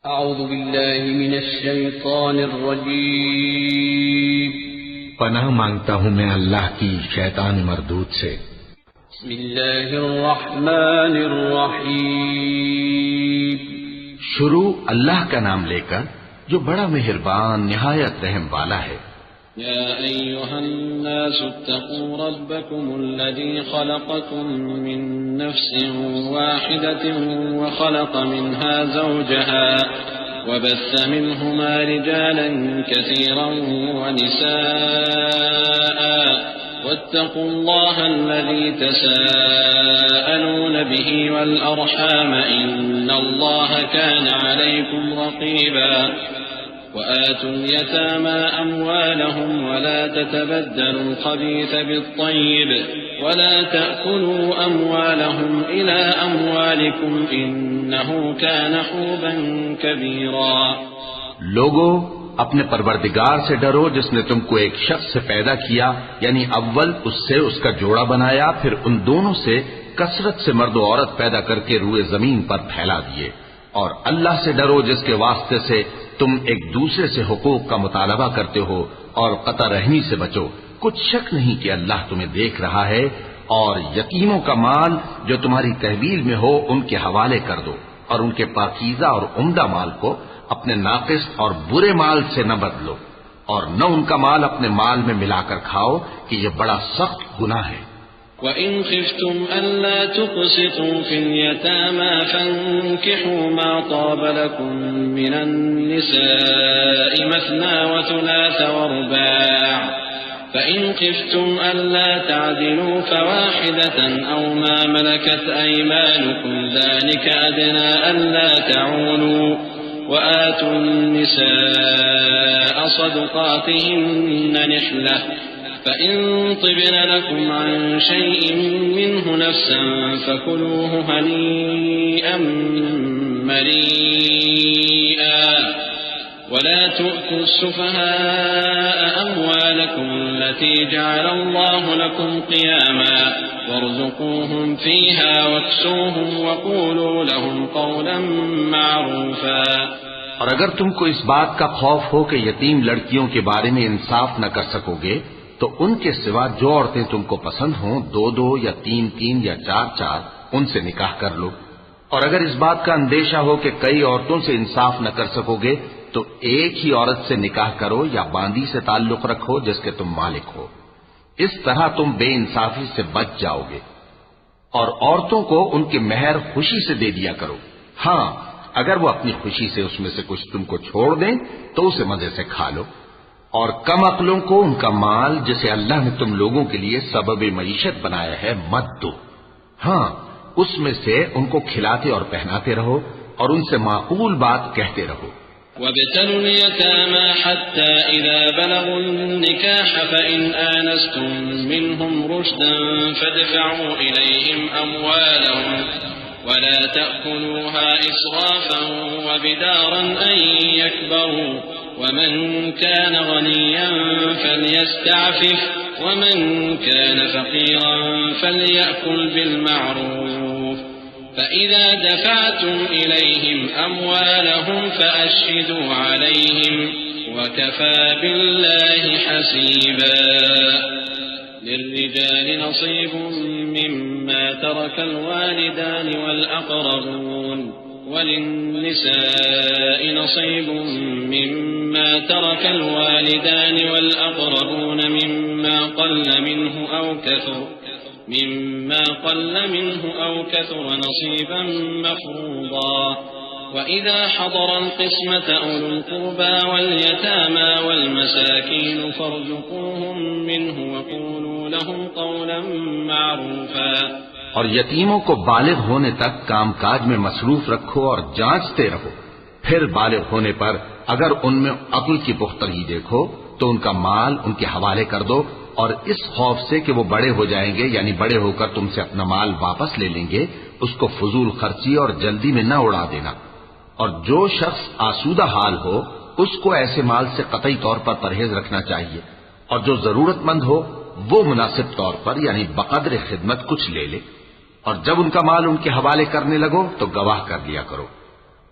اعوذ باللہ من الشیطان الرجیم پناہ مانگتا ہوں میں اللہ کی شیطان مردود سے۔ بسم اللہ الرحمن الرحیم شروع اللہ کا نام لے کر جو بڑا مہربان نہایت رحم والا ہے۔ یا ایہا الناس اتقوا ربکم الذی خلقکم من نفس واحدة وخلق منها زوجها وبث منهما رجالا كثيرا ونساء واتقوا الله الذي تساءلون به والأرحام إن الله كان عليكم رقيبا وآتوا اليتامى أموالهم ولا تتبدلوا الخبيث بالطيب ولا تأكلوا أموالهم إلى أموالكم إنه كان حوبا كبيرا۔ لوگو اپنے پروردگار سے ڈرو جس نے تم کو ایک شخص سے پیدا کیا، یعنی اول اس سے اس کا جوڑا بنایا، پھر ان دونوں سے کثرت سے مرد و عورت پیدا کر کے روئے زمین پر پھیلا دیے، اور اللہ سے ڈرو جس کے واسطے سے تم ایک دوسرے سے حقوق کا مطالبہ کرتے ہو، اور قطع رحمی سے بچو، کچھ شک نہیں کہ اللہ تمہیں دیکھ رہا ہے۔ اور یتیموں کا مال جو تمہاری تحویل میں ہو ان کے حوالے کر دو، اور ان کے پاکیزہ اور عمدہ مال کو اپنے ناقص اور برے مال سے نہ بدلو، اور نہ ان کا مال اپنے مال میں ملا کر کھاؤ کہ یہ بڑا سخت گناہ ہے۔ وَإِنْ خِفْتُمْ أَلَّا تُقْسِطُوا فِي الْيَتَامَى فَانكِحُوا مَا طَابَ لَكُم مِّنَ النِّسَاءِ مَثْنَىٰ وَثُلَاثَ وَرُبَاعَ فَإِنْ خِفْتُمْ أَلَّا تَعْدِلُوا فَوَاحِدَةً أَوْ مَا مَلَكَتْ أَيْمَانُكُمْ ذَلِكَ أَدْنَىٰ أَلَّا تَعُولُوا وَآتُوا النِّسَاءَ صَدُقَاتِهِنَّ نِحْلَةً فَإِن طِبْنَ لَكُمْ عَن شَيْءٍ مِّنْهُ نَفْسًا فَكُلُوهُ هَنِيئًا مَّرِيئًا وَلَا تُؤْتُوا السُّفَهَاءَ أَمْوَالَكُمْ الَّتِي جَعَلَ اللَّهُ لَكُمْ قِيَامًا وَارْزُقُوهُمْ فِيهَا وَاكْسُوهُمْ وَقُولُوا لَهُمْ قَوْلًا مَّعْرُوفًا۔ اور اگر تم کو اس بات کا خوف ہو کہ یتیم لڑکیوں کے بارے میں انصاف نہ کر سکو گے تو ان کے سوا جو عورتیں تم کو پسند ہوں، دو دو یا تین تین یا چار چار، ان سے نکاح کر لو۔ اور اگر اس بات کا اندیشہ ہو کہ کئی عورتوں سے انصاف نہ کر سکو گے تو ایک ہی عورت سے نکاح کرو یا باندی سے تعلق رکھو جس کے تم مالک ہو، اس طرح تم بے انصافی سے بچ جاؤ گے۔ اور عورتوں کو ان کے مہر خوشی سے دے دیا کرو، ہاں اگر وہ اپنی خوشی سے اس میں سے کچھ تم کو چھوڑ دیں تو اسے مزے سے کھا لو۔ اور کم عقلوں کو ان کا مال جسے اللہ نے تم لوگوں کے لیے سبب معیشت بنایا ہے مت دو، ہاں اس میں سے ان کو کھلاتے اور پہناتے رہو اور ان سے معقول بات کہتے رہو۔ وَابْتَلُوا الْيَتَامَى حَتَّى إِذَا بَلَغُوا النِّكَاحَ فَإِنْ آنَسْتُم مِّنْهُمْ رُشْدًا فَادْفَعُوا إِلَيْهِمْ أَمْوَالَهُمْ وَلَا تَأْكُلُوهَا إِسْرَافًا وَبِدَارًا أَن يَكْبَرُوا وَمَن كَانَ غَنِيًّا فَلْيَسْتَعْفِفْ وَمَن كَانَ فَقِيرًا فَلْيَأْكُلْ بِالْمَعْرُوفِ فَإِذَا دَفَعْتُمْ إِلَيْهِمْ أَمْوَالَهُمْ فَأَشْهِدُوا عَلَيْهِمْ وَكَفَى بِاللَّهِ حَسِيبًا۔ لِلرِّجَالِ نَصِيبٌ مِّمَّا تَرَكَ الْوَالِدَانِ وَالْأَقْرَبُونَ وَلِلنِّسَاءِ نَصِيبٌ مِّمَّا تَرَكَ الْوَالِدَانِ وَالْأَقْرَبُونَ مِمَّا قَلَّ مِنْهُ أَوْ كَثُرَ نَصِيبًا مَّفْرُوضًا۔ وَإِذَا حَضَرَ الْقِسْمَةَ أُولُو الْقُرْبَىٰ وَالْيَتَامَىٰ وَالْمَسَاكِينُ فَارْزُقُوهُم مِّنْهُ وَقُولُوا لَهُمْ قَوْلًا مَّعْرُوفًا۔ اور یتیموں کو بالغ ہونے تک کام کاج میں مصروف رکھو اور جانچتے رہو، پھر بالغ ہونے پر اگر ان میں عقل کی پختگی دیکھو تو ان کا مال ان کے حوالے کر دو، اور اس خوف سے کہ وہ بڑے ہو جائیں گے یعنی بڑے ہو کر تم سے اپنا مال واپس لے لیں گے، اس کو فضول خرچی اور جلدی میں نہ اڑا دینا۔ اور جو شخص آسودہ حال ہو اس کو ایسے مال سے قطعی طور پر پرہیز رکھنا چاہیے، اور جو ضرورت مند ہو وہ مناسب طور پر یعنی بقدر خدمت کچھ لے لے، اور جب ان کا مال ان کے حوالے کرنے لگو تو گواہ کر لیا کرو۔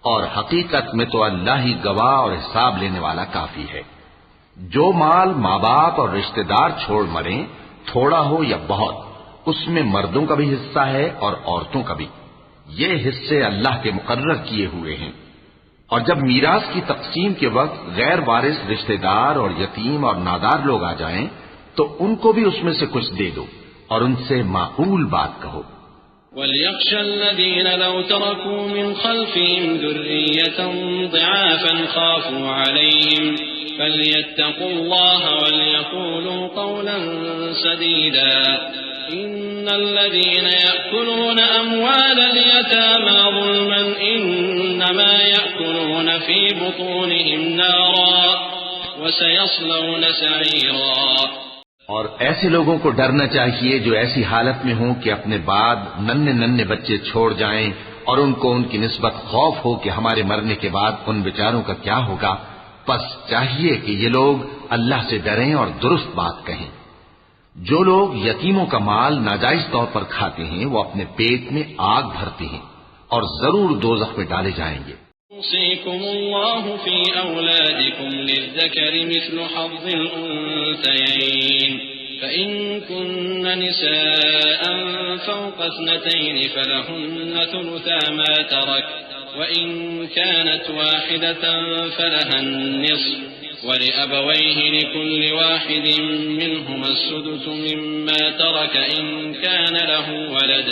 اور حقیقت میں تو اللہ ہی گواہ اور حساب لینے والا کافی ہے۔ جو مال ماں باپ اور رشتہ دار چھوڑ مریں، تھوڑا ہو یا بہت، اس میں مردوں کا بھی حصہ ہے اور عورتوں کا بھی۔ یہ حصے اللہ کے مقرر کیے ہوئے ہیں۔ اور جب میراث کی تقسیم کے وقت غیر وارث رشتہ دار اور یتیم اور نادار لوگ آ جائیں تو ان کو بھی اس میں سے کچھ دے دو اور ان سے معقول بات کہو۔ وَلْيَخْشَ الَّذِينَ لَوْ تَرَكُوا مِنْ خَلْفِهِمْ ذُرِّيَّةً ضِعَافًا خَافُوا عَلَيْهِمْ فَلْيَتَّقُوا اللَّهَ وَلْيَقُولُوا قَوْلًا سَدِيدًا إن الذين يأكلون أموال اليتامى ظلما إنما يأكلون في بطونهم نارا وسيصلون سعيرا۔ اور ایسے لوگوں کو ڈرنا چاہیے جو ایسی حالت میں ہوں کہ اپنے بعد ننھے بچے چھوڑ جائیں اور ان کو ان کی نسبت خوف ہو کہ ہمارے مرنے کے بعد ان بیچاروں کا کیا ہوگا۔ پس چاہیے کہ یہ لوگ اللہ سے ڈریں اور درست بات کہیں۔ جو لوگ یتیموں کا مال ناجائز طور پر کھاتے ہیں وہ اپنے پیٹ میں آگ بھرتے ہیں اور ضرور دوزخ میں ڈالے جائیں گے۔ يوصيكم الله في أولادكم للذكر مثل حظ الأنثيين فإن كن نساء فوق 2 فلهن ثلثا ما ترك وإن كانت واحدة فلها النصف ولأبويه لكل واحد منهما السدس مما ترك إن كان له ولد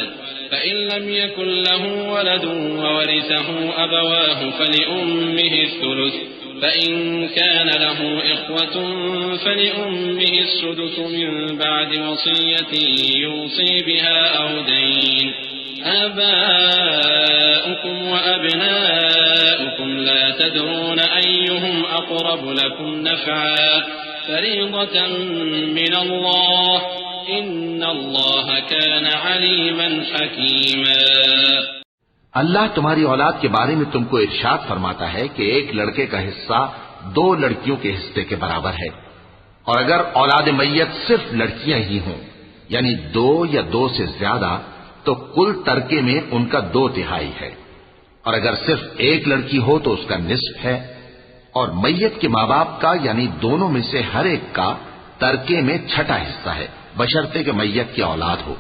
فإن لم يكن له ولد وورثه أبواه فلأمه الثلث فإن كان له إخوة فلأمه السدس من بعد وصية يوصي بها أو دين آباؤكم وأبناؤكم لا تدرون أيهم أقرب لكم نفعا فريضة من الله إن الله كان عليما حكيما۔ اللہ تمہاری اولاد کے بارے میں تم کو ارشاد فرماتا ہے کہ ایک لڑکے کا حصہ 2 لڑکیوں کے حصے کے برابر ہے، اور اگر اولاد میت صرف لڑکیاں ہی ہوں یعنی 2 یا 2 سے زیادہ تو کل ترکے میں ان کا 2/3 ہے، اور اگر صرف ایک لڑکی ہو تو اس کا نصف ہے، اور میت کے ماں باپ کا یعنی دونوں میں سے ہر ایک کا ترکے میں 6واں حصہ ہے بشرطے کہ میت کی اولاد ہو،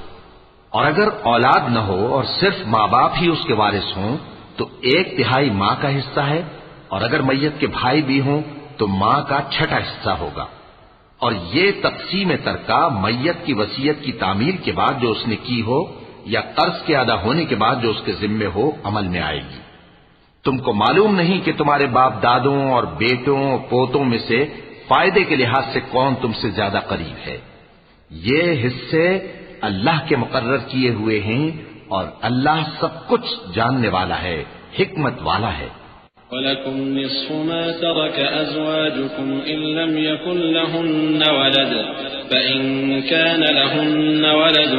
اور اگر اولاد نہ ہو اور صرف ماں باپ ہی اس کے وارث ہوں تو 1/3 ماں کا حصہ ہے، اور اگر میت کے بھائی بھی ہوں تو ماں کا 6واں حصہ ہوگا۔ اور یہ تقسیم ترکہ میت کی وصیت کی تعمیل کے بعد جو اس نے کی ہو یا قرض کے ادا ہونے کے بعد جو اس کے ذمے ہو عمل میں آئے گی۔ تم کو معلوم نہیں کہ تمہارے باپ دادوں اور بیٹوں اور پوتوں میں سے فائدے کے لحاظ سے کون تم سے زیادہ قریب ہے۔ یہ حصے اللہ کے مقرر کیے ہوئے ہیں اور اللہ سب کچھ جاننے والا ہے، حکمت والا ہے۔ وَلَكُمْ نِصْفُ مَا تَرَكَ أَزْوَاجُكُمْ إِن لَّمْ يَكُن لَّهُنَّ وَلَدٌ فَإِن كَانَ لَهُنَّ وَلَدٌ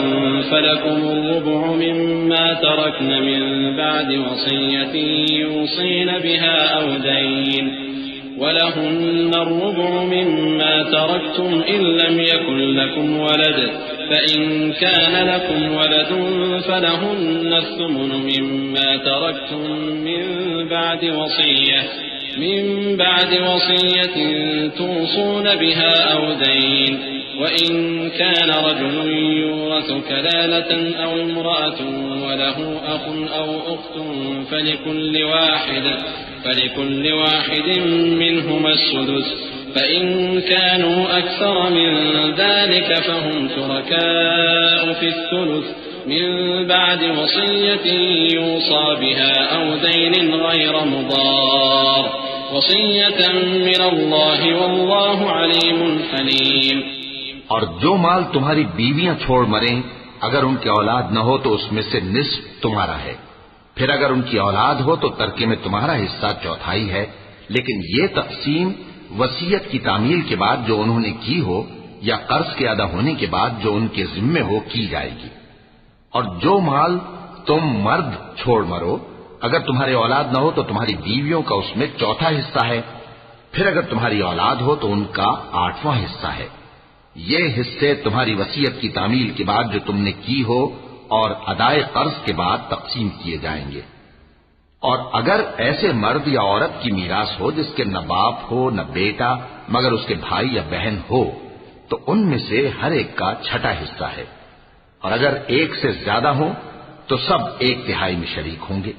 فَلَكُمُ الرُّبُعُ مِمَّا تَرَكْنَ مِن بَعْدِ وَصِيَّةٍ يُوصِينَ بِهَا أَوْ دَيْنٍ وَلَهُنَّ الرُّبُعُ مِمَّا تَرَكْتُمْ إِن لَّمْ يَكُن لَّكُمْ وَلَدٌ فإن كان لكم ولد فلهن الثمن مما تركتم من بعد وصية توصون بها أو دين وإن كان رجل يورث كلالة أو امرأة وله أخ أو أخت فلكل واحد منهما السدس فإن كانوا أكثر من ذلك فهم شركاء في الثلث من بعد وصية يوصى بها أو دين غير مضار وصية من الله والله عليم حليم۔ اور جو مال تمہاری بیویاں چھوڑ مریں اگر ان کی اولاد نہ ہو تو اس میں سے نصف تمہارا ہے، پھر اگر ان کی اولاد ہو تو ترکے میں تمہارا حصہ 1/4 ہے، لیکن یہ تقسیم وصیت کی تعمیل کے بعد جو انہوں نے کی ہو یا قرض کے ادا ہونے کے بعد جو ان کے ذمے ہو کی جائے گی۔ اور جو مال تم مرد چھوڑ مرو اگر تمہاری اولاد نہ ہو تو تمہاری بیویوں کا اس میں 1/4 حصہ ہے، پھر اگر تمہاری اولاد ہو تو ان کا 8واں حصہ ہے۔ یہ حصے تمہاری وصیت کی تعمیل کے بعد جو تم نے کی ہو اور ادائے قرض کے بعد تقسیم کیے جائیں گے۔ اور اگر ایسے مرد یا عورت کی میراث ہو جس کے نہ باپ ہو نہ بیٹا مگر اس کے بھائی یا بہن ہو تو ان میں سے ہر ایک کا چھٹا حصہ ہے، اور اگر ایک سے زیادہ ہو تو سب 1/3 میں شریک ہوں گے۔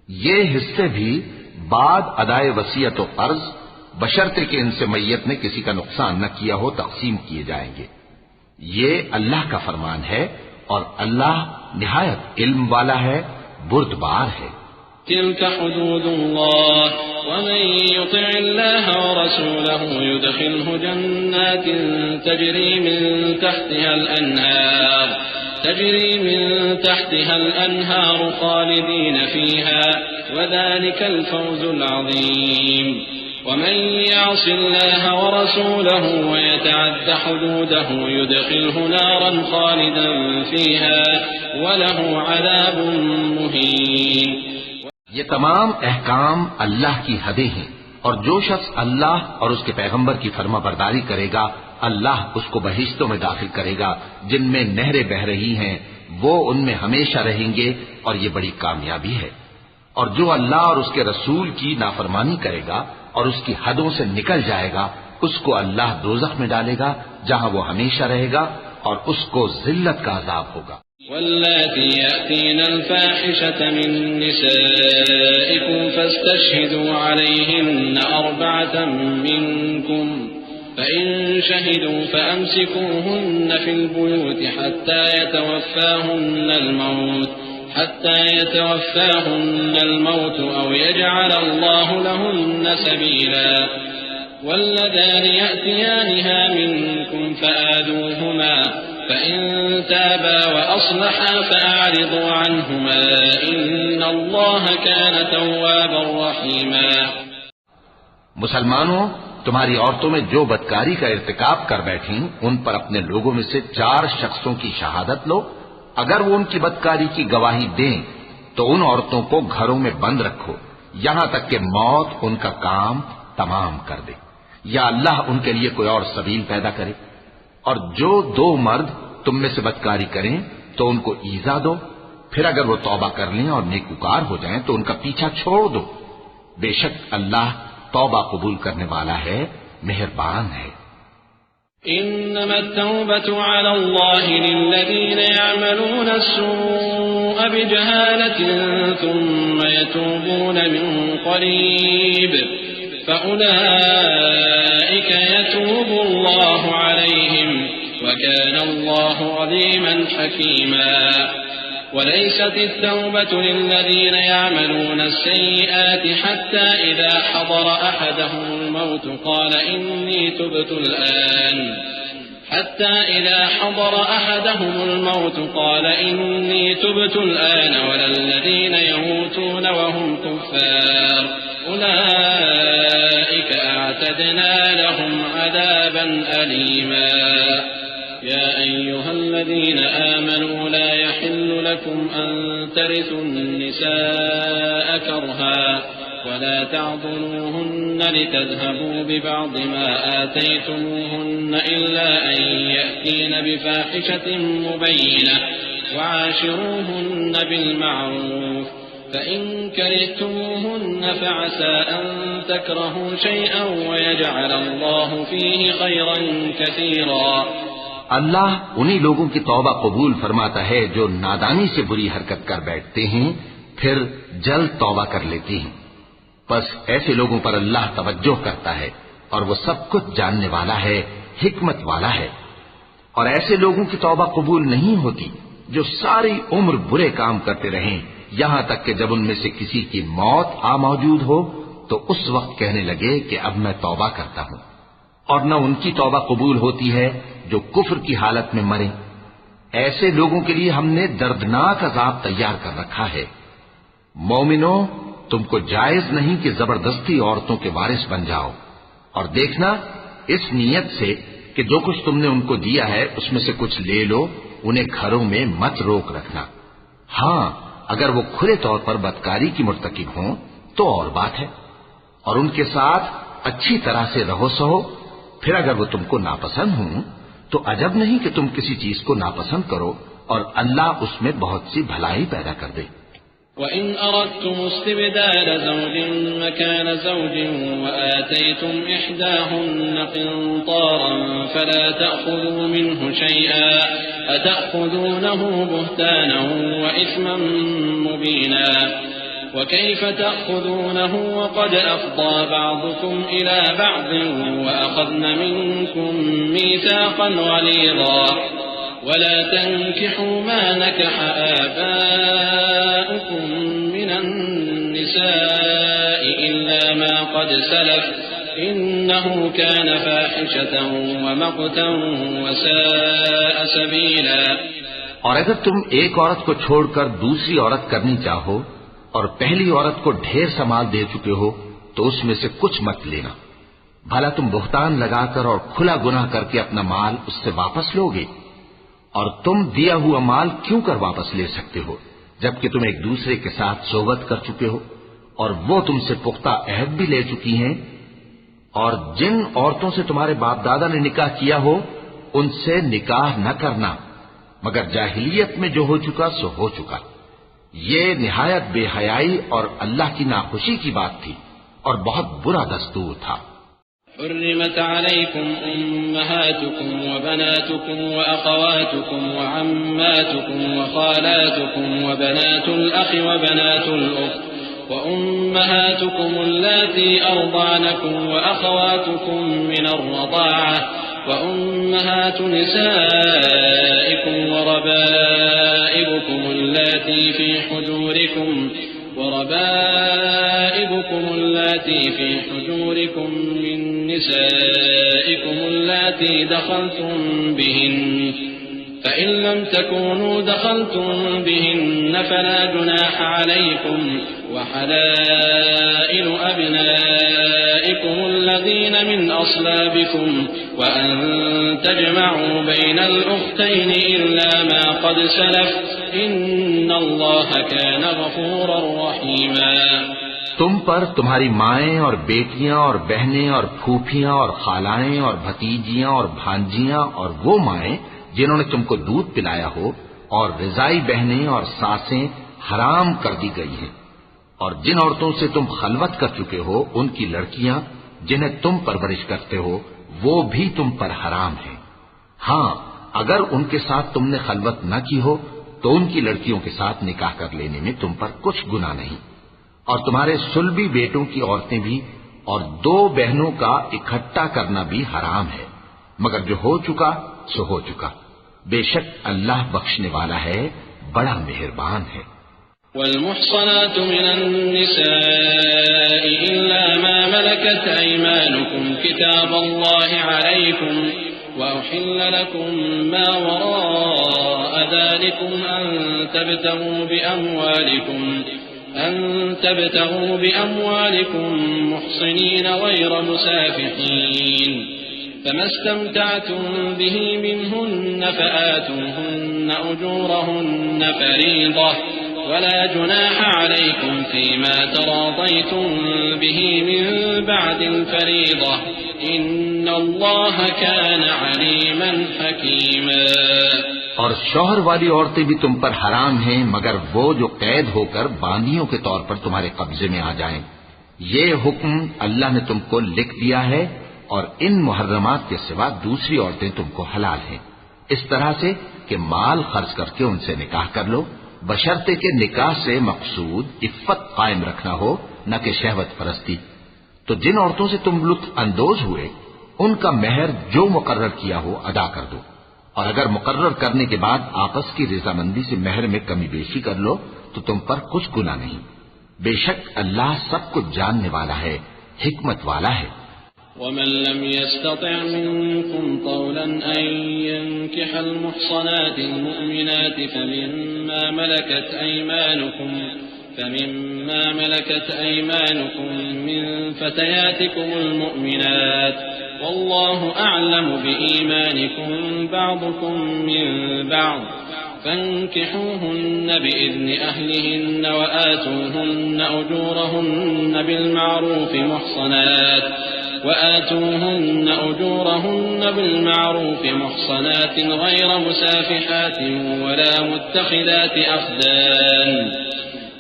یہ حصے بھی بعد ادائے وصیت و قرض بشرطے کہ ان سے میت نے کسی کا نقصان نہ کیا ہو تقسیم کیے جائیں گے۔ یہ اللہ کا فرمان ہے اور اللہ نہایت علم والا ہے، بردبار ہے۔ تلك حدود الله ومن يطع الله ورسوله يدخله جنات تجري من تحتها الأنهار خالدين فيها وذلك الفوز العظيم ومن يعص الله ورسوله ويتعد حدوده يدخله نارا خالدا فيها وله عذاب مهين۔ یہ تمام احکام اللہ کی حدیں ہیں، اور جو شخص اللہ اور اس کے پیغمبر کی فرما برداری کرے گا اللہ اس کو بہشتوں میں داخل کرے گا جن میں نہریں بہ رہی ہیں، وہ ان میں ہمیشہ رہیں گے، اور یہ بڑی کامیابی ہے۔ اور جو اللہ اور اس کے رسول کی نافرمانی کرے گا اور اس کی حدوں سے نکل جائے گا اس کو اللہ دوزخ میں ڈالے گا جہاں وہ ہمیشہ رہے گا، اور اس کو ذلت کا عذاب ہوگا۔ واللاتي يأتين الفاحشة من نسائكم فاستشهدوا عليهن 4 منكم فإن شهدوا فأمسكوهن في البيوت حتى يتوفاهن الموت أو يجعل الله لهن سبيلا واللذان يأتيانها منكم فآذوهما فإن تابا وأصلحا فأعرضوا عنهما إن الله كان توابا رحيما۔ مسلمانوں، تمہاری عورتوں میں جو بدکاری کا ارتکاب کر بیٹھیں ان پر اپنے لوگوں میں سے 4 شخصوں کی شہادت لو۔ اگر وہ ان کی بدکاری کی گواہی دیں تو ان عورتوں کو گھروں میں بند رکھو یہاں تک کہ موت ان کا کام تمام کر دے یا اللہ ان کے لیے کوئی اور سبیل پیدا کرے۔ اور جو 2 مرد تم میں سے بدکاری کریں تو ان کو ایذا دو، پھر اگر وہ توبہ کر لیں اور نیکوکار ہو جائیں تو ان کا پیچھا چھوڑ دو، بے شک اللہ توبہ قبول کرنے والا ہے، مہربان ہے۔ إنما التوبة على الله للذين يعملون السوء بجهالة ثم يتوبون من قريب فأولئك يتوب الله عليهم وكان الله عليما حكيما۔ وليست التوبة للذين يعملون السيئات حتى إذا حضر أحدهم الموت قال إني تبت الآن ولا الذين يموتون وهم كفار أولئك أعتدنا لهم عذابا أليما۔ يا أيها الذين آمنوا لا يحل لكم أن ترثوا النساء كرها ولا تعضلوهن لتذهبوا ببعض ما آتيتموهن إلا أن يأتين بفاحشة مبينة وعاشروهن بالمعروف فإن كرهتموهن فعسى أن تكرهوا شيئا ويجعل الله فيه خيرا كثيرا۔ اللہ انہی لوگوں کی توبہ قبول فرماتا ہے جو نادانی سے بری حرکت کر بیٹھتے ہیں پھر جلد توبہ کر لیتے ہیں، بس ایسے لوگوں پر اللہ توجہ کرتا ہے اور وہ سب کچھ جاننے والا ہے، حکمت والا ہے۔ اور ایسے لوگوں کی توبہ قبول نہیں ہوتی جو ساری عمر برے کام کرتے رہیں یہاں تک کہ جب ان میں سے کسی کی موت آ موجود ہو تو اس وقت کہنے لگے کہ اب میں توبہ کرتا ہوں۔ اور نہ ان کی توبہ قبول ہوتی ہے جو کفر کی حالت میں مریں۔ ایسے لوگوں کے لیے ہم نے دردناک عذاب تیار کر رکھا ہے۔ مومنوں، تم کو جائز نہیں کہ زبردستی عورتوں کے وارث بن جاؤ، اور دیکھنا اس نیت سے کہ جو کچھ تم نے ان کو دیا ہے اس میں سے کچھ لے لو، انہیں گھروں میں مت روک رکھنا۔ ہاں، اگر وہ کھلے طور پر بدکاری کی مرتکب ہوں تو اور بات ہے، اور ان کے ساتھ اچھی طرح سے رہو سہو۔ پھر اگر وہ تم کو ناپسند ہوں تو عجب نہیں کہ تم کسی چیز کو ناپسند کرو، اور اللہ اس میں بہت سی بھلائی پیدا کر دے۔ وإن أردتم استبدال زوج مكان زوج وآتيتم إحداهن قنطارا فلا تأخذوا منه شيئا أتأخذونه بهتانا وإثما مبينا وكيف تأخذونه وقد أفضى بعضكم إلى بعض وأخذن منكم ميثاقا غليظا ولا تنكحوا ما نكح آباؤكم من النساء إلا ما قد سلف إنه كان فاحشة ومقتا وساء سبيلا. اور اگر تم ایک عورت کو چھوڑ کر دوسری عورت کرنی چاہو اور پہلی عورت کو ڈھیر سا مال دے چکے ہو تو اس میں سے کچھ مت لینا. بھلا تم بہتان لگا کر اور کھلا گناہ کر کے اپنا مال اس سے واپس لوگے؟ اور تم دیا ہوا مال کیوں کر واپس لے سکتے ہو جبکہ تم ایک دوسرے کے ساتھ صحبت کر چکے ہو اور وہ تم سے پختہ عہد بھی لے چکی ہیں؟ اور جن عورتوں سے تمہارے باپ دادا نے نکاح کیا ہو ان سے نکاح نہ کرنا مگر جاہلیت میں جو ہو چکا سو ہو چکا. یہ نہایت بے حیائی اور اللہ کی ناخوشی کی بات تھی اور بہت برا دستور تھا. حرمت عليكم أمهاتكم وبناتكم وأخواتكم وعماتكم وخالاتكم وبنات الأخ وبنات الأخت وأمهاتكم اللاتي أرضعنكم وأخواتكم من الرضاعة وأمهات نسائكم وربائبكم اللاتي في حجوركم من نسائكم اللاتي دخلتم بهن فإن لم تكونوا دخلتم بهن فلا جناح عليكم وحلائل أبنائكم الذين من أصلابكم وأن تجمعوا بين الأختين إلا ما قد سلف إن الله كان غفورا رحيما. تم پر تمہاری مائیں اور بیٹیاں اور بہنیں اور پھوپھیاں اور خالائیں اور بھتیجیاں اور بھانجیاں اور وہ مائیں جنہوں نے تم کو دودھ پلایا ہو اور رضائی بہنیں اور ساسیں حرام کر دی گئی ہیں. اور جن عورتوں سے تم خلوت کر چکے ہو ان کی لڑکیاں جنہیں تم پرورش کرتے ہو وہ بھی تم پر حرام ہیں. ہاں اگر ان کے ساتھ تم نے خلوت نہ کی ہو تو ان کی لڑکیوں کے ساتھ نکاح کر لینے میں تم پر کچھ گناہ نہیں. اور تمہارے صلبی بیٹوں کی عورتیں بھی اور دو بہنوں کا اکٹھا کرنا بھی حرام ہے مگر جو ہو چکا سو ہو چکا. بے شک اللہ بخشنے والا ہے بڑا مہربان ہے. والمحصنات من النساء إلا ما ملكت أيمانكم كتاب الله عليكم وأحل لكم ما وراء ذلكم أن تبتغوا بأموالكم محصنين غير مسافحين فما استمتعتم به منهن فآتوهن أجورهن فريضة ولا جناح عليكم فيما تراضيتم به من بعد الفريضة إن الله كان عليما حكيما. اور شوہر والی عورتیں بھی تم پر حرام ہیں مگر وہ جو قید ہو کر باندیوں کے طور پر تمہارے قبضے میں آ جائیں. یہ حکم اللہ نے تم کو لکھ دیا ہے اور ان محرمات کے سوا دوسری عورتیں تم کو حلال ہیں اس طرح سے کہ مال خرچ کر کے ان سے نکاح کر لو بشرطے کہ نکاح سے مقصود عفت قائم رکھنا ہو نہ کہ شہوت پرستی. تو جن عورتوں سے تم لطف اندوز ہوئے ان کا مہر جو مقرر کیا ہو ادا کر دو اور اگر مقرر کرنے کے بعد آپس کی رضامندی سے مہر میں کمی بیشی کر لو تو تم پر کچھ گناہ نہیں. بے شک اللہ سب کچھ جاننے والا ہے حکمت والا ہے. ومن لم يستطع منكم طولا أن ينكح المحصنات المؤمنات فمما ملكت أيمانكم من فتياتكم المؤمنات والله أعلم بإيمانكم بعضكم من بعض فانكحوهن بإذن أهلهن وآتوهن أجورهن بالمعروف محصنات غير مسافحات ولا متخذات أخدان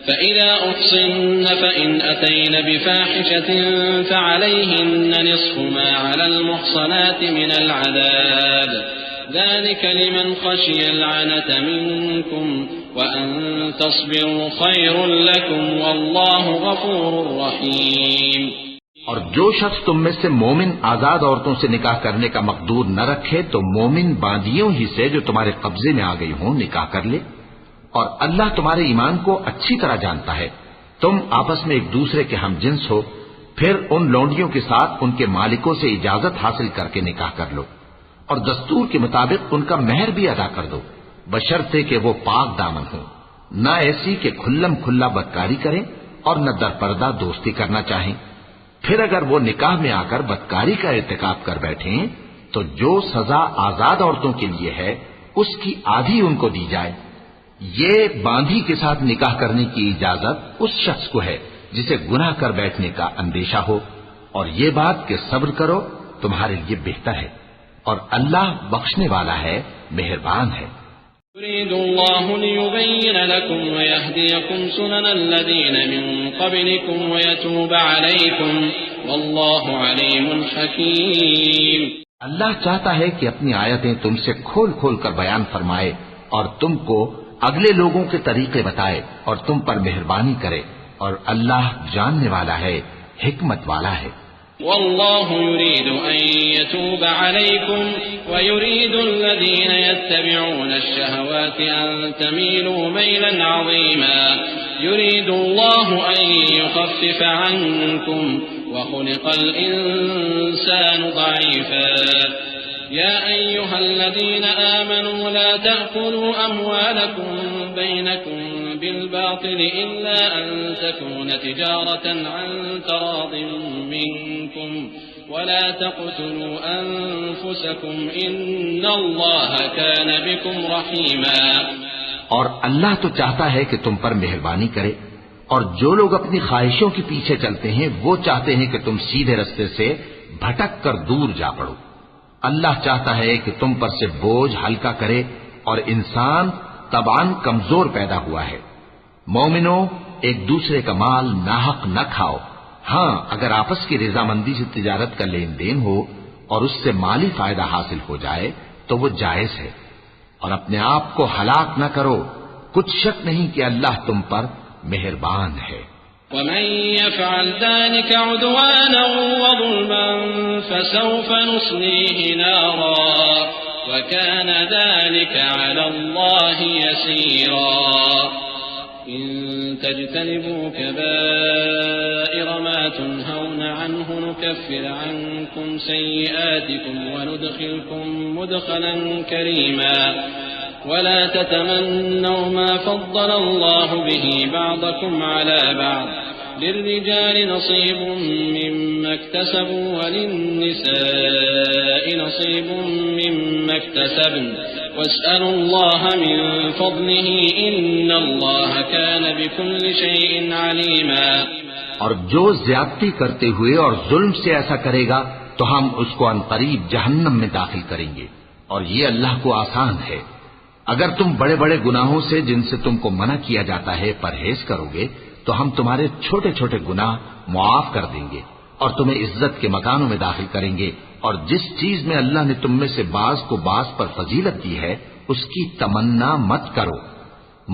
فإذا أحصن فإن أتين بفاحشة فعليهن نصف ما على المحصنات من العذاب ذلك لمن خشي العنة منكم وأن تصبروا خير لكم والله غفور رحيم۔ اور جو شخص تم میں سے مومن آزاد عورتوں سے نکاح کرنے کا مقدور نہ رکھے تو مومن باندیوں ہی سے جو تمہارے قبضے میں آ گئی ہوں نکاح کر لے، اور اللہ تمہارے ایمان کو اچھی طرح جانتا ہے۔ تم آپس میں ایک دوسرے کے ہم جنس ہو، پھر ان لونڈیوں کے ساتھ ان کے مالکوں سے اجازت حاصل کر کے نکاح کر لو، اور دستور کے مطابق ان کا مہر بھی ادا کر دو، بشرطے کہ وہ پاک دامن ہو، نہ ایسی کہ کھلم کھلا بدکاری کریں اور نہ در پردہ دوستی کرنا چاہیں۔ پھر اگر وہ نکاح میں آ کر بدکاری کا ارتکاب کر بیٹھیں تو جو سزا آزاد عورتوں کے لیے ہے اس کی آدھی ان کو دی جائے۔ یہ باندھی کے ساتھ نکاح کرنے کی اجازت اس شخص کو ہے جسے گناہ کر بیٹھنے کا اندیشہ ہو، اور یہ بات کہ صبر کرو تمہارے لیے بہتر ہے، اور اللہ بخشنے والا ہے، مہربان ہے۔ يريد الله ليبين لكم ويهديكم سنن الذين من قبلكم ويتوب عليكم والله عليم حكيم۔ اللہ چاہتا ہے کہ اپنی آیتیں تم سے کھول کھول کر بیان فرمائے اور تم کو اگلے لوگوں کے طریقے بتائے اور تم پر مہربانی کرے، اور اللہ جاننے والا ہے، حکمت والا ہے۔ والله يريد أن يتوب عليكم ويريد الذين يتبعون الشهوات أن تميلوا ميلا عظيما يريد الله أن يخفف عنكم وخلق الإنسان ضعيفا يا أيها الذين آمنوا لا تأكلوا أموالكم بينكم بالباطل إلا أن تكون تجارة عن تراض منكم ولا تقتلوا أنفسكم إن الله كان بكم رحيما۔ اور اللہ تو چاہتا ہے کہ تم پر مہربانی کرے، اور جو لوگ اپنی خواہشوں کے پیچھے چلتے ہیں وہ چاہتے ہیں کہ تم سیدھے رستے سے بھٹک کر دور جا پڑو۔ اللہ چاہتا ہے کہ تم پر سے بوجھ ہلکا کرے، اور انسان طبعاً کمزور پیدا ہوا ہے۔ مومنوں، ایک دوسرے کا مال ناحق نہ کھاؤ، ہاں اگر آپس کی رضامندی سے تجارت کا لین دین ہو اور اس سے مالی فائدہ حاصل ہو جائے تو وہ جائز ہے، اور اپنے آپ کو ہلاک نہ کرو، کچھ شک نہیں کہ اللہ تم پر مہربان ہے۔ ومن يفعل ذلك عدوانا وظلما فسوف نصليه نارا وكان ذلك على الله يسيرا إن تجتنبوا كبائر ما تنهون عنه نكفر عنكم سيئاتكم وندخلكم مدخلا كريما ولا تتمنوا ما فضل الله به بعضكم على بعض للرجال نصيب مما اكتسبوا وللنساء نصيب مما اكتسبن واسألوا الله من فضله إن الله كان بكل شيء عليما۔ اور جو زیادتی کرتے ہوئے اور ظلم سے ایسا کرے گا تو ہم اس کو عنقریب جہنم میں داخل کریں گے، اور یہ اللہ کو آسان ہے۔ اگر تم بڑے بڑے گناہوں سے جن سے تم کو منع کیا جاتا ہے پرہیز کرو گے تو ہم تمہارے چھوٹے چھوٹے گناہ معاف کر دیں گے اور تمہیں عزت کے مکانوں میں داخل کریں گے، اور جس چیز میں اللہ نے تم میں سے بعض کو بعض پر فضیلت دی ہے اس کی تمنا مت کرو۔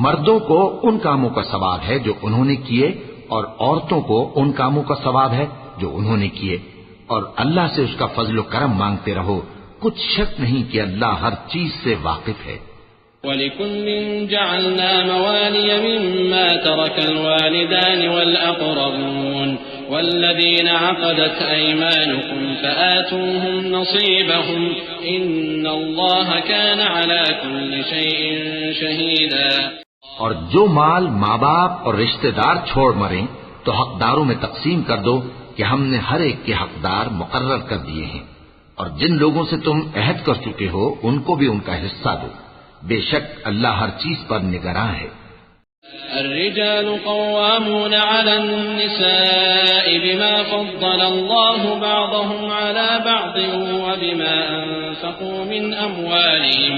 مردوں کو ان کاموں کا ثواب ہے جو انہوں نے کیے، اور عورتوں کو ان کاموں کا ثواب ہے جو انہوں نے کیے، اور اللہ سے اس کا فضل و کرم مانگتے رہو، کچھ شک نہیں کہ اللہ ہر چیز سے واقف ہے۔ وَلِكُلٍّ جَعَلْنَا مَوَالِيَ مِمَّا تَرَكَ الْوَالِدَانِ وَالْأَقْرَبُونَ وَالَّذِينَ عَقَدَتْ أَيْمَانُكُمْ فَآتُوهُمْ نَصِيبَهُمْ إِنَّ اللَّهَ كَانَ عَلَى كُلِّ شَيْءٍ شَهِيدًا۔ اور جو مال ماں باپ اور رشتہ دار چھوڑ مریں تو حقداروں میں تقسیم کر دو کہ ہم نے ہر ایک کے حقدار مقرر کر دیے ہیں، اور جن لوگوں سے تم عہد کر چکے ہو ان کو بھی ان کا حصہ دو، بے شک اللہ ہر چیز پر نگراں ہے۔ الرجال قوامون على النساء بما فضل الله بعضهم على بعض وبما أنفقوا من أموالهم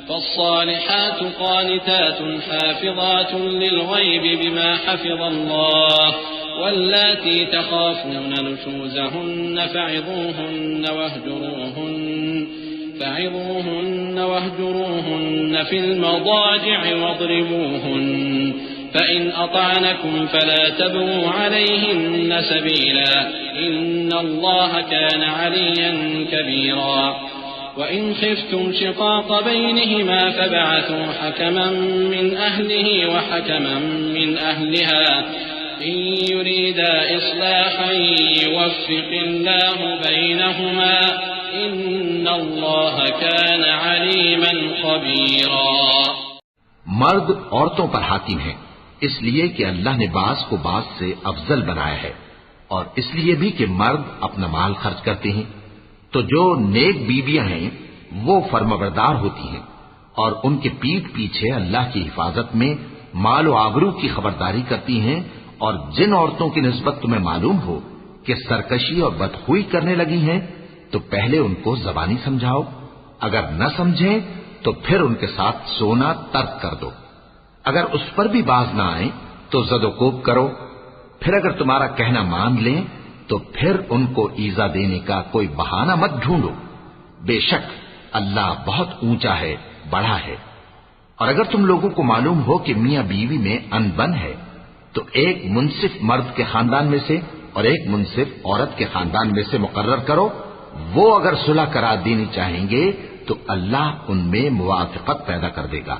فالصالحات قانتات حافظات للغيب بما حفظ الله واللاتي تخافون نشوزهن فعظوهن واهجروهن في المضاجع واضربوهن فإن أطعنكم فلا تبغوا عليهن سبيلا إن الله كان عليا كبيرا وإن خفتم شقاق بينهما فابعثوا حكما من أهله وحكما من أهلها إن يريدا إصلاحا يوفق الله بينهما إن الله كان عليما خبيرا. مرد عورتوں پر حاکم ہیں اس لیے کہ اللہ نے بعض کو بعض سے افضل بنایا ہے اور اس لیے بھی کہ مرد اپنا مال خرچ کرتے ہیں تو جو نیک بیویاں ہیں وہ فرمانبردار ہوتی ہیں اور ان کے پیٹھ پیچھے اللہ کی حفاظت میں مال و آبرو کی خبرداری کرتی ہیں اور جن عورتوں کی نسبت تمہیں معلوم ہو کہ سرکشی اور بدخوئی کرنے لگی ہیں تو پہلے ان کو زبانی سمجھاؤ اگر نہ سمجھیں تو پھر ان کے ساتھ سونا ترک کر دو اگر اس پر بھی باز نہ آئیں تو زد و کوب کرو پھر اگر تمہارا کہنا مان لیں تو پھر ان کو ایذا دینے کا کوئی بہانہ مت ڈھونڈو بے شک اللہ بہت اونچا ہے بڑا ہے. اور اگر تم لوگوں کو معلوم ہو کہ میاں بیوی میں انبن ہے تو ایک منصف مرد کے خاندان میں سے اور ایک منصف عورت کے خاندان میں سے مقرر کرو وہ اگر صلح کرا دینی چاہیں گے تو اللہ ان میں موافقت پیدا کر دے گا.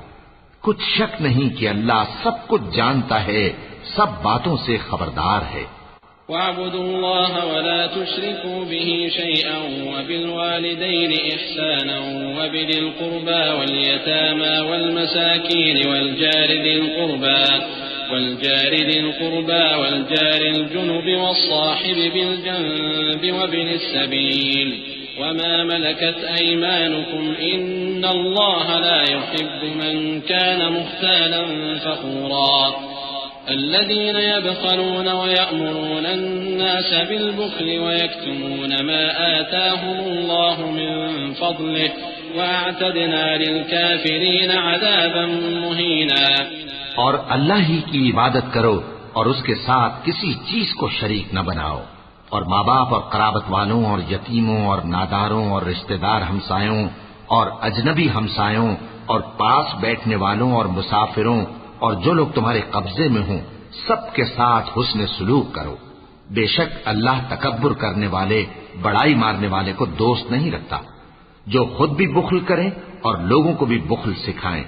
کچھ شک نہیں کہ اللہ سب کچھ جانتا ہے سب باتوں سے خبردار ہے. وَاعْبُدُوا اللَّهَ وَلَا تُشْرِكُوا بِهِ شَيْئًا وَبِالْوَالِدَيْنِ إِحْسَانًا وَبِذِي الْقُرْبَى وَالْيَتَامَى وَالْمَسَاكِينِ وَالْجَارِ ذِي الْقُرْبَى وَالْجَارِ الْجُنُبِ وَالصَّاحِبِ بِالْجَنبِ وَابْنِ السَّبِيلِ وما ملكت أيمانكم إن الله لا يحب من كان مختالا فخورا. الذين يبخلون ويأمرون الناس بالبخل ويكتمون ما آتاهم الله من فضله وأعتدنا للكافرين عذابا مهينا. اور اللہ ہی کی عبادت کرو اور اس کے ساتھ کسی چیز کو شریک نہ بناؤ اور ماں باپ اور قرابت والوں اور یتیموں اور ناداروں اور رشتہ دار ہمسایوں اور اجنبی ہمسایوں اور پاس بیٹھنے والوں اور مسافروں اور جو لوگ تمہارے قبضے میں ہوں سب کے ساتھ حسن سلوک کرو. بے شک اللہ تکبر کرنے والے بڑائی مارنے والے کو دوست نہیں رکھتا. جو خود بھی بخل کریں اور لوگوں کو بھی بخل سکھائیں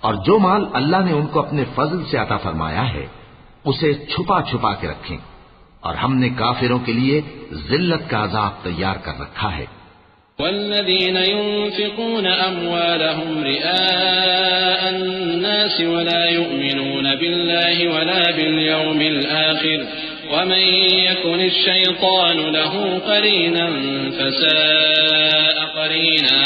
اور جو مال اللہ نے ان کو اپنے فضل سے عطا فرمایا ہے اسے چھپا چھپا کے رکھیں اور ہم نے کافروں کے لیے ذلت کا عذاب تیار کر رکھا ہے. والذين ينفقون أموالهم رئاء الناس ولا يؤمنون بالله ولا باليوم الآخر ومن يكن الشيطان له قرينا فساء قرينا.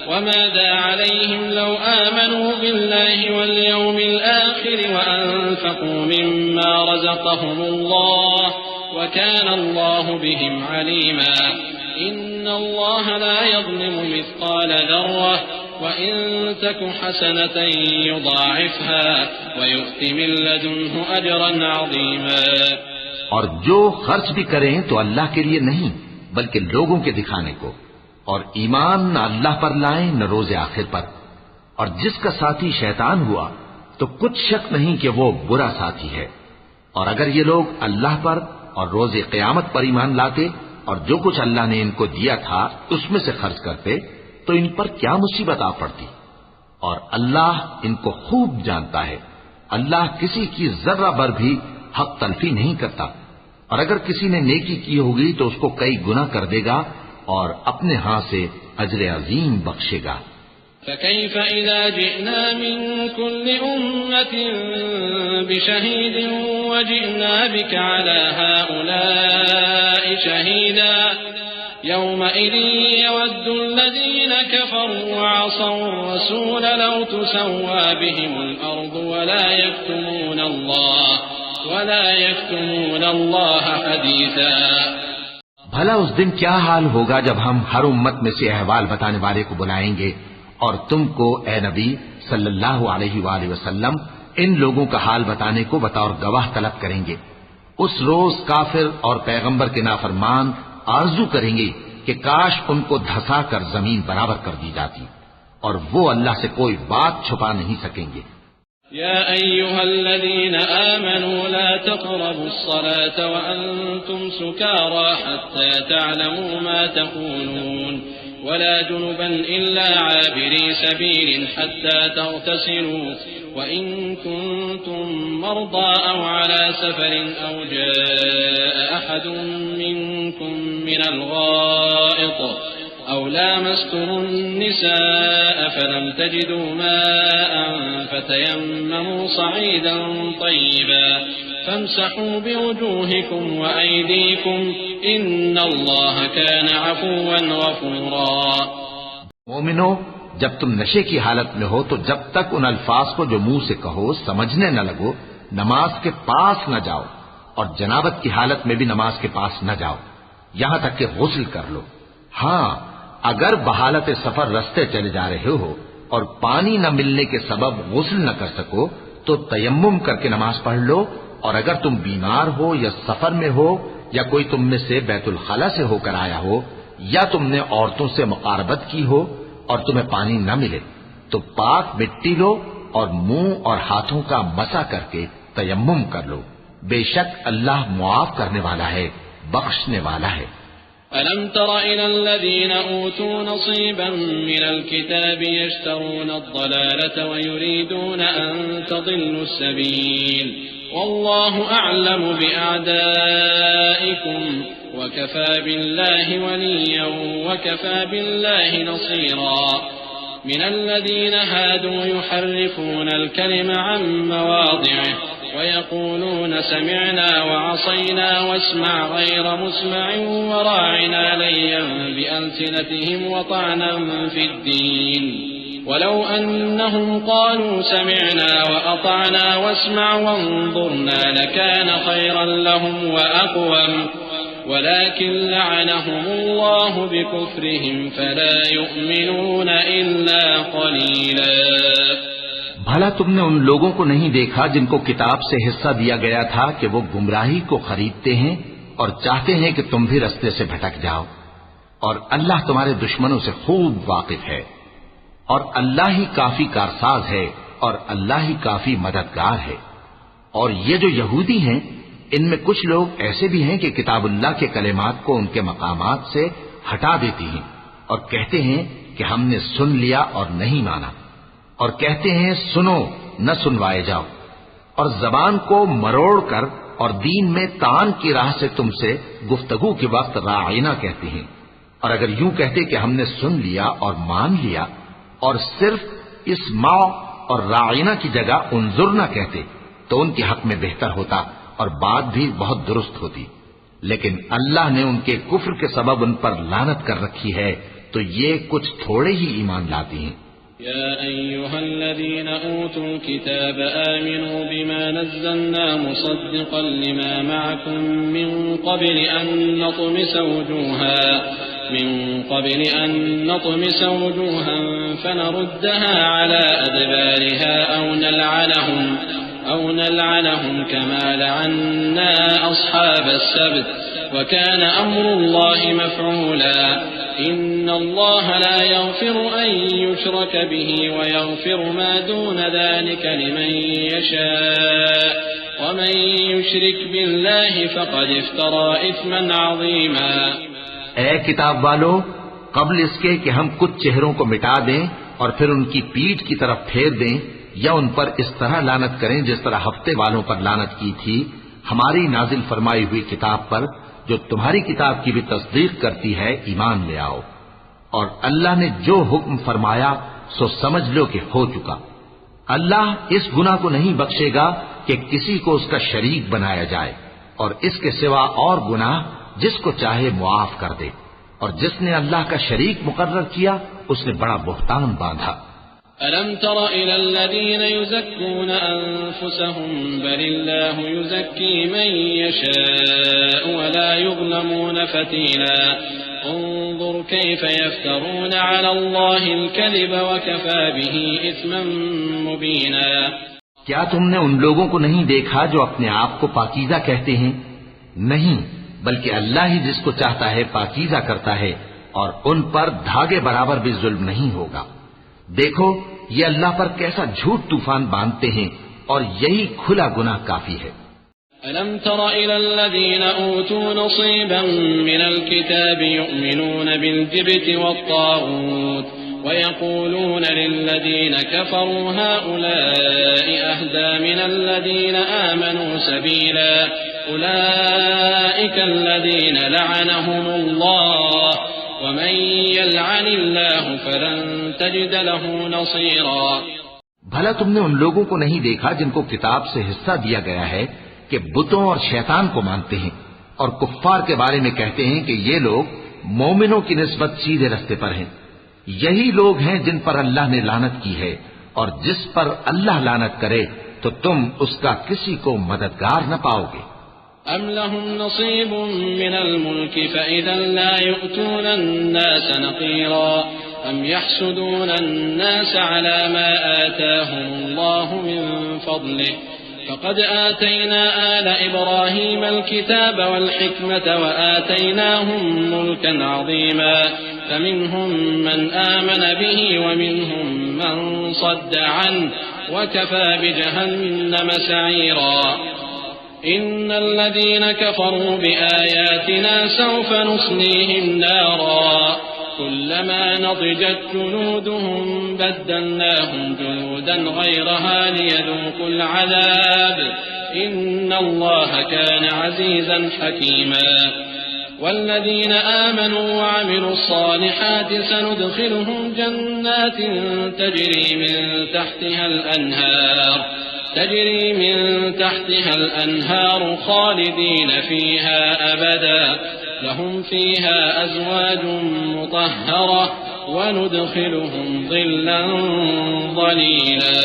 وماذا عليهم لو آمنوا بالله واليوم الآخر وأنفقوا مما رزقهم الله وكان الله بهم عليما. إن الله لا يظلم مثقال ذرة وإن تك حسنة يضاعفها ويؤت من لدنه أجرا عظيما. اور جو خرچ بھی کریں تو اللہ کے لیے نہیں بلکہ لوگوں کے دکھانے کو اور ایمان نہ اللہ پر لائیں نہ روز آخر پر. اور جس کا ساتھی شیطان ہوا تو کچھ شک نہیں کہ وہ برا ساتھی ہے. اور اگر یہ لوگ اللہ پر اور روز قیامت پر ایمان لاتے اور جو کچھ اللہ نے ان کو دیا تھا اس میں سے خرچ کرتے تو ان پر کیا مصیبت آ پڑتی. اور اللہ ان کو خوب جانتا ہے. اللہ کسی کی ذرہ بھر بھی حق تلفی نہیں کرتا اور اگر کسی نے نیکی کی ہوگی تو اس کو کئی گنا کر دے گا اور اپنے ہاں سے اجر عظیم بخشے گا. فكيف إذا جئنا من كل أمة بشهيد وجئنا بك على هؤلاء شهيدا يومئذ يود الذين كفروا وعصوا الرسول لو تسوى بهم الأرض ولا يكتمون الله حديثا. بھلا اس دن کیا حال ہوگا جب ہم ہر امت میں سے احوال بتانے والے کو بلائیں گے اور تم کو اے نبی صلی اللہ علیہ وآلہ وسلم ان لوگوں کا حال بتانے کو بطور گواہ طلب کریں گے۔ اس روز کافر اور پیغمبر کے نافرمان آرزو کریں گے کہ کاش ان کو دھسا کر زمین برابر کر دی جاتی، اور وہ اللہ سے کوئی بات چھپا نہیں سکیں گے۔ يا أيها الذين آمنوا لا تقربوا الصلاة وأنتم سكارى حتى تعلموا ما تقولون ولا جنبا إلا عابري سبيل حتى تغتسلوا وإن كنتم مرضى أو على سفر أو جاء أحد منكم من الغائط أو لامستم النساء فلم تجدوا ماء فتيمموا صعيدا طيبا فامسحوا بوجوهكم وأيديكم إن الله كان عفوا غفورا۔ مومنو، جب تم نشے کی حالت میں ہو تو جب تک ان الفاظ کو جو منہ سے کہو سمجھنے نہ لگو نماز کے پاس نہ جاؤ، اور جنابت کی حالت میں بھی نماز کے پاس نہ جاؤ یہاں تک کہ غسل کر لو۔ ہاں، اگر بحالت سفر رستے چلے جا رہے ہو اور پانی نہ ملنے کے سبب غسل نہ کر سکو تو تیمم کر کے نماز پڑھ لو، اور اگر تم بیمار ہو یا سفر میں ہو یا کوئی تم میں سے بیت الخلا سے ہو کر آیا ہو یا تم نے عورتوں سے مقاربت کی ہو اور تمہیں پانی نہ ملے تو پاک مٹی لو اور منہ اور ہاتھوں کا مسح کر کے تیمم کر لو، بے شک اللہ معاف کرنے والا ہے، بخشنے والا ہے۔ ألم تر إلى الذين أوتوا نصيبا من الكتاب يشترون الضلالة ويريدون أن تضلوا السبيل والله أعلم بأعدائكم وكفى بالله وليا وكفى بالله نصيرا من الذين هادوا يحرفون الكلم عن مواضعه ويقولون سمعنا وعصينا واسمع غير مسمع وراعنا ليا بألسنتهم وطعنا في الدين ولو أنهم قالوا سمعنا وأطعنا واسمع وانظرنا لكان خيرا لهم وأقوم ولكن لعنهم الله بكفرهم فلا يؤمنون إلا قليلا۔ بھلا تم نے ان لوگوں کو نہیں دیکھا جن کو کتاب سے حصہ دیا گیا تھا کہ وہ گمراہی کو خریدتے ہیں اور چاہتے ہیں کہ تم بھی رستے سے بھٹک جاؤ، اور اللہ تمہارے دشمنوں سے خوب واقف ہے، اور اللہ ہی کافی کارساز ہے اور اللہ ہی کافی مددگار ہے۔ اور یہ جو یہودی ہیں ان میں کچھ لوگ ایسے بھی ہیں کہ کتاب اللہ کے کلمات کو ان کے مقامات سے ہٹا دیتی ہیں اور کہتے ہیں کہ ہم نے سن لیا اور نہیں مانا، اور کہتے ہیں سنو نہ سنوائے جاؤ، اور زبان کو مروڑ کر اور دین میں تان کی راہ سے تم سے گفتگو کے وقت راعینا کہتے ہیں، اور اگر یوں کہتے کہ ہم نے سن لیا اور مان لیا اور صرف اسمع اور راعینا کی جگہ انظر نہ کہتے تو ان کے حق میں بہتر ہوتا اور بات بھی بہت درست ہوتی، لیکن اللہ نے ان کے کفر کے سبب ان پر لعنت کر رکھی ہے تو یہ کچھ تھوڑے ہی ایمان لاتے ہیں۔ يا أيها الذين أوتوا الكتاب آمنوا بما نزلنا مصدقا لما معكم من قبل أن نطمس وجوها فنردها على أدبارها أو نلعنهم كما لعنا أصحاب السبت وكان أمر الله مفعولا إن الله لا يغفر أن يشرك به ويغفر ما دون ذلك لمن يشاء ومن يشرك بالله فقد افترى إثما عظيما۔ اے کتاب والو، قبل اس کے کہ ہم کچھ چہروں کو مٹا دیں اور پھر ان کی پیٹھ کی طرف پھیر دیں یا ان پر اس طرح لعنت کریں جس طرح ہفتے والوں پر لعنت کی تھی، ہماری نازل فرمائی ہوئی کتاب پر جو تمہاری کتاب کی بھی تصدیق کرتی ہے ایمان لے آؤ، اور اللہ نے جو حکم فرمایا سو سمجھ لو کہ ہو چکا۔ اللہ اس گناہ کو نہیں بخشے گا کہ کسی کو اس کا شریک بنایا جائے، اور اس کے سوا اور گناہ جس کو چاہے معاف کر دے، اور جس نے اللہ کا شریک مقرر کیا اس نے بڑا بہتان باندھا۔ ألم تر إلى الذين يزكون أنفسهم بل الله يزكي من يشاء ولا يظلمون فتيلا انظر كيف يفترون على الله الكذب وكفى به إثما مبينا. کیا تم نے ان لوگوں کو نہیں دیکھا جو اپنے آپ کو پاکیزہ کہتے ہیں؟ نہیں، بلکہ اللہ ہی جس کو چاہتا ہے پاکیزہ کرتا ہے، اور ان پر دھاگے برابر بھی ظلم نہیں ہوگا. دیکھو یہ اللہ پر کیسا جھوٹ طوفان باندھتے ہیں، اور یہی کھلا گناہ کافی ہے. ألم تر إلى الذين أوتوا نصيبا من الكتاب يؤمنون بالجبت والطاغوت ويقولون للذين كفروا هؤلاء أهدى من الذين آمنوا سبيلا أولئك الذين لعنهم الله ومن يلعن الله فلن تجد له نصيرا. بھلا تم نے ان لوگوں کو نہیں دیکھا جن کو کتاب سے حصہ دیا گیا ہے کہ بتوں اور شیطان کو مانتے ہیں، اور کفار کے بارے میں کہتے ہیں کہ یہ لوگ مومنوں کی نسبت سیدھے رستے پر ہیں. یہی لوگ ہیں جن پر اللہ نے لعنت کی ہے، اور جس پر اللہ لعنت کرے تو تم اس کا کسی کو مددگار نہ پاؤ گے. أم لهم نصيب من الملك فإذا لا يؤتون الناس نقيرا أم يحسدون الناس على ما آتاهم الله من فضله فقد آتينا آل إبراهيم الكتاب والحكمة وآتيناهم ملكا عظيما فمنهم من آمن به ومنهم من صد عنه وكفى بجهنم سعيرا. إن الذين كفروا بآياتنا سوف نصليهم نارا كلما نضجت جلودهم بدلناهم جلودا غيرها ليذوقوا العذاب إن الله كان عزيزا حكيما. والذين آمنوا وعملوا الصالحات سندخلهم جنات تجري من تحتها الأنهار خالدين فيها أبدا لهم فيها أزواج مطهرة وندخلهم ظلا ظليلا.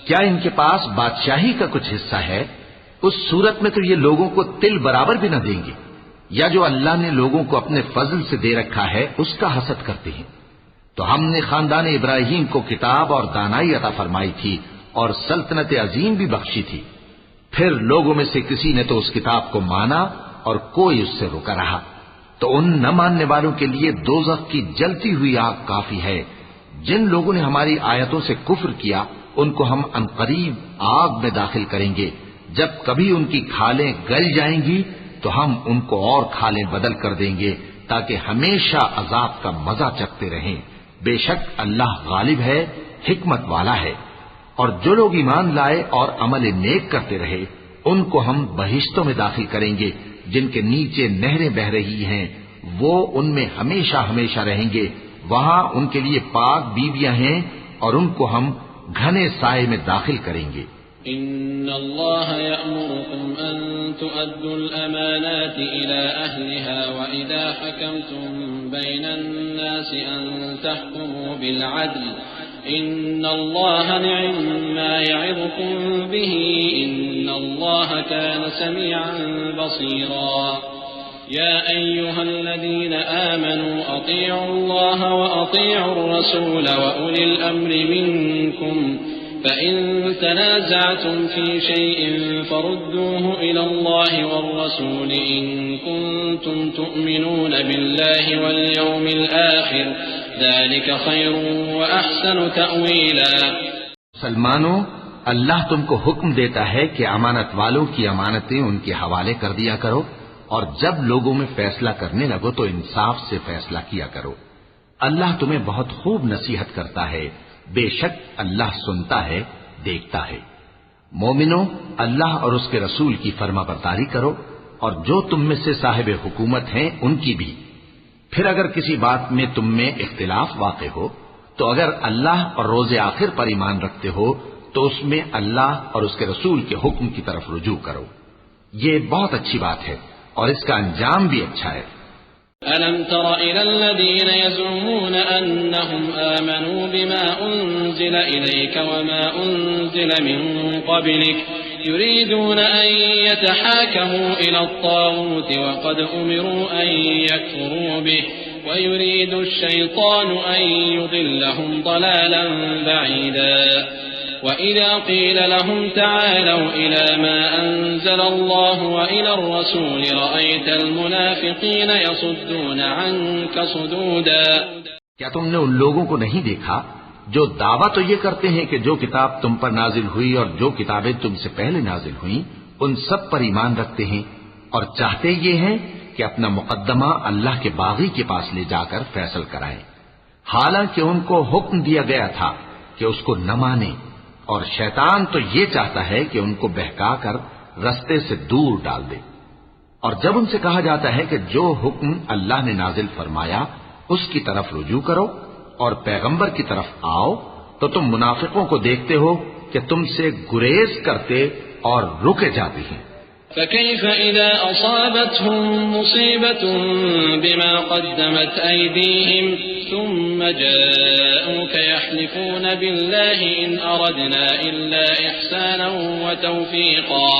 کیا ان کے پاس بادشاہی کا کچھ حصہ ہے؟ اس صورت میں تو یہ لوگوں کو تل برابر بھی نہ دیں گے. یا جو اللہ نے لوگوں کو اپنے فضل سے دے رکھا ہے اس کا حسد کرتے ہیں. تو ہم نے خاندان ابراہیم کو کتاب اور دانائی عطا فرمائی تھی اور سلطنت عظیم بھی بخشی تھی. پھر لوگوں میں سے کسی نے تو اس کتاب کو مانا اور کوئی اس سے رکا رہا. تو ان نہ ماننے والوں کے لیے دوزخ کی جلتی ہوئی آگ کافی ہے. جن لوگوں نے ہماری آیتوں سے کفر کیا ان کو ہم عنقریب آگ میں داخل کریں گے. جب کبھی ان کی کھالیں گل جائیں گی تو ہم ان کو اور کھالیں بدل کر دیں گے تاکہ ہمیشہ عذاب کا مزہ چکھتے رہیں. بے شک اللہ غالب ہے، حکمت والا ہے. اور جو لوگ ایمان لائے اور عمل نیک کرتے رہے ان کو ہم بہشتوں میں داخل کریں گے جن کے نیچے نہریں بہ رہی ہیں. وہ ان میں ہمیشہ ہمیشہ رہیں گے. وہاں ان کے لیے پاک بیویاں ہیں اور ان کو ہم گھنے سائے میں داخل کریں گے. إن الله يأمركم أن تؤدوا الأمانات إلى أهلها وإذا حكمتم بين الناس أن تحكموا بالعدل إن الله نعم ما يعظكم به إن الله كان سميعا بصيرا. يا أيها الذين آمنوا أطيعوا الله وأطيعوا الرسول وأولي الأمر منكم فإن تنازعتم في شيء فردوه إلى الله والرسول إن كنتم تؤمنون بالله واليوم الآخر ذلك خير وأحسن تأويلا. مسلمانوں، اللہ تم کو حکم دیتا ہے کہ امانت والوں کی امانتیں ان کے حوالے کر دیا کرو اور جب لوگوں میں فیصلہ کرنے لگو تو انصاف سے فیصلہ کیا کرو. اللہ تمہیں بہت خوب نصیحت کرتا ہے. بے شک اللہ سنتا ہے، دیکھتا ہے. مومنو، اللہ اور اس کے رسول کی فرما برداری کرو اور جو تم میں سے صاحب حکومت ہیں ان کی بھی. پھر اگر کسی بات میں تم میں اختلاف واقع ہو تو اگر اللہ اور روز آخر پر ایمان رکھتے ہو تو اس میں اللہ اور اس کے رسول کے حکم کی طرف رجوع کرو. یہ بہت اچھی بات ہے اور اس کا انجام بھی اچھا ہے. ألم تر إلى الذين يزعمون أنهم آمنوا بما أنزل إليك وما أنزل من قبلك يريدون أن يتحاكموا إلى الطاغوت وقد أمروا أن يكفروا به ويريد الشيطان أن يضلهم ضلالا بعيدا وإذا قيل لهم تعالوا إلى ما أنزل الله وإلى الرسول رأيت المنافقين يصدون عنك صدودا. کیا تم نے ان لوگوں کو نہیں دیکھا جو دعویٰ تو یہ کرتے ہیں کہ جو کتاب تم پر نازل ہوئی اور جو کتابیں تم سے پہلے نازل ہوئیں ان سب پر ایمان رکھتے ہیں اور چاہتے یہ ہیں کہ اپنا مقدمہ اللہ کے باغی کے پاس لے جا کر فیصل کرائیں، حالانکہ ان کو حکم دیا گیا تھا کہ اس کو نہ مانیں، اور شیطان تو یہ چاہتا ہے کہ ان کو بہکا کر رستے سے دور ڈال دے۔ اور جب ان سے کہا جاتا ہے کہ جو حکم اللہ نے نازل فرمایا اس کی طرف رجوع کرو اور پیغمبر کی طرف آؤ تو تم منافقوں کو دیکھتے ہو کہ تم سے گریز کرتے اور رکے جاتے ہیں۔ فكيف إذا أصابتهم مصيبة بما قدمت أيديهم ثم جاءوك يحلفون بالله إن أردنا إلا إحسانا وتوفيقا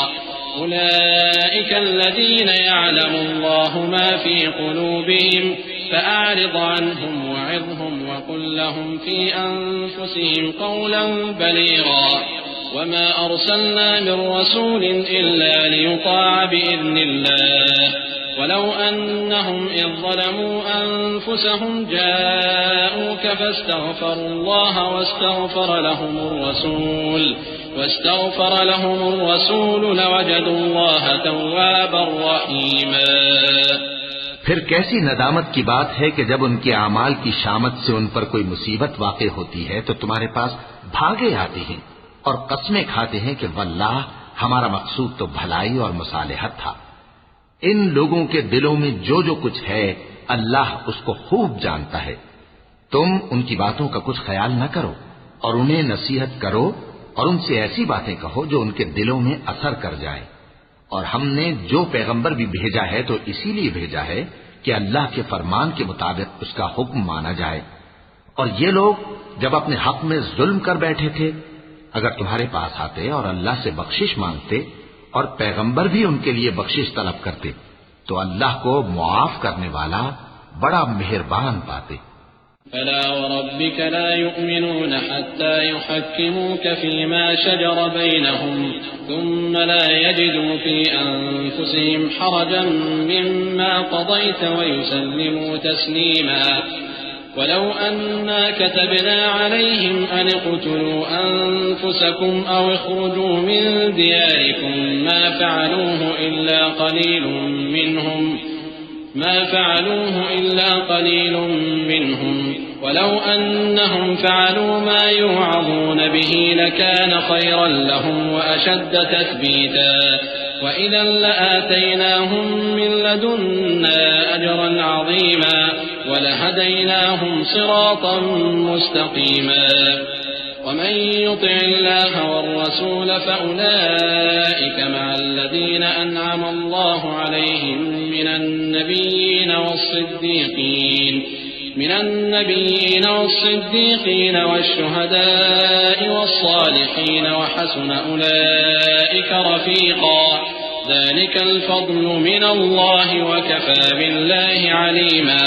أولئك الذين يعلم الله ما في قلوبهم فأعرض عنهم وعظهم وقل لهم في أنفسهم قولا بليغا وما أرسلنا من رسول إلا ليطاع بإذن الله ولو أنهم إذ ظلموا أنفسهم جاءوك فاستغفروا الله واستغفر لهم الرسول لوجدوا الله توابا رحيما. پھر کیسی ندامت کی بات ہے کہ جب ان کے اعمال کی شامت سے ان پر کوئی مصیبت واقع ہوتی ہے تو تمہارے پاس بھاگے آتے ہیں اور قسمیں کھاتے ہیں کہ واللہ ہمارا مقصود تو بھلائی اور مصالحت تھا۔ ان لوگوں کے دلوں میں جو جو کچھ ہے اللہ اس کو خوب جانتا ہے۔ تم ان کی باتوں کا کچھ خیال نہ کرو اور انہیں نصیحت کرو اور ان سے ایسی باتیں کہو جو ان کے دلوں میں اثر کر جائے۔ اور ہم نے جو پیغمبر بھی بھیجا ہے تو اسی لیے بھیجا ہے کہ اللہ کے فرمان کے مطابق اس کا حکم مانا جائے۔ اور یہ لوگ جب اپنے حق میں ظلم کر بیٹھے تھے اگر تمہارے پاس آتے اور اللہ سے بخشش مانگتے اور پیغمبر بھی ان کے لیے بخشش طلب کرتے تو اللہ کو معاف کرنے والا بڑا مہربان پاتے۔ فلا وربك لا يؤمنون حتى يحكموك فيما شجر بينهم ثم لا يجدوا في أنفسهم حرجا مما قضيت ويسلموا تسليما ولو أنا كتبنا عليهم أن اقتلوا أنفسكم أو اخرجوا من دياركم ما فعلوه إلا قليل منهم ولو أنهم فعلوا ما يوعظون به لكان خيرا لهم وأشد تثبيتا وإذا لآتيناهم من لدنا أجرا عظيما ولهديناهم صراطا مستقيما. ومن يطع الله والرسول فأولئك مع الذين أنعم الله عليهم من النبيين والصديقين والشهداء والصالحين وحسن أولئك رفيقا ذلك الفضل من الله وكفى بالله عليما.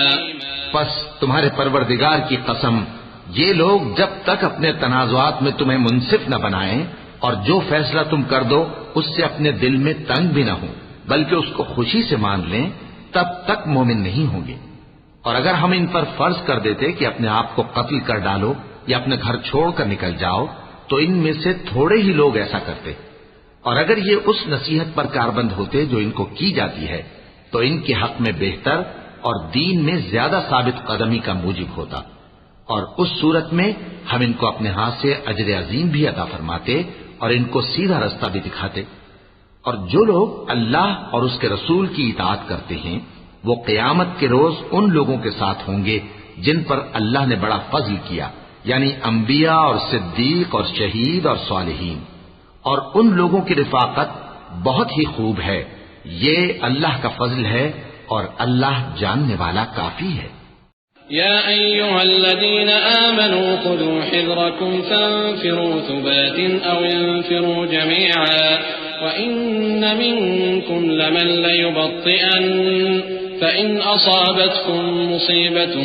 پس تمہارے پروردگار کی قسم یہ لوگ جب تک اپنے تنازعات میں تمہیں منصف نہ بنائیں اور جو فیصلہ تم کر دو اس سے اپنے دل میں تنگ بھی نہ ہوں بلکہ اس کو خوشی سے مان لیں تب تک مومن نہیں ہوں گے۔ اور اگر ہم ان پر فرض کر دیتے کہ اپنے آپ کو قتل کر ڈالو یا اپنے گھر چھوڑ کر نکل جاؤ تو ان میں سے تھوڑے ہی لوگ ایسا کرتے، اور اگر یہ اس نصیحت پر کاربند ہوتے جو ان کو کی جاتی ہے تو ان کے حق میں بہتر اور دین میں زیادہ ثابت قدمی کا موجب ہوتا، اور اس صورت میں ہم ان کو اپنے ہاتھ سے اجر عظیم بھی عطا فرماتے اور ان کو سیدھا رستہ بھی دکھاتے۔ اور جو لوگ اللہ اور اس کے رسول کی اطاعت کرتے ہیں وہ قیامت کے روز ان لوگوں کے ساتھ ہوں گے جن پر اللہ نے بڑا فضل کیا، یعنی انبیاء اور صدیق اور شہید اور صالحین، اور ان لوگوں کی رفاقت بہت ہی خوب ہے۔ یہ اللہ کا فضل ہے اور اللہ جاننے والا کافی ہے۔ يا أيها الذين آمنوا خذوا حذركم فانفروا ثبات أو انفروا جميعا وإن منكم لمن ليبطئن فإن أصابتكم مصيبة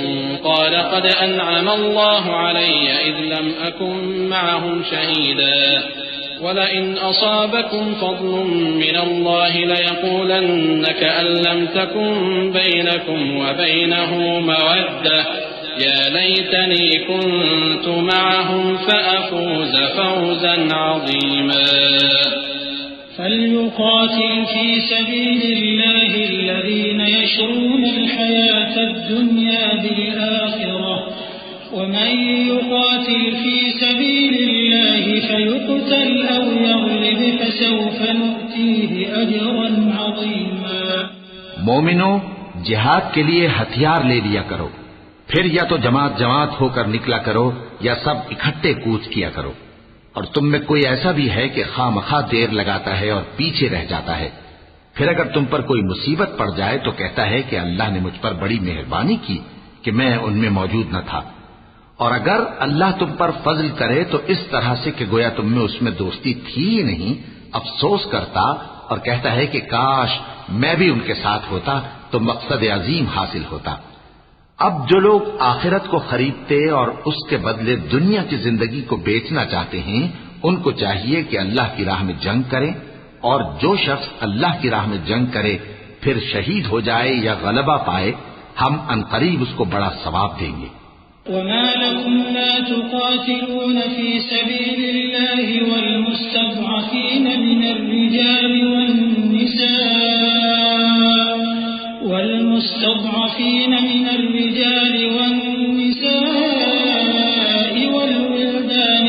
قال قد أنعم الله علي إذ لم أكن معهم شهيدا ولئن أصابكم فضل من الله ليقولن كأن لم تكن بينكم وبينه مودة يا ليتني كنت معهم فأفوز فوزا عظيما فليقاتل في سبيل الله الذين يشرون الحياة الدنيا بالآخرة ومن يقاتل في سبيل الله فيقتل أو يغلب فسوف نؤتيه أجرا عظيما مومنو جہاد کے لیے ہتھیار لے لیا کرو، پھر یا تو جماعت جماعت ہو کر نکلا کرو یا سب اکٹھے کوچ کیا کرو، اور تم میں کوئی ایسا بھی ہے کہ خواہ مخواہ دیر لگاتا ہے اور پیچھے رہ جاتا ہے، پھر اگر تم پر کوئی مصیبت پڑ جائے تو کہتا ہے کہ اللہ نے مجھ پر بڑی مہربانی کی کہ میں ان میں موجود نہ تھا، اور اگر اللہ تم پر فضل کرے تو اس طرح سے کہ گویا تم میں اس میں دوستی تھی ہی نہیں، افسوس کرتا اور کہتا ہے کہ کاش میں بھی ان کے ساتھ ہوتا تو مقصد عظیم حاصل ہوتا۔ اب جو لوگ آخرت کو خریدتے اور اس کے بدلے دنیا کی زندگی کو بیچنا چاہتے ہیں ان کو چاہیے کہ اللہ کی راہ میں جنگ کریں، اور جو شخص اللہ کی راہ میں جنگ کرے پھر شہید ہو جائے یا غلبہ پائے ہم عنقریب اس کو بڑا ثواب دیں گے۔ وما لكم لا تقاتلون في سبيل الله والمستضعفين من الرجال والنساء والولدان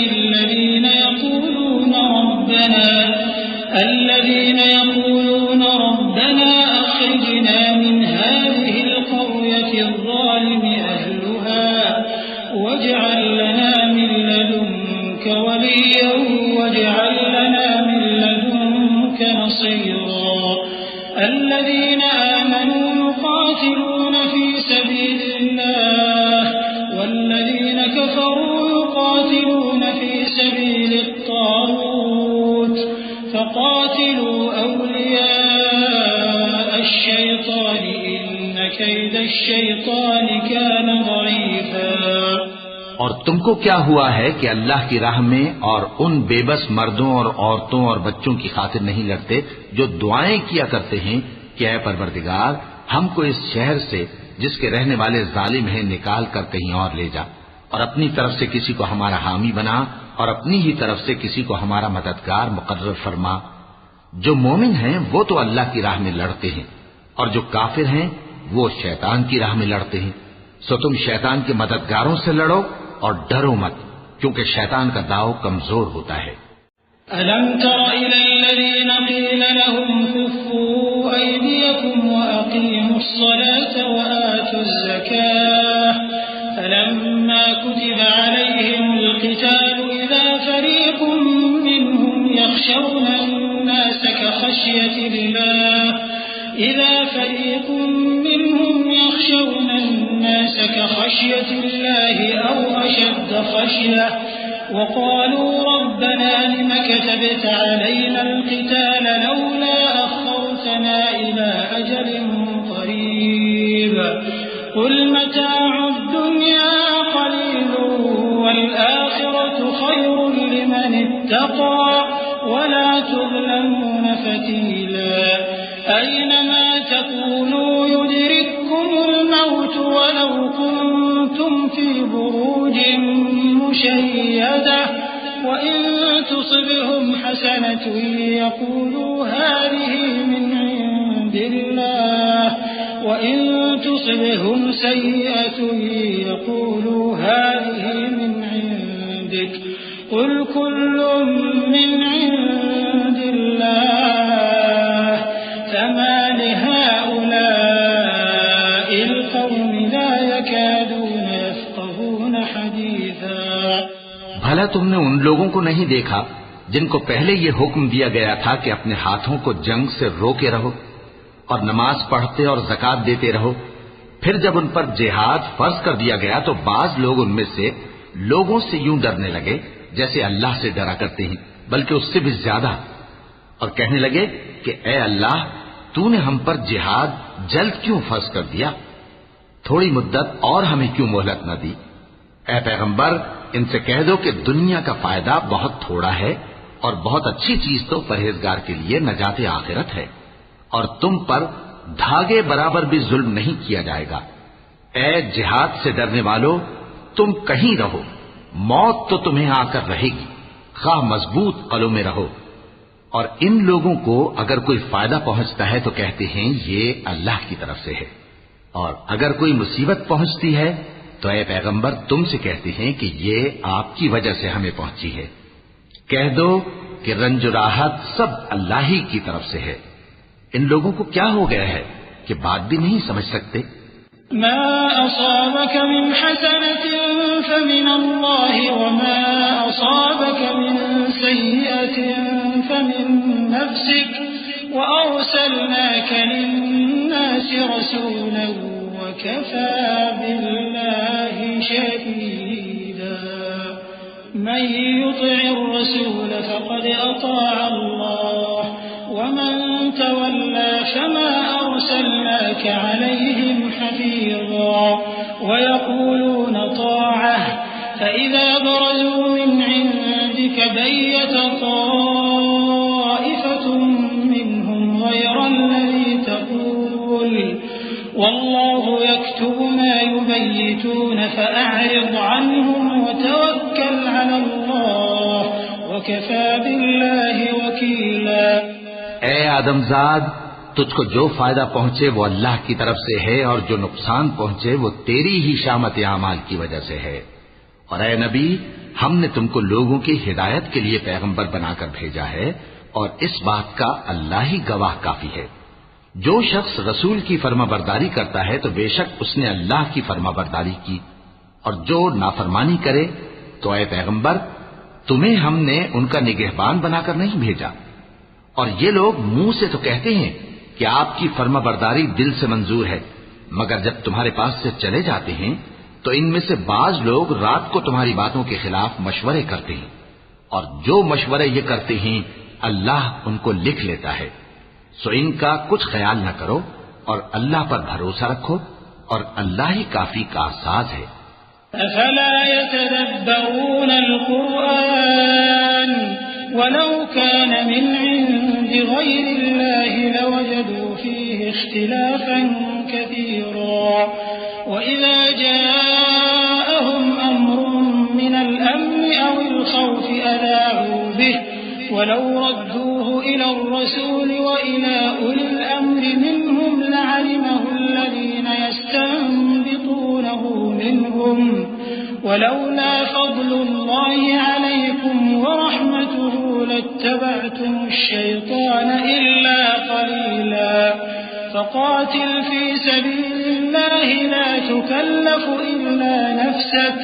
الذين يقولون ربنا أخرجنا من هذه القرية الظالم أهلها واجعل لنا من لدنك وليا واجعل لنا من لدنك نصيرا الذين آمنوا يقاتلون في سبيل الله والذين كفروا يقاتلون في سبيل الطاغوت فقاتلوا أولياء الشيطان إن كيد الشيطان كان ضعيفا۔ اور تم کو کیا ہوا ہے کہ اللہ کی راہ میں اور ان بے بس مردوں اور عورتوں اور بچوں کی خاطر نہیں لڑتے جو دعائیں کیا کرتے ہیں کہ اے پروردگار ہم کو اس شہر سے جس کے رہنے والے ظالم ہیں نکال کر کہیں اور لے جا، اور اپنی طرف سے کسی کو ہمارا حامی بنا اور اپنی ہی طرف سے کسی کو ہمارا مددگار مقرر فرما۔ جو مومن ہیں وہ تو اللہ کی راہ میں لڑتے ہیں، اور جو کافر ہیں وہ شیطان کی راہ میں لڑتے ہیں، سو تم شیطان کے مددگاروں سے لڑو اور ڈرو مت، کیونکہ شیطان کا داؤ کمزور ہوتا ہے۔ ألم تر إلى الذين قيل لهم كفوا أيديكم وأقيموا الصلاة وآتوا الزكاة فلما كتب عليهم القتال إذا فريق منهم يخشون الناس كخشية الله أو أشد خشية وقالوا ربنا لم كتبت علينا القتال لولا أخرتنا إلى أجل قريب قل متاع الدنيا قليل والآخرة خير لمن اتقى ولا تظلمون فتيلا أينما تكونوا يدرككم الموت ولو كنتم في بروج مشيدة وإن تصبهم حسنة يقولوا هذه من عند الله وإن تصبهم سيئة يقولوا هذه من عندك قل كل من عند الله فما لهؤلاء القوم لا يكادون يفقهون حديثا۔ بھلا تم نے ان لوگوں کو نہیں دیکھا جن کو پہلے یہ حکم دیا گیا تھا کہ اپنے ہاتھوں کو جنگ سے روکے رہو اور نماز پڑھتے اور زکوٰۃ دیتے رہو، پھر جب ان پر جہاد فرض کر دیا گیا تو بعض لوگ ان میں سے لوگوں سے یوں ڈرنے لگے جیسے اللہ سے ڈرا کرتے ہیں، بلکہ اس سے بھی زیادہ، اور کہنے لگے کہ اے اللہ، تو نے ہم پر جہاد جلد کیوں فرض کر دیا؟ تھوڑی مدت اور ہمیں کیوں مہلت نہ دی؟ اے پیغمبر، ان سے کہہ دو کہ دنیا کا فائدہ بہت تھوڑا ہے، اور بہت اچھی چیز تو پرہیزگار کے لیے نجات آخرت ہے، اور تم پر دھاگے برابر بھی ظلم نہیں کیا جائے گا۔ اے جہاد سے ڈرنے والو، تم کہیں رہو، موت تو تمہیں آ کر رہے گی، خواہ مضبوط قلعوں میں رہو۔ اور ان لوگوں کو اگر کوئی فائدہ پہنچتا ہے تو کہتے ہیں یہ اللہ کی طرف سے ہے، اور اگر کوئی مصیبت پہنچتی ہے تو اے پیغمبر تم سے کہتے ہیں کہ یہ آپ کی وجہ سے ہمیں پہنچی ہے۔ کہہ دو کہ رنج و راحت سب اللہ ہی کی طرف سے ہے۔ ان لوگوں کو کیا ہو گیا ہے کہ بات بھی نہیں سمجھ سکتے؟ ما أصابك من حسنة فمن الله وما أصابك من سيئة فمن نفسك وأرسلناك للناس رسولا وكفى بالله شهيدا من يطع الرسول فقد أطاع الله ومن تولى فما أرسلناك عليهم حفيظا ويقولون طاعة فإذا برزوا من عندك بيت طائفة منهم غير الذي تقول والله يكتب ما يبيتون فأعرض عنهم وتوكل على الله وكفى بالله وكيلا۔ اے آدمزاد، تجھ کو جو فائدہ پہنچے وہ اللہ کی طرف سے ہے، اور جو نقصان پہنچے وہ تیری ہی شامت اعمال کی وجہ سے ہے۔ اور اے نبی، ہم نے تم کو لوگوں کی ہدایت کے لیے پیغمبر بنا کر بھیجا ہے، اور اس بات کا اللہ ہی گواہ کافی ہے۔ جو شخص رسول کی فرما برداری کرتا ہے تو بے شک اس نے اللہ کی فرما برداری کی، اور جو نافرمانی کرے تو اے پیغمبر تمہیں ہم نے ان کا نگہبان بنا کر نہیں بھیجا۔ اور یہ لوگ منہ سے تو کہتے ہیں کہ آپ کی فرما برداری دل سے منظور ہے، مگر جب تمہارے پاس سے چلے جاتے ہیں تو ان میں سے بعض لوگ رات کو تمہاری باتوں کے خلاف مشورے کرتے ہیں، اور جو مشورے یہ کرتے ہیں اللہ ان کو لکھ لیتا ہے۔ سو ان کا کچھ خیال نہ کرو اور اللہ پر بھروسہ رکھو، اور اللہ ہی کافی کا ساز ہے۔ افلا يتدبرون القرآن ولو كان من عند غير الله لوجدوا فيه اختلافا كثيرا وإذا جاءهم أمر من الأمن أو الخوف أذاعوا به ولو ردوه إلى الرسول وإلى أولي الأمر منهم لعلمه الذين يستنبطونه منهم ولولا فضل الله عليكم ورحمته لاتبعتم الشيطان إلا قليلا فقاتل في سبيل الله لا تكلف إلا نفسك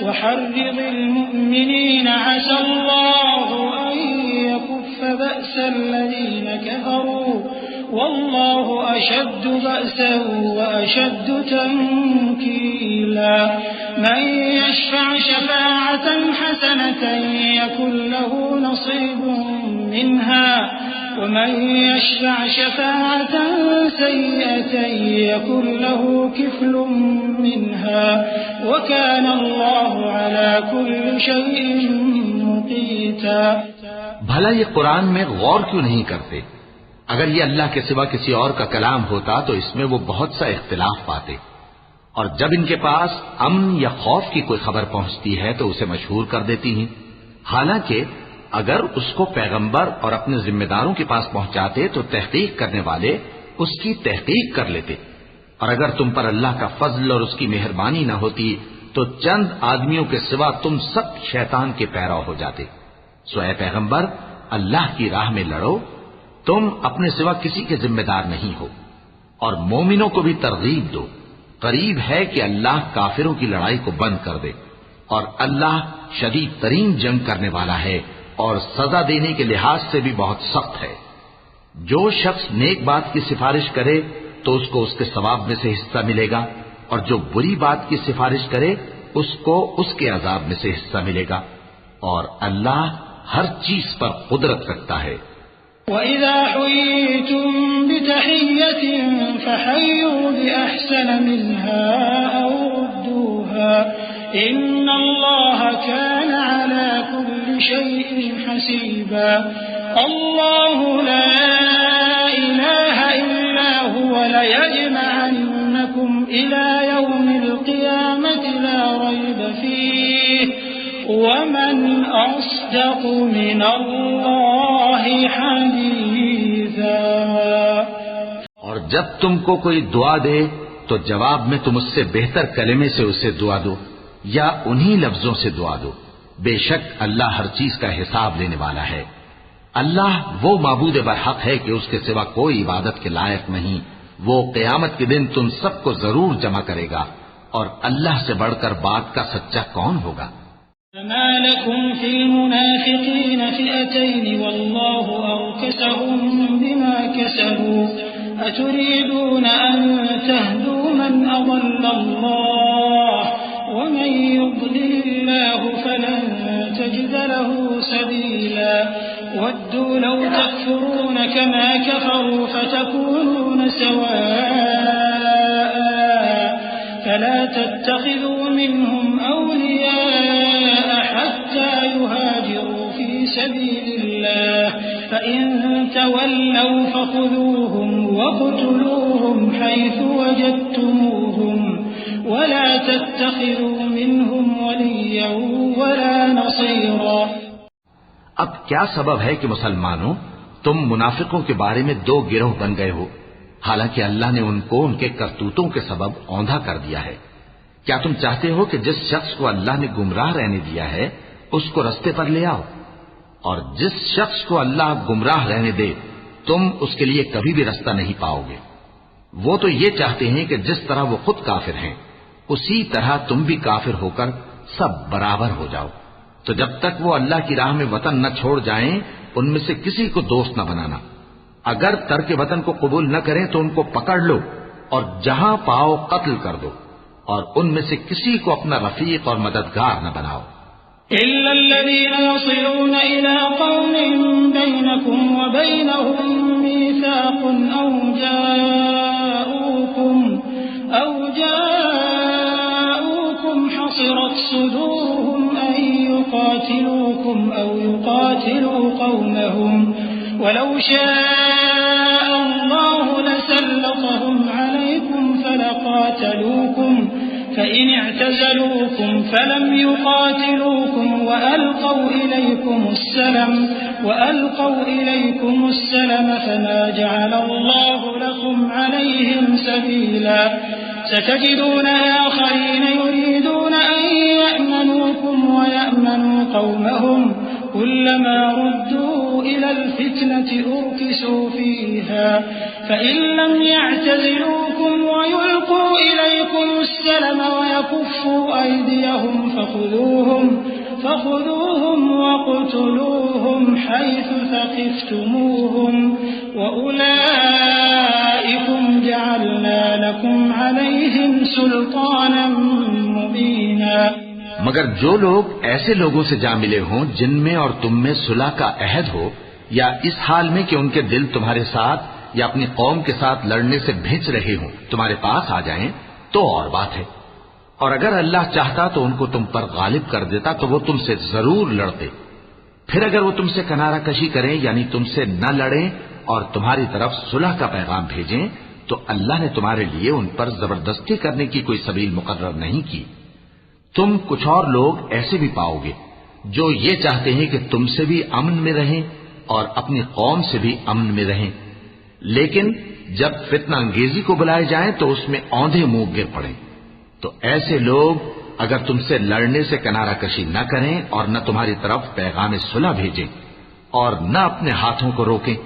وحرض المؤمنين عسى الله أن يكف بأس الذين كفروا والله أشد بأسا وأشد تنكيلا من يشفع شفاعة حسنة يكن له نصيب منها ومن يشفع شفاعة سيئة يكن له كفل منها وكان الله على كل شيء مقيتا۔ بھلا یہ قرآن میں غور کیوں نہیں کرتے؟ اگر یہ اللہ کے سوا کسی اور کا کلام ہوتا تو اس میں وہ بہت سا اختلاف پاتے، اور جب ان کے پاس امن یا خوف کی کوئی خبر پہنچتی ہے تو اسے مشہور کر دیتی ہیں، حالانکہ اگر اس کو پیغمبر اور اپنے ذمہ داروں کے پاس پہنچاتے تو تحقیق کرنے والے اس کی تحقیق کر لیتے، اور اگر تم پر اللہ کا فضل اور اس کی مہربانی نہ ہوتی تو چند آدمیوں کے سوا تم سب شیطان کے پیرو ہو جاتے۔ سو اے پیغمبر، اللہ کی راہ میں لڑو، تم اپنے سوا کسی کے ذمہ دار نہیں ہو، اور مومنوں کو بھی ترغیب دو، قریب ہے کہ اللہ کافروں کی لڑائی کو بند کر دے، اور اللہ شدید ترین جنگ کرنے والا ہے اور سزا دینے کے لحاظ سے بھی بہت سخت ہے۔ جو شخص نیک بات کی سفارش کرے تو اس کو اس کے ثواب میں سے حصہ ملے گا، اور جو بری بات کی سفارش کرے اس کو اس کے عذاب میں سے حصہ ملے گا، اور اللہ ہر چیز پر قدرت رکھتا ہے۔ وَإِذَا حُيِّيتُم بِتَحِيَّةٍ فَحَيُّوا بِأَحْسَنَ مِنْهَا أَوْ رُدُّوهَا إِنَّ اللَّهَ كَانَ عَلَى كُلِّ شَيْءٍ حَسِيبًا اللَّهُ لَا إِلَٰهَ إِلَّا هُوَ لَيَجْمَعَنَّكُمْ إِلَىٰ يَوْمِ الْقِيَامَةِ لَا رَيْبَ فِيهِ وَمَنْ أَصْدَقُ مِنَ اللَّهِ حَدِيثًا۔ اور جب تم کو کوئی دعا دے تو جواب میں تم اس سے بہتر کلمے سے اسے دعا دو یا انہی لفظوں سے دعا دو، بے شک اللہ ہر چیز کا حساب لینے والا ہے۔ اللہ وہ معبود برحق ہے کہ اس کے سوا کوئی عبادت کے لائق نہیں، وہ قیامت کے دن تم سب کو ضرور جمع کرے گا، اور اللہ سے بڑھ کر بات کا سچا کون ہوگا؟ فما لكم في المنافقين فئتين والله أركسهم بما كسبوا أتريدون أن تهدوا من أضل الله ومن يضلل الله فلن تجد له سبيلا ودوا لو تكفرون كما كفروا فتكونون سواء فلا تتخذوا منهم أولياء حتى يهاجروا في سبيل الله فإن تولوا فخذوهم واقتلوهم حيث وجدتموهم ولا تتخذوا منهم وليا ولا نصيرا۔ اب کیا سبب ہے کہ مسلمانوں تم منافقوں کے بارے میں دو گروہ بن گئے ہو، حالانکہ اللہ نے ان کو ان کے کرتوتوں کے سبب اوندھا کر دیا ہے؟ کیا تم چاہتے ہو کہ جس شخص کو اللہ نے گمراہ رہنے دیا ہے اس کو رستے پر لے آؤ، اور جس شخص کو اللہ گمراہ رہنے دے تم اس کے لیے کبھی بھی رستہ نہیں پاؤ گے؟ وہ تو یہ چاہتے ہیں کہ جس طرح وہ خود کافر ہیں اسی طرح تم بھی کافر ہو کر سب برابر ہو جاؤ۔ تو جب تک وہ اللہ کی راہ میں وطن نہ چھوڑ جائیں ان میں سے کسی کو دوست نہ بنانا، اگر ترک وطن کو قبول نہ کریں تو ان کو پکڑ لو اور جہاں پاؤ قتل کر دو، اور ان میں سے کسی کو اپنا رفیق اور مددگار نہ بناؤ۔ إلا الذين يصلون إلى قوم بينكم وبينهم ميثاق أو جاءوكم حصرت صدورهم أن يقاتلوكم أو يقاتلوا قومهم ولو شاء الله لسلطهم عليكم فلقاتلوكم فإن اعتزلوكم فلم يقاتلوكم وألقوا إليكم السلم فما جعل الله لكم عليهم سبيلا ستجدون آخرين يريدون أن يأمنوكم ويأمنوا قومهم كلما ردوا إلى الفتنة أركسوا فيها فإن لم يعتزلوكم ويلقوا إليكم السلم ويكفوا أيديهم فخذوهم واقتلوهم حيث ثقفتموهم وأولئكم جعلنا لكم عليهم سلطانا مبينا۔ مگر جو لوگ ایسے لوگوں سے جا ملے ہوں جن میں اور تم میں صلح کا عہد ہو، یا اس حال میں کہ ان کے دل تمہارے ساتھ یا اپنی قوم کے ساتھ لڑنے سے بھیج رہے ہوں، تمہارے پاس آ جائیں تو اور بات ہے، اور اگر اللہ چاہتا تو ان کو تم پر غالب کر دیتا تو وہ تم سے ضرور لڑتے۔ پھر اگر وہ تم سے کنارہ کشی کریں یعنی تم سے نہ لڑیں اور تمہاری طرف صلح کا پیغام بھیجیں تو اللہ نے تمہارے لیے ان پر زبردستی کرنے کی کوئی سبیل مقرر نہیں کی۔ تم کچھ اور لوگ ایسے بھی پاؤ گے جو یہ چاہتے ہیں کہ تم سے بھی امن میں رہیں اور اپنی قوم سے بھی امن میں رہیں، لیکن جب فتنہ انگیزی کو بلائے جائیں تو اس میں اوندھے منہ گر پڑیں۔ تو ایسے لوگ اگر تم سے لڑنے سے کنارہ کشی نہ کریں اور نہ تمہاری طرف پیغام صلح بھیجیں اور نہ اپنے ہاتھوں کو روکیں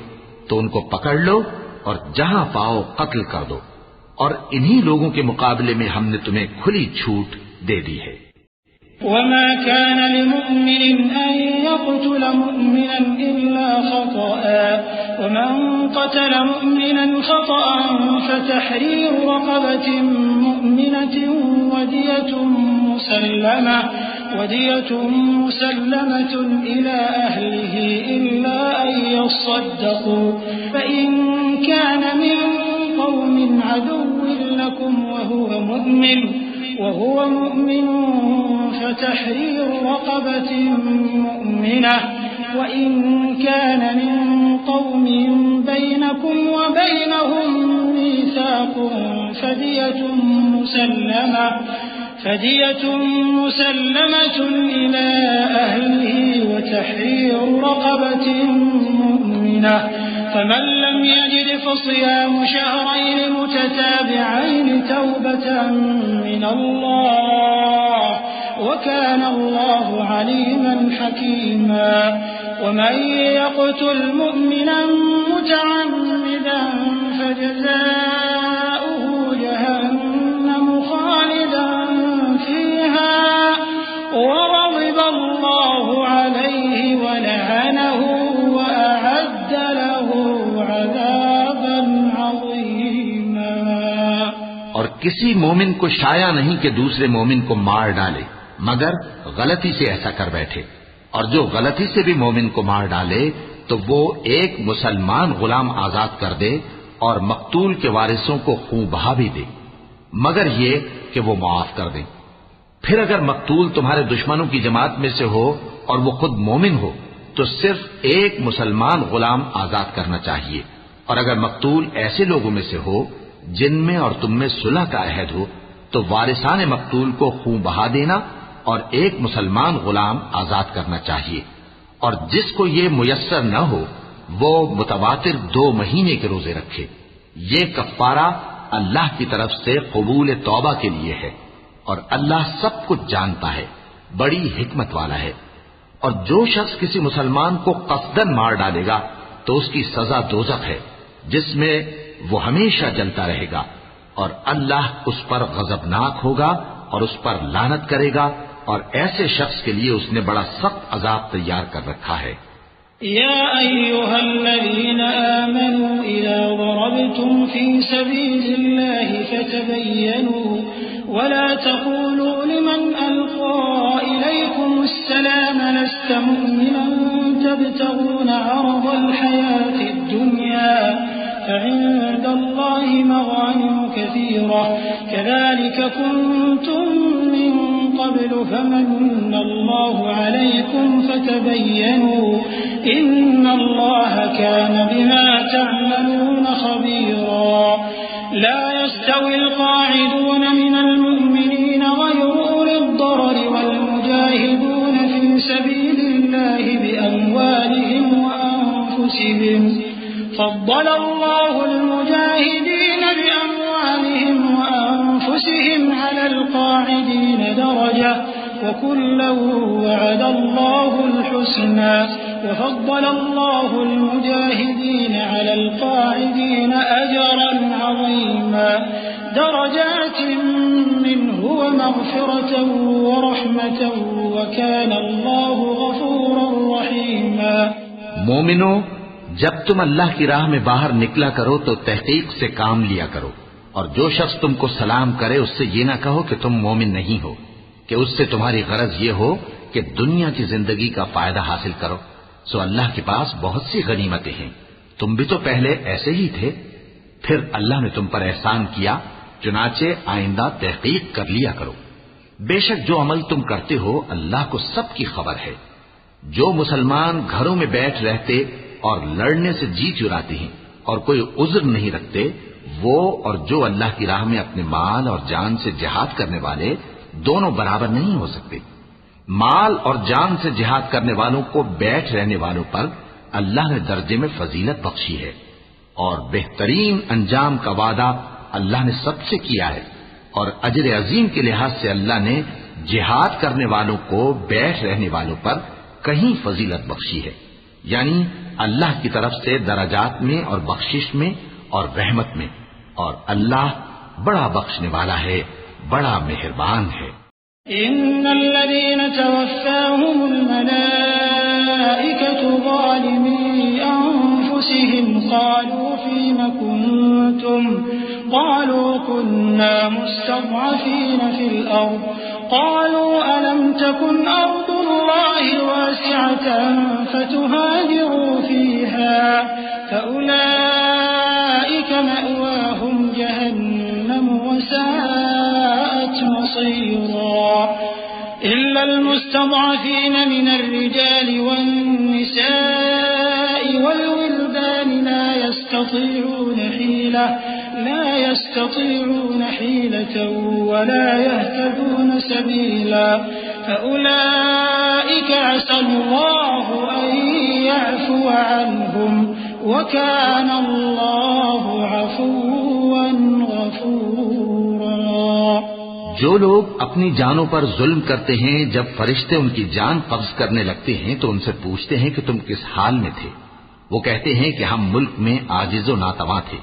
تو ان کو پکڑ لو اور جہاں پاؤ قتل کر دو، اور انہی لوگوں کے مقابلے میں ہم نے تمہیں کھلی چھوٹ دے دی ہے۔ وما كان لمؤمن أن يقتل مؤمنا إلا خطأ ومن قتل مؤمنا خطأ فتحرير رقبة مؤمنة ودية ودية مسلمة إلى أهله إلا أن يصدقوا فإن كان من قوم عدو لكم وهو مؤمن فتحرير رقبة مؤمنة وإن كان من قوم بينكم وبينهم ميثاق فدية مسلمة إلى أهله وتحرير رقبة مؤمنة فمن لم يجد فصيام شهرين متتابعين توبة من الله وكان الله عليما حكيما ومن يقتل مؤمنا متعمدا فجزاؤه جهنم خالدا فيها وغضب الله عليه ولعنه وأعد له عذابا عظيما۔ اور کسی مومن کو شایع نہیں کہ دوسرے مومن کو مار ڈالے مگر غلطی سے ایسا کر بیٹھے، اور جو غلطی سے بھی مومن کو مار ڈالے تو وہ ایک مسلمان غلام آزاد کر دے اور مقتول کے وارثوں کو خون بہا بھی دے، مگر یہ کہ وہ معاف کر دیں۔ پھر اگر مقتول تمہارے دشمنوں کی جماعت میں سے ہو اور وہ خود مومن ہو تو صرف ایک مسلمان غلام آزاد کرنا چاہیے، اور اگر مقتول ایسے لوگوں میں سے ہو جن میں اور تم میں صلح کا عہد ہو تو وارثان مقتول کو خون بہا دینا اور ایک مسلمان غلام آزاد کرنا چاہیے، اور جس کو یہ میسر نہ ہو وہ متواتر 2 مہینے کے روزے رکھے۔ یہ کفارہ اللہ کی طرف سے قبول توبہ کے لیے ہے، اور اللہ سب کچھ جانتا ہے، بڑی حکمت والا ہے۔ اور جو شخص کسی مسلمان کو قصدن مار ڈالے گا تو اس کی سزا دوزخ ہے جس میں وہ ہمیشہ جلتا رہے گا، اور اللہ اس پر غضبناک ہوگا اور اس پر لعنت کرے گا، اور ایسے شخص کے لیے اس نے بڑا سخت عذاب تیار کر رکھا ہے۔ يا أيها الذين آمنوا إذا ضربتم في سبيل الله فتبينوا ولا تقولوا لمن ألقى إليكم السلام لست مؤمنا تبتغون عرض الحياة الدنيا فعند الله مغانم كثيرة كذلك كنتم من قبل فمن الله عليكم فتبينوا إن الله كان بما تعملون خبيرا لا يستوي القاعدون من المؤمنين غير أولي الضرر والمجاهدون في سبيل الله بأموالهم وأنفسهم فضل الله المجاهدين بأموالهم وأنفسهم على القاعدين درجة وكلا وعد الله الحسنى وفضل الله المجاهدين على القاعدين أجرا عظيما درجات منه ومغفرة ورحمة وكان الله غفورا رحيما۔ مومنو، جب تم اللہ کی راہ میں باہر نکلا کرو تو تحقیق سے کام لیا کرو، اور جو شخص تم کو سلام کرے اس سے یہ نہ کہو کہ تم مومن نہیں ہو، کہ اس سے تمہاری غرض یہ ہو کہ دنیا کی زندگی کا فائدہ حاصل کرو۔ سو اللہ کے پاس بہت سی غنیمتیں ہیں، تم بھی تو پہلے ایسے ہی تھے، پھر اللہ نے تم پر احسان کیا، چنانچہ آئندہ تحقیق کر لیا کرو۔ بے شک جو عمل تم کرتے ہو اللہ کو سب کی خبر ہے۔ جو مسلمان گھروں میں بیٹھ رہتے اور لڑنے سے جی چراتے ہیں اور کوئی عذر نہیں رکھتے، وہ اور جو اللہ کی راہ میں اپنے مال اور جان سے جہاد کرنے والے دونوں برابر نہیں ہو سکتے۔ مال اور جان سے جہاد کرنے والوں کو بیٹھ رہنے والوں پر اللہ نے درجے میں فضیلت بخشی ہے، اور بہترین انجام کا وعدہ اللہ نے سب سے کیا ہے، اور اجر عظیم کے لحاظ سے اللہ نے جہاد کرنے والوں کو بیٹھ رہنے والوں پر کہیں فضیلت بخشی ہے، یعنی اللہ کی طرف سے درجات میں اور بخشش میں اور رحمت میں، اور اللہ بڑا بخشنے والا ہے، بڑا مہربان ہے۔ ان الذين توفاهم الملائكة ظالمي أنفسهم قالوا فيم كنتم قالوا كنا مستضعفين في الأرض قالوا ألم تكن أرض الله واسعة فتهاجروا فيها فأولئك مأواهم جهنم وساءت مصيرا إلا المستضعفين من الرجال والنساء والولدان لا يستطيعون حيلة ولا يهتدون سبيلا فأولئك عسى الله أن يعفو عنهم وكان الله عفوا غفورا. جو لوگ اپنی جانوں پر ظلم کرتے ہیں جب فرشتے ان کی جان قبض کرنے لگتے ہیں تو ان سے پوچھتے ہیں کہ تم کس حال میں تھے. وہ کہتے ہیں کہ ہم ملک میں عاجز و ناتواں تھے.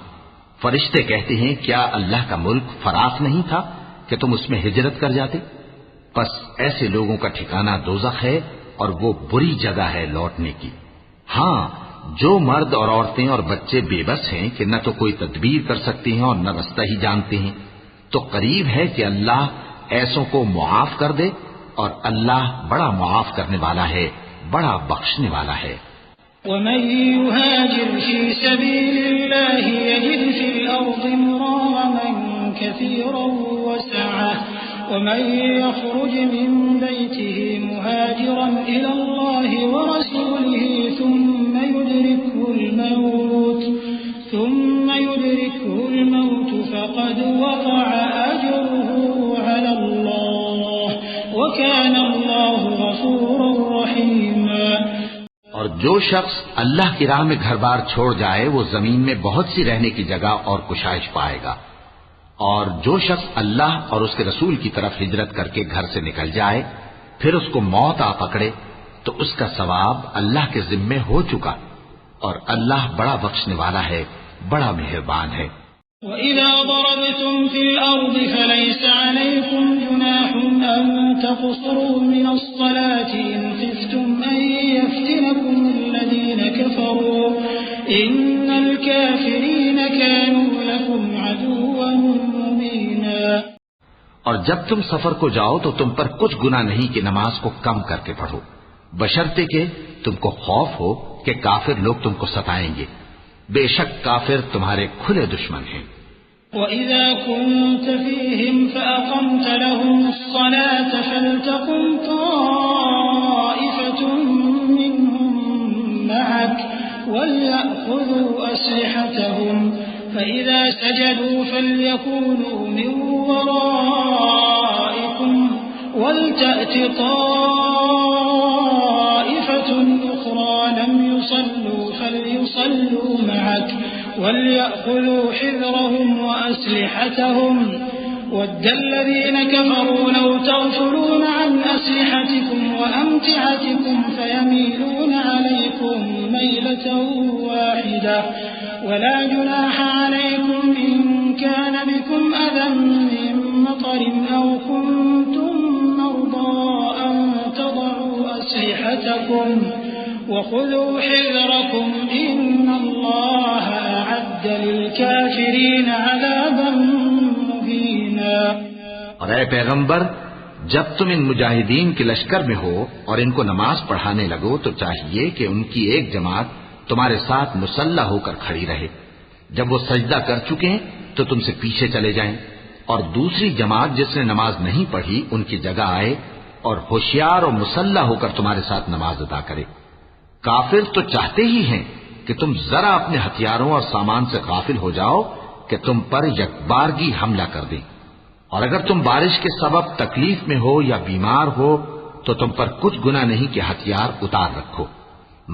فرشتے کہتے ہیں کیا اللہ کا ملک فراخ نہیں تھا کہ تم اس میں ہجرت کر جاتے؟ پس ایسے لوگوں کا ٹھکانہ دوزخ ہے اور وہ بری جگہ ہے لوٹنے کی. ہاں جو مرد اور عورتیں اور بچے بے بس ہیں کہ نہ تو کوئی تدبیر کر سکتے ہیں اور نہ رستہ ہی جانتے ہیں تو قریب ہے کہ اللہ ایسوں کو معاف کر دے اور اللہ بڑا معاف کرنے والا ہے بڑا بخشنے والا ہے. ومن يهاجر في سبيل الله يجد في الأرض مراغما كثيرا وسعة ومن يخرج من بيته مهاجرا إلى الله ورسوله ثم يدركه الموت فقد وقع أجره على الله وكان الله غفورا رحيما. اور جو شخص اللہ کی راہ میں گھر بار چھوڑ جائے وہ زمین میں بہت سی رہنے کی جگہ اور کشائش پائے گا. اور جو شخص اللہ اور اس کے رسول کی طرف ہجرت کر کے گھر سے نکل جائے پھر اس کو موت آ پکڑے تو اس کا ثواب اللہ کے ذمے ہو چکا اور اللہ بڑا بخشنے والا ہے بڑا مہربان ہے. وَإِذَا ضَرَبْتُمْ فِي الْأَرْضِ فَلَيْسَ عَلَيْكُمْ جُنَاحٌ أَن تَقْصُرُوا مِنَ الصَّلَاةِ إِنْ خِفْتُمْ أَن يَفْتِنَكُمُ الَّذِينَ كَفَرُوا إِنَّ الْكَافِرِينَ كَانُوا لَكُمْ عَدُوًّا مُّبِينًا. اور جب تم سفر کو جاؤ تو تم پر کچھ گناہ نہیں کہ نماز کو کم کر کے پڑھو بشرطے کہ تم کو خوف ہو کہ کافر لوگ تم کو ستائیں گے. بے شک کافر تمہارے کھلے دشمن ہیں. وَإِذَا كُنْتَ فِيهِمْ فَأَقَمْتَ لَهُمُ الصَّلَاةَ فَلْتَقُمْ طَائِفَةٌ مِّنْهُمْ مَعَكَ وَلْيَأْخُذُوا أَسْلِحَتَهُمْ فَإِذَا سَجَدُوا فَلْيَكُونُوا مِنْ وَرَائِكُمْ وَلْتَأْتِ طَائِفَةٌ أُخْرَى لَمْ يُصَلُّوا فَلْيُصَلُّوا مَعَكَ وَلْيَأْخُذُوا حِذْرَهُمْ وَأَسْلِحَتَهُمْ وَدَّ الَّذِينَ كَفَرُوا لَوْ تَغْفُلُونَ عَنْ أَسْلِحَتِكُمْ وَأَمْتِعَتِكُمْ فَيَمِيلُونَ عَلَيْكُمْ مَيْلَةً وَاحِدَةً وَلَا جُنَاحَ عَلَيْكُمْ إِن كَانَ بِكُمْ أَذًى مِّن مَّطَرٍ أَوْ كُنتُم مَّرْضَىٰ أَن تَضَعُوا أَسْلِحَتَكُمْ وَخُذُوا حِذْرَكُمْ إِنَّ اللَّهَ أَعَدَّ لِلْكَافِرِينَ عَذَابًا مُّهِينًا. اور اے پیغمبر جب تم ان مجاہدین کے لشکر میں ہو اور ان کو نماز پڑھانے لگو تو چاہیے کہ ان کی ایک جماعت تمہارے ساتھ مسلح ہو کر کھڑی رہے. جب وہ سجدہ کر چکے تو تم سے پیچھے چلے جائیں اور دوسری جماعت جس نے نماز نہیں پڑھی ان کی جگہ آئے اور ہوشیار اور مسلح ہو کر تمہارے ساتھ نماز ادا کرے. کافر تو چاہتے ہی ہیں کہ تم ذرا اپنے ہتھیاروں اور سامان سے غافل ہو جاؤ کہ تم پر یکبارگی حملہ کر دیں. اور اگر تم بارش کے سبب تکلیف میں ہو یا بیمار ہو تو تم پر کچھ گناہ نہیں کہ ہتھیار اتار رکھو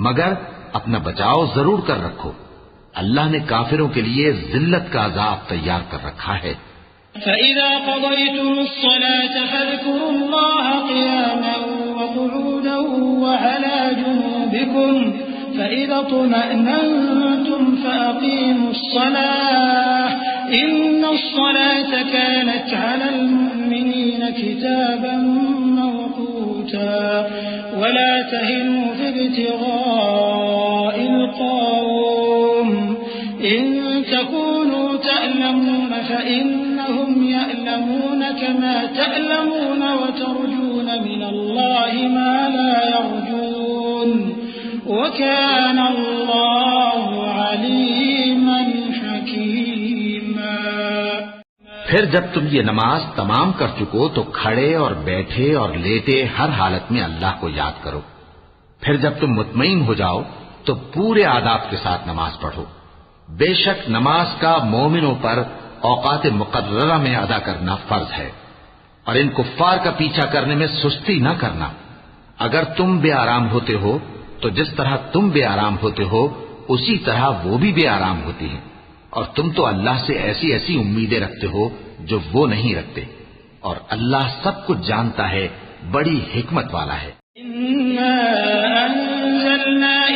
مگر اپنا بچاؤ ضرور کر رکھو. اللہ نے کافروں کے لیے ذلت کا عذاب تیار کر رکھا ہے. فَإِذَا قَضَيْتُمُ الصَّلَاةَ فَاذْكُرُوا اللَّهَ قِيَامًا وَقُعُودًا وَعَلَى جُنُوبِكُمْ فَإِذَا اطْمَأْنَنتُمْ فَأَقِيمُوا الصَّلَاةَ إِنَّ الصَّلَاةَ كَانَتْ عَلَى الْمُؤْمِنِينَ كِتَابًا مَّوْقُوتًا وَلَا تَهِنُوا فِي ابْتِغَاءِ الْقَوْمِ كما تألمون وترجون من الله ما لا يرجون وكان الله عليما حكيما۔ پھر جب تم یہ نماز تمام کر چکو تو کھڑے اور بیٹھے اور لیٹے ہر حالت میں اللہ کو یاد کرو۔ پھر جب تم مطمئن ہو جاؤ تو پورے آداب کے ساتھ نماز پڑھو۔ بے شک نماز کا مومنوں پر اوقات مقررہ میں ادا کرنا فرض ہے، اور ان کفار کا پیچھا کرنے میں سستی نہ کرنا۔ اگر تم بے آرام ہوتے ہو تو جس طرح تم بے آرام ہوتے ہو اسی طرح وہ بھی بے آرام ہوتی ہیں، اور تم تو اللہ سے ایسی ایسی امیدیں رکھتے ہو جو وہ نہیں رکھتے، اور اللہ سب کچھ جانتا ہے، بڑی حکمت والا ہے۔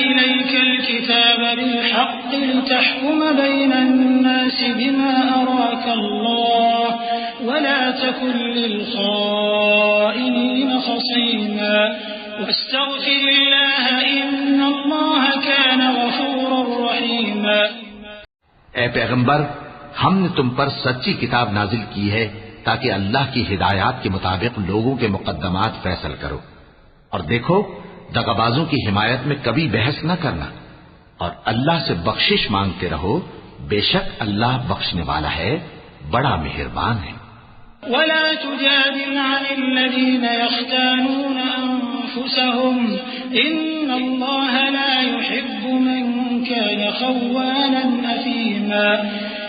إليك الكتاب بالحق لتحكم بين الناس بما أراك الله ولا تكن للخائنين خصيما واستغفر الله إن الله كان غفورا رحيما۔ اے پیغمبر، ہم نے تم پر سچی کتاب نازل کی ہے تاکہ اللہ کی ہدایات کے مطابق لوگوں کے مقدمات فیصل کرو، اور دیکھو دغابازوں کی حمایت میں کبھی بحث نہ کرنا، اور اللہ سے بخشش مانگتے رہو، بے شک اللہ بخشنے والا ہے، بڑا مہربان ہے۔ ولا تجادل عن الذين يختانون أنفسهم إن الله لا يحب من كان خوانا أثيما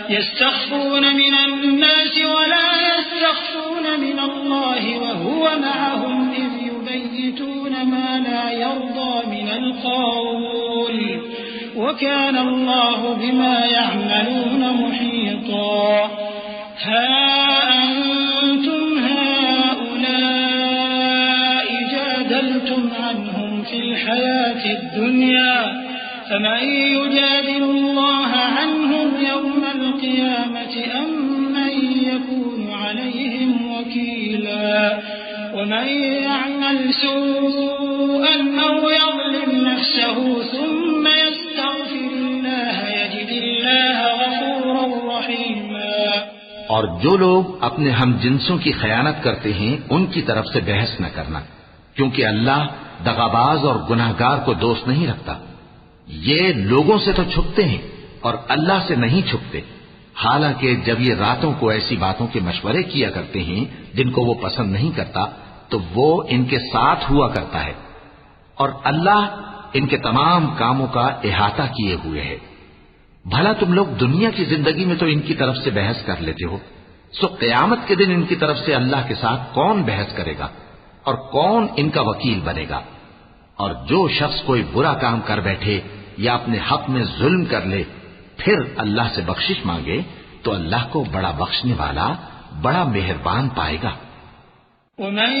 يستخفون من الناس ولا يستخفون من الله وهو معهم إذ يبيتون ما لا يرضى من القول وكان الله بما يعملون محيطا۔ ها أنتم هؤلاء جادلتم عنهم في الحياة الدنيا فمن يجادل الله عنهم يوم القيامة أم من يكون عليهم وكيلا ومن يعمل سوءا أو يظلم نفسه ثم يستغفر الله يجد الله غفورا رحيما۔ اور جو لوگ اپنے ہم جنسوں کی خیانت کرتے ہیں ان کی طرف سے بحث نہ کرنا، کیونکہ اللہ دغاباز اور گناہگار کو دوست نہیں رکھتا۔ یہ لوگوں سے تو چھپتے ہیں اور اللہ سے نہیں چھپتے، حالانکہ جب یہ راتوں کو ایسی باتوں کے مشورے کیا کرتے ہیں جن کو وہ پسند نہیں کرتا تو وہ ان کے ساتھ ہوا کرتا ہے، اور اللہ ان کے تمام کاموں کا احاطہ کیے ہوئے ہے۔ بھلا تم لوگ دنیا کی زندگی میں تو ان کی طرف سے بحث کر لیتے ہو، سو قیامت کے دن ان کی طرف سے اللہ کے ساتھ کون بحث کرے گا اور کون ان کا وکیل بنے گا؟ اور جو شخص کوئی برا کام کر بیٹھے یا اپنے حق میں ظلم کر لے پھر اللہ سے بخشش مانگے تو اللہ کو بڑا بخشنے والا، بڑا مہربان پائے گا۔ ومن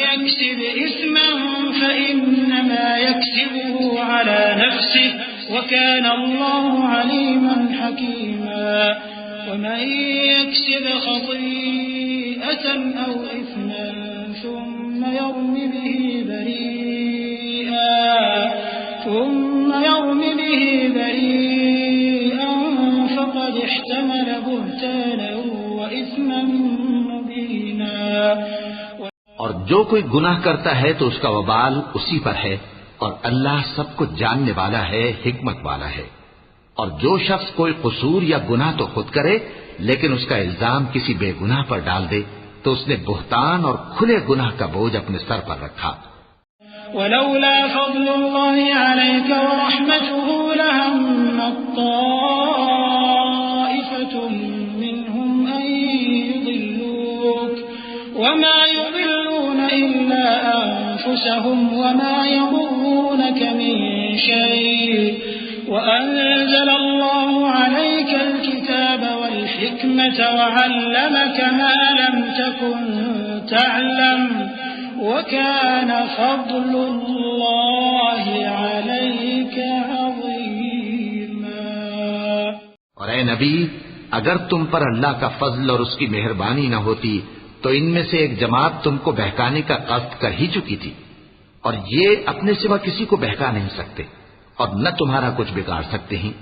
يكسب إثما فإنما يكسبه على نفسه وكان الله عليما حكيما ومن يكسب خطيئة أو إثما ثم يرم به بريئا فقد احتمل بهتانا وإثما مبينا۔ اور جو کوئی گناہ کرتا ہے تو اس کا وبال اسی پر ہے، اور اللہ سب کچھ جاننے والا ہے، حکمت والا ہے۔ اور جو شخص کوئی قصور یا گناہ تو خود کرے لیکن اس کا الزام کسی بے گناہ پر ڈال دے تو اس نے بہتان اور کھلے گناہ کا بوجھ اپنے سر پر رکھا۔ ولولا فضل الله عليك ورحمته لهم طائفة منهم أن يضلوك وما يضلون إلا أنفسهم وما يضرونك من شيء وأنزل الله عليك الكتاب والحكمة وعلمك ما لم تكن تعلم وكان فضل الله عليك عظيما۔ اور اے نبی، اگر تم پر اللہ کا فضل اور اس کی مہربانی نہ ہوتی تو ان میں سے ایک جماعت تم کو بہکانے کا قصد کر ہی چکی تھی، اور یہ اپنے سوا کسی کو بہکا نہیں سکتے اور نہ تمہارا کچھ بگاڑ سکتے ہیں،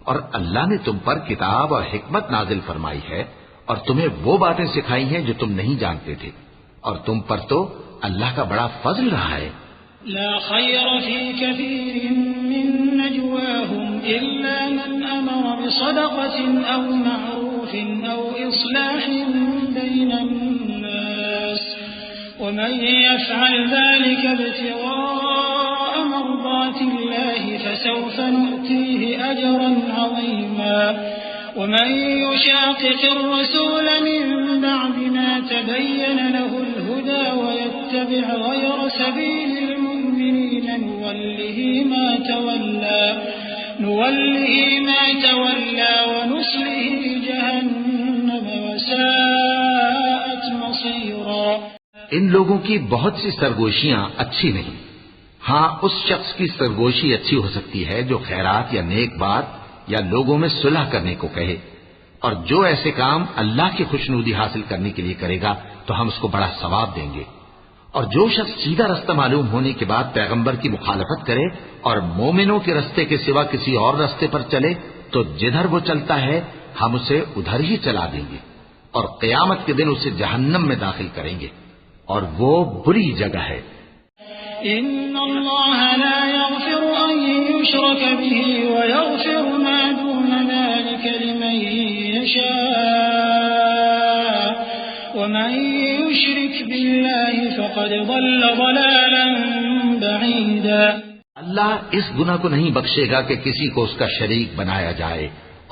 اور اللہ نے تم پر کتاب اور حکمت نازل فرمائی ہے اور تمہیں وہ باتیں سکھائی ہیں جو تم نہیں جانتے تھے، اور تم پر تو اللہ کا بڑا فضل رہا ہے۔ لا خير في كثير من نجواهم إلا من أمر بصدقة أو معروف أو إصلاح بين الناس ومن يفعل ذلك ابتغاء مرضات الله فسوف نؤتيه أجرا عظيما ومن يشاقق الرسول من بعد ما تبين له الهدى ويتبع غير سبيل المؤمنين نوله ما تولى ونصله جهنم وساءت مصيرا۔ ان لوگوں کی بہت سی سرگوشیاں اچھی نہیں، ہاں اس شخص کی سرگوشی اچھی ہو سکتی ہے جو خیرات یا نیک بات یا لوگوں میں صلح کرنے کو کہے، اور جو ایسے کام اللہ کی خوشنودی حاصل کرنے کے لیے کرے گا تو ہم اس کو بڑا ثواب دیں گے۔ اور جو شخص سیدھا رستہ معلوم ہونے کے بعد پیغمبر کی مخالفت کرے اور مومنوں کے رستے کے سوا کسی اور رستے پر چلے تو جدھر وہ چلتا ہے ہم اسے ادھر ہی چلا دیں گے، اور قیامت کے دن اسے جہنم میں داخل کریں گے، اور وہ بری جگہ ہے۔ إن الله لا يغفر أن يشرك به ويغفر ما دون ذلك لمن يشاء ومن يشرك بالله فقد ضل ضلالا بعيدا۔ اللہ اس گناہ کو نہیں بخشے گا کہ کسی کو اس کا شریک بنایا جائے،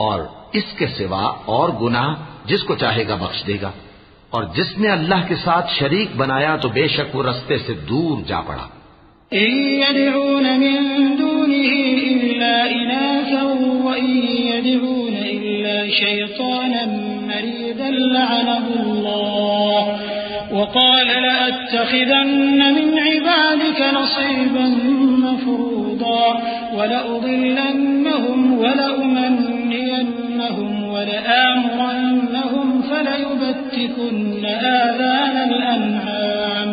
اور اس کے سوا اور گناہ جس کو چاہے گا بخش دے گا، اور جس نے اللہ کے ساتھ شریک بنایا تو بے شک وہ رستے سے دور جا پڑا۔ إن يدعون من دونه إلا إناثا وإن يدعون إلا شيطانا مريدا لعنه الله وقال لأتخذن من عبادك نصيبا مفروضا ولأضلنهم ولأمنينهم ولآمرنهم فليبتكن آذان الأنعام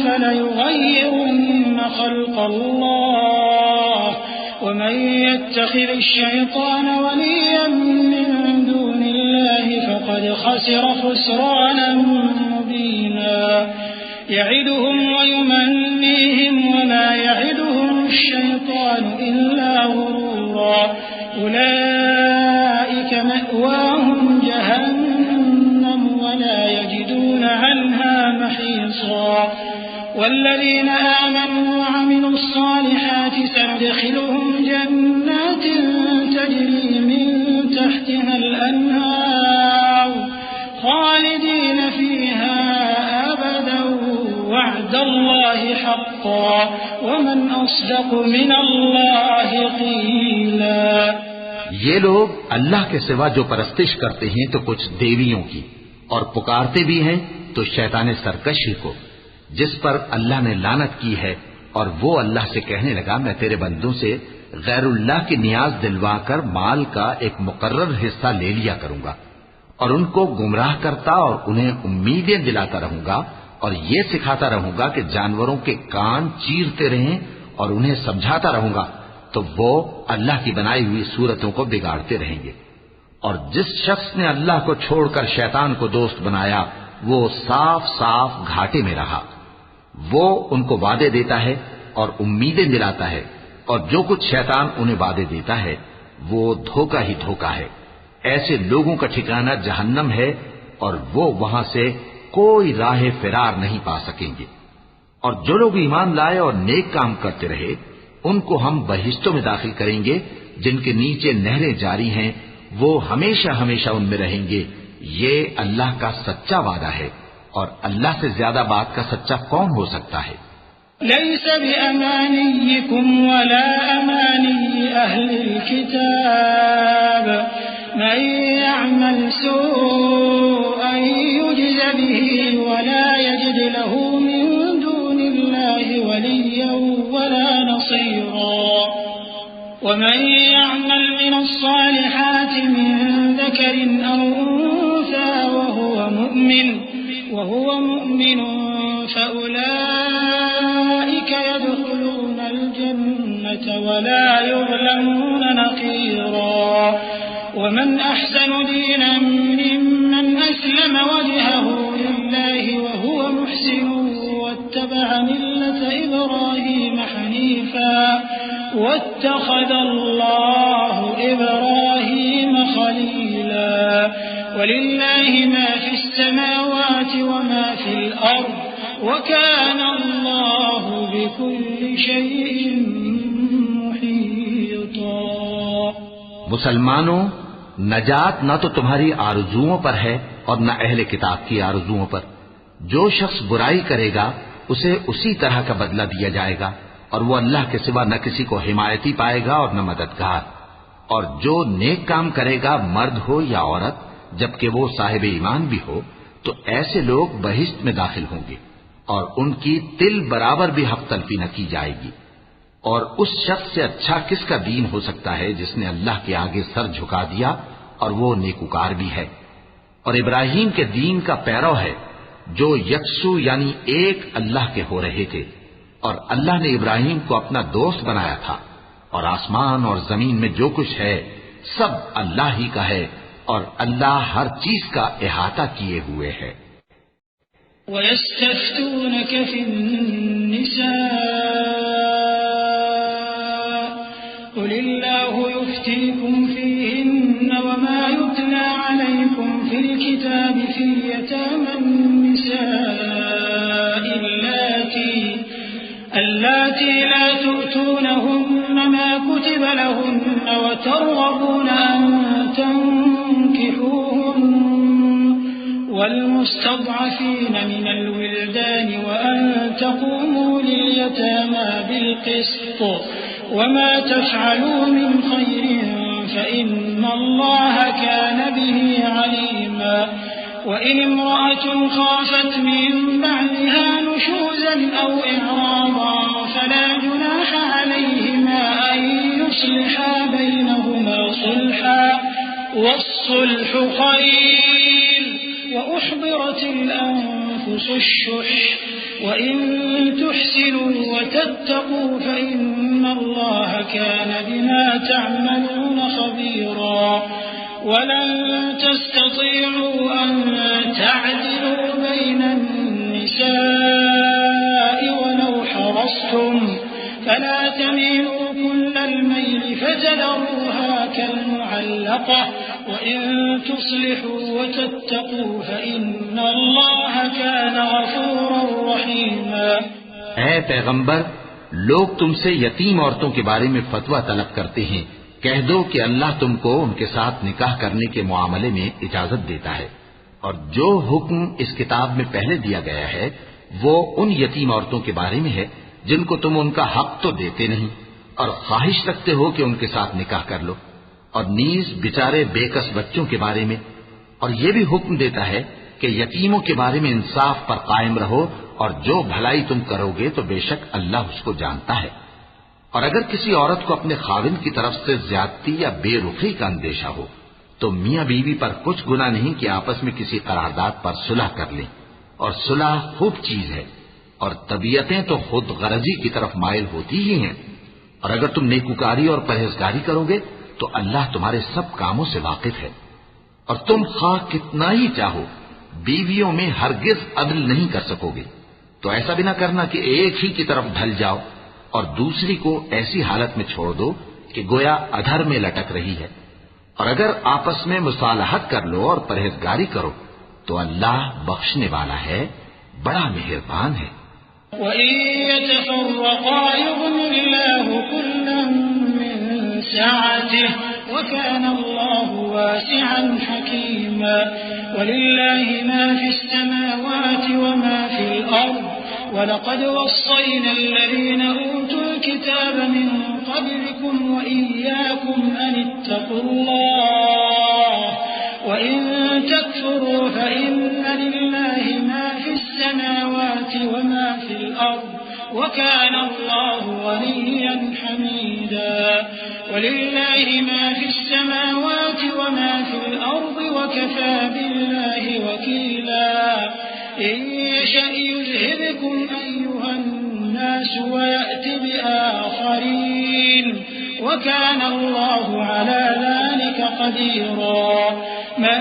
فليغيرن خلق الله ومن يتخذ الشيطان وليا من دون الله فقد خسر خسرانا مبينا يعدهم ويمنيهم وما يعدهم الشيطان إلا غرورا أولئك مأواهم جهنم ولا يجدون عنها محيصا والذين آمنوا وعملوا الصالحات سندخلهم جنات تجري من تحتها الأنهار خالدين فيها أبدا وعد الله حقا ومن أصدق من الله قيلا۔ یہ لوگ اللہ کے سوا جو پرستش کرتے ہیں تو کچھ دیویوں کی، اور پکارتے بھی ہیں تو شیطان سرکشی کو، جس پر اللہ نے لعنت کی ہے، اور وہ اللہ سے کہنے لگا میں تیرے بندوں سے غیر اللہ کی نیاز دلوا کر مال کا ایک مقرر حصہ لے لیا کروں گا، اور ان کو گمراہ کرتا اور انہیں امیدیں دلاتا رہوں گا، اور یہ سکھاتا رہوں گا کہ جانوروں کے کان چیرتے رہیں، اور انہیں سمجھاتا رہوں گا تو وہ اللہ کی بنائی ہوئی صورتوں کو بگاڑتے رہیں گے۔ اور جس شخص نے اللہ کو چھوڑ کر شیطان کو دوست بنایا وہ صاف صاف گھاٹے میں رہا۔ وہ ان کو وعدے دیتا ہے اور امیدیں دلاتا ہے، اور جو کچھ شیطان انہیں وعدے دیتا ہے وہ دھوکہ ہی دھوکہ ہے۔ ایسے لوگوں کا ٹھکانہ جہنم ہے، اور وہ وہاں سے کوئی راہ فرار نہیں پا سکیں گے۔ اور جو لوگ ایمان لائے اور نیک کام کرتے رہے ان کو ہم بہشتوں میں داخل کریں گے جن کے نیچے نہریں جاری ہیں، وہ ہمیشہ ہمیشہ ان میں رہیں گے۔ یہ اللہ کا سچا وعدہ ہے، اور اللہ سے زیادہ بات کا سچا کون ہو سکتا ہے؟ ليس بأمانيكم ولا أماني أهل الكتاب من يعمل سوءا يجز به ولا يجد له من دون الله وليا ولا نصيرا ومن يعمل من الصالحات من ذكر أو أنثى وهو مؤمن فأولئك يدخلون الجنة ولا يظلمون نقيرا ومن أحسن دينا ممن أسلم وجهه لله وهو محسن واتبع ملة إبراهيم حنيفا واتخذ الله إبراهيم خليلا ولله ما في السماوات وما في الأرض وكان الله بكل شيء محيطا۔ مسلمانوں، نجات نہ تو تمہاری آرزوؤں پر ہے اور نہ اہل کتاب کی آرزوؤں پر۔ جو شخص برائی کرے گا اسے اسی طرح کا بدلہ دیا جائے گا، اور وہ اللہ کے سوا نہ کسی کو حمایتی پائے گا اور نہ مددگار۔ اور جو نیک کام کرے گا، مرد ہو یا عورت، جبکہ وہ صاحب ایمان بھی ہو، تو ایسے لوگ بہشت میں داخل ہوں گے، اور ان کی تل برابر بھی حق تلفی نہ کی جائے گی۔ اور اس شخص سے اچھا کس کا دین ہو سکتا ہے جس نے اللہ کے آگے سر جھکا دیا اور وہ نیکوکار بھی ہے۔ اور ابراہیم کے دین کا پیرو ہے جو یکسو یعنی ایک اللہ کے ہو رہے تھے، اور اللہ نے ابراہیم کو اپنا دوست بنایا تھا۔ اور آسمان اور زمین میں جو کچھ ہے سب اللہ ہی کا ہے، اور اللہ ہر چیز کا احاطہ کیے ہوئے ہے۔ وَيَسْتَفْتُونَكَ فِي النِّسَاءِ قُلِ اللَّهُ يُفْتِيكُمْ فِيهِنَّ وَمَا يُتْلَى عَلَيْكُمْ فِي الْكِتَابِ فِي يَتَامَى النِّسَاءِ اللَّاتِي لَا تُؤْتُونَهُنَّ مَا كُتِبَ لَهُنَّ وَتَرْغَبُونَ أَن تَنكِحُوهُنَّ والمستضعفين من الولدان وأن تقوموا لليتامى بالقسط وما تفعلوا من خير فإن الله كان به عليما وإن امرأة خافت من بعلها نشوزا أو إعراضا فلا جناح عليهما أن يصلحا بينهما صلحا والصلح خير وأحضرت الأنفس الشح وإن تحسنوا وتتقوا فإن الله كان بما تعملون خبيرا ولن تستطيعوا أن تعدلوا بين النساء ولو حرصتم فلا تميلوا كل الميل فتذروها كالمعلقة وإن تصلحوا وتتقوا فإن الله كان غفورا رحيما۔ اے پیغمبر، لوگ تم سے یتیم عورتوں کے بارے میں فتویٰ طلب کرتے ہیں، کہہ دو کہ اللہ تم کو ان کے ساتھ نکاح کرنے کے معاملے میں اجازت دیتا ہے، اور جو حکم اس کتاب میں پہلے دیا گیا ہے وہ ان یتیم عورتوں کے بارے میں ہے جن کو تم ان کا حق تو دیتے نہیں اور خواہش رکھتے ہو کہ ان کے ساتھ نکاح کر لو، اور نیز بیچارے بے کس بچوں کے بارے میں، اور یہ بھی حکم دیتا ہے کہ یتیموں کے بارے میں انصاف پر قائم رہو، اور جو بھلائی تم کرو گے تو بے شک اللہ اس کو جانتا ہے۔ اور اگر کسی عورت کو اپنے خاوند کی طرف سے زیادتی یا بے رخی کا اندیشہ ہو تو میاں بیوی پر کچھ گناہ نہیں کہ آپس میں کسی قرارداد پر صلح کر لیں، اور صلح خوب چیز ہے، اور طبیعتیں تو خود غرضی کی طرف مائل ہوتی ہی ہیں۔ اور اگر تم نیکوکاری اور پرہیزگاری کرو گے تو اللہ تمہارے سب کاموں سے واقف ہے۔ اور تم خواہ کتنا ہی چاہو بیویوں میں ہرگز عدل نہیں کر سکو گے، تو ایسا بھی نہ کرنا کہ ایک ہی کی طرف ڈھل جاؤ اور دوسری کو ایسی حالت میں چھوڑ دو کہ گویا ادھر میں لٹک رہی ہے۔ اور اگر آپس میں مصالحت کر لو اور پرہیزگاری کرو تو اللہ بخشنے والا ہے، بڑا مہربان ہے۔ وَإِن يَتَفَرَّقَا يُغْنِ اللَّهُ كُلًّا مِّن سَعَتِهِ وَكَانَ اللَّهُ وَاسِعًا حَكِيمًا وَلِلَّهِ مَا فِي السَّمَاوَاتِ وَمَا فِي الْأَرْضِ وَلَقَدْ وَصَّيْنَا الَّذِينَ أُوتُوا الْكِتَابَ مِن قَبْلِكُمْ وَإِيَّاكُمْ أَنِ اتَّقُوا اللَّهَ وَإِن تَكْفُرُوا فَإِنَّ لِلَّهِ مَا فِي السَّمَاوَاتِ وَمَا فِي الْأَرْضِ وَكَانَ اللَّهُ غَنِيًّا حَمِيدًا وَلِلَّهِ مَا فِي السَّمَاوَاتِ وَمَا فِي الْأَرْضِ وَكَفَى بِاللَّهِ وَكِيلًا إِن يَشَأْ يُذْهِبْكُمْ أَيُّهَا النَّاسُ وَيَأْتِ بِآخَرِينَ وَكَانَ اللَّهُ عَلَى ذَلِكَ تقديرا من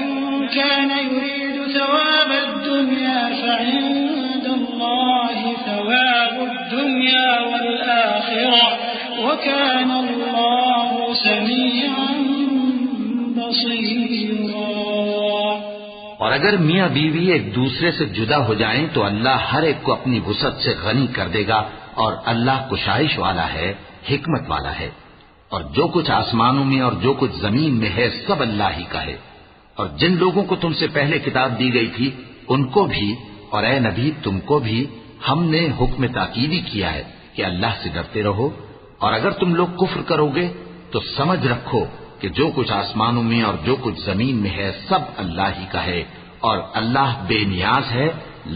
كان يريد ثواب الدنيا فعند الله ثواب الدنيا والآخرة وكان الله سميعا بصيرا۔ اور اگر میاں بیوی ایک دوسرے سے جدا ہو جائیں تو اللہ ہر ایک کو اپنی وسعت سے غنی کر دے گا، اور اللہ کشائش والا ہے، حکمت والا ہے۔ اور جو کچھ آسمانوں میں اور جو کچھ زمین میں ہے سب اللہ ہی کا ہے۔ اور جن لوگوں کو تم سے پہلے کتاب دی گئی تھی ان کو بھی، اور اے نبی تم کو بھی، ہم نے حکم تاکیدی کیا ہے کہ اللہ سے ڈرتے رہو، اور اگر تم لوگ کفر کرو گے تو سمجھ رکھو کہ جو کچھ آسمانوں میں اور جو کچھ زمین میں ہے سب اللہ ہی کا ہے، اور اللہ بے نیاز ہے،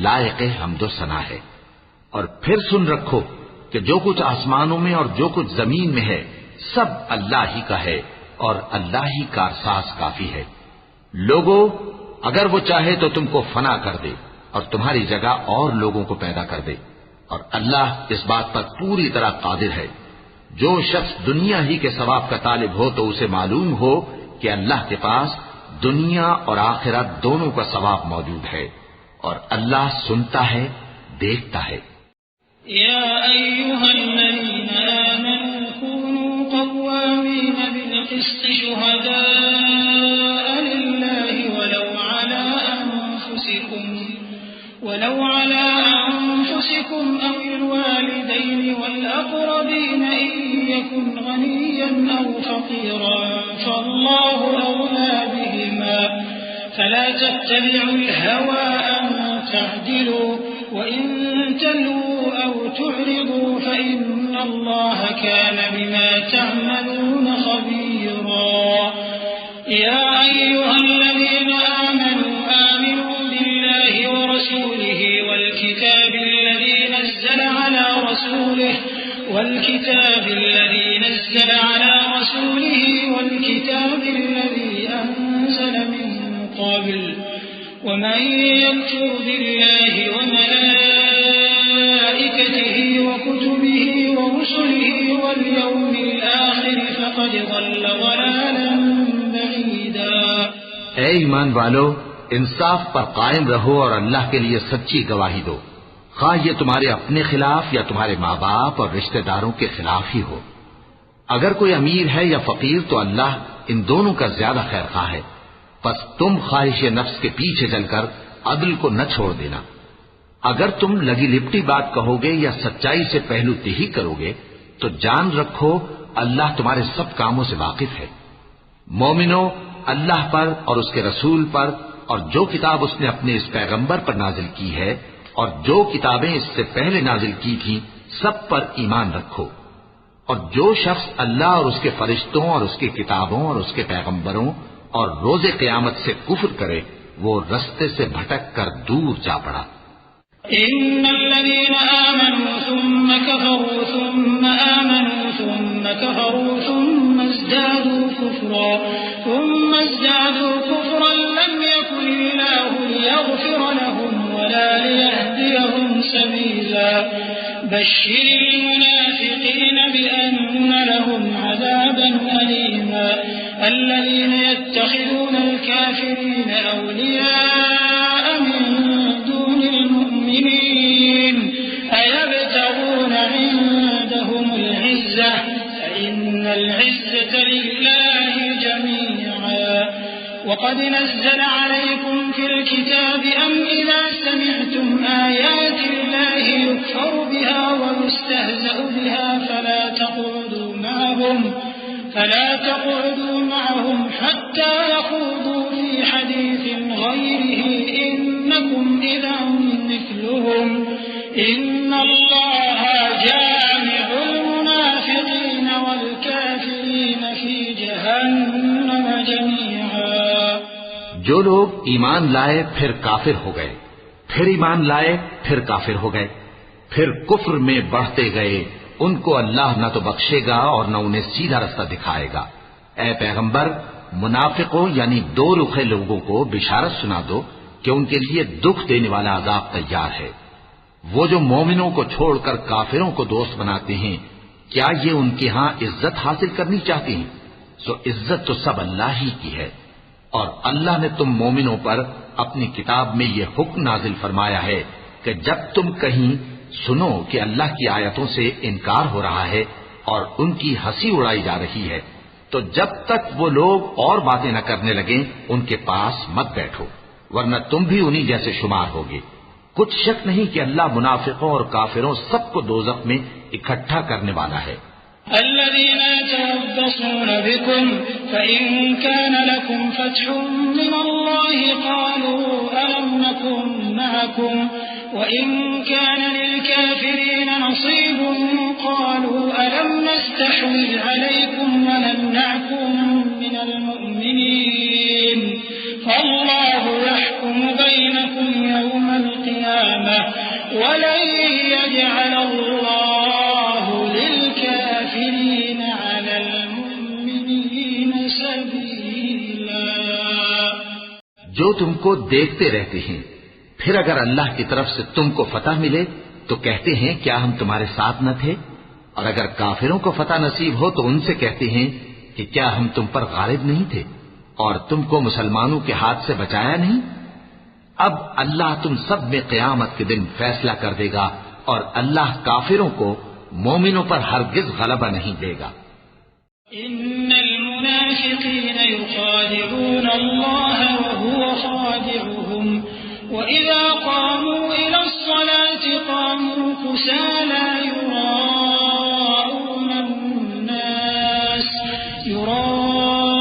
لائق حمد و ثنا ہے۔ اور پھر سن رکھو کہ جو کچھ آسمانوں میں اور جو کچھ زمین میں ہے سب اللہ ہی کا ہے، اور اللہ ہی کارساز کافی ہے۔ لوگو اگر وہ چاہے تو تم کو فنا کر دے اور تمہاری جگہ اور لوگوں کو پیدا کر دے، اور اللہ اس بات پر پوری طرح قادر ہے۔ جو شخص دنیا ہی کے ثواب کا طالب ہو تو اسے معلوم ہو کہ اللہ کے پاس دنیا اور آخرت دونوں کا ثواب موجود ہے، اور اللہ سنتا ہے، دیکھتا ہے۔ يا أيها الذين آمنوا كونوا قوامين بالقسط شهداء لله ولو على أنفسكم أو الوالدين والأقربين إن يكن غنيا أو فقيرا فالله أولى بهما فلا تتبعوا الهوى أن تعدلوا وإن تلووا أو تعرضوا فإن الله كان بما تعملون خبيرا۔ يا أيها الذين آمنوا بالله ورسوله والكتاب الذي نزل على رسوله والكتاب الذي أنزل من قبل ومن يكفر بالله وملائكته وكتبه ورسله واليوم الآخر فقد ضل ضلالا بعيدا۔ اے ایمان والو، انصاف پر قائم رہو اور اللہ کے لیے سچی گواہی دو، خواہ یہ تمہارے اپنے خلاف یا تمہارے ماں باپ اور رشتہ داروں کے خلاف ہی ہو۔ اگر کوئی امیر ہے یا فقیر تو اللہ ان دونوں کا زیادہ خیر خواہ ہے، پس تم خواہش نفس کے پیچھے چل کر عدل کو نہ چھوڑ دینا۔ اگر تم لگی لپٹی بات کہو گے یا سچائی سے پہلو تہی کرو گے تو جان رکھو اللہ تمہارے سب کاموں سے واقف ہے۔ مومنو، اللہ پر اور اس کے رسول پر اور جو کتاب اس نے اپنے اس پیغمبر پر نازل کی ہے اور جو کتابیں اس سے پہلے نازل کی تھیں سب پر ایمان رکھو، اور جو شخص اللہ اور اس کے فرشتوں اور اس کی کتابوں اور اس کے پیغمبروں اور روز قیامت سے کفر کرے وہ رستے سے بھٹک کر دور جا پڑا۔ إن الذين آمنوا ثم كفروا ثم آمنوا ثم كفروا ثم ازدادوا كفرا لم يكن الله ليغفر لهم ولا ليهديهم سبيلا بشر المنافقين بأن لهم عذابا أليما الذين يتخذون الكافرين أولياء من دون المؤمنين أيبتغون عندهم العزة فإن العزة لله جميعا وقد نزل عليكم في الكتاب أم إذا سمعتم آيات الله يكفر بها ويستهزأ بها فلا تقعدوا معهم حتى يخوضوا في حديث غيره إنكم إذا مثلهم إن الله جامع المنافقين والكافرين في جهنم جميعا۔ جو لوگ ایمان لائے پھر کافر ہو گئے، پھر ایمان لائے پھر کافر ہو گئے، پھر کفر میں بڑھتے گئے، ان کو اللہ نہ تو بخشے گا اور نہ انہیں سیدھا رستہ دکھائے گا۔ اے پیغمبر، منافقوں یعنی دو رخے لوگوں کو بشارت سنا دو کہ ان کے لیے دکھ دینے والا عذاب تیار ہے۔ وہ جو مومنوں کو چھوڑ کر کافروں کو دوست بناتے ہیں، کیا یہ ان کے ہاں عزت حاصل کرنی چاہتے ہیں؟ سو عزت تو سب اللہ ہی کی ہے، اور اللہ نے تم مومنوں پر اپنی کتاب میں یہ حکم نازل فرمایا ہے کہ جب تم کہیں سنو کہ اللہ کی آیتوں سے انکار ہو رہا ہے اور ان کی ہنسی اڑائی جا رہی ہے، تو جب تک وہ لوگ اور باتیں نہ کرنے لگیں ان کے پاس مت بیٹھو، ورنہ تم بھی انہی جیسے شمار ہوگے۔ کچھ شک نہیں کہ اللہ منافقوں اور کافروں سب کو دوزخ میں اکٹھا کرنے والا ہے۔ الذين يتربصون بكم فإن كان لكم فتح من الله قالوا ألم نكن معكم وإن كان للكافرين نصيب قالوا ألم نستحوذ عليكم ونمنعكم من المؤمنين فالله يحكم بينكم يوم القيامة ولن يجعل الله للكافرين على المؤمنين سبيلا۔ جو تم کو دیکھتے رہتے ہیں، پھر اگر اللہ کی طرف سے تم کو فتح ملے تو کہتے ہیں کیا ہم تمہارے ساتھ نہ تھے، اور اگر کافروں کو فتح نصیب ہو تو ان سے کہتے ہیں کہ کیا ہم تم پر غالب نہیں تھے اور تم کو مسلمانوں کے ہاتھ سے بچایا نہیں۔ اب اللہ تم سب میں قیامت کے دن فیصلہ کر دے گا، اور اللہ کافروں کو مومنوں پر ہرگز غلبہ نہیں دے گا۔ ان المنافقین یخادعون اللہ وهو خادعهم وإذا قاموا إلى الصلاة قاموا كسالى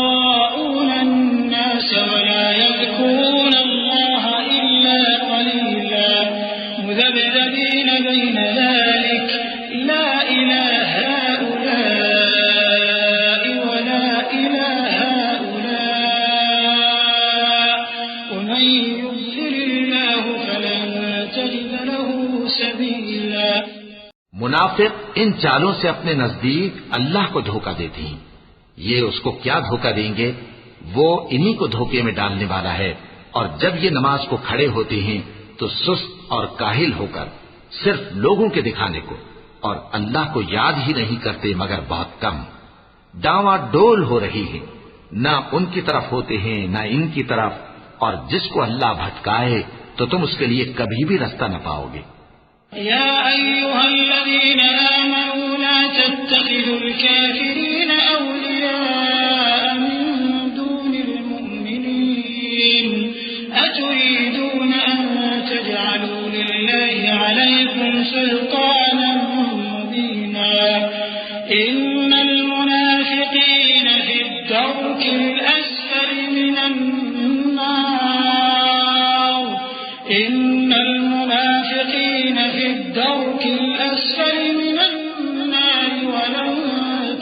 يراءون الناس ولا يذكرون الله إلا قليلا مذبذبين بين ذلك لا إلى هؤلاء ولا إلى هؤلاء ومن يضلل الله فلن تجد له سبيلا۔ منافق ان چالوں سے اپنے نزدیک اللہ کو دھوکہ دیتے ہیں، یہ اس کو کیا دھوکہ دیں گے، وہ انہی کو دھوکے میں ڈالنے والا ہے، اور جب یہ نماز کو کھڑے ہوتے ہیں تو سست اور کاہل ہو کر صرف لوگوں کے دکھانے کو اور اللہ کو یاد ہی نہیں کرتے مگر بہت کم۔ ڈاواں ڈول ہو رہی ہے، نہ ان کی طرف ہوتے ہیں نہ ان کی طرف، اور جس کو اللہ بھٹکائے تو تم اس کے لیے کبھی بھی رستہ نہ پاؤ گے۔ يا أيها الذين آمنوا لا تتخذوا الكافرين أولياء من دون المؤمنين أتريدون أن تجعلوا لله عليكم سلطانا مبينا إن المنافقين في الدرك الأسفل من النار إن المنافقين في الدرك الأسفل من النار ولن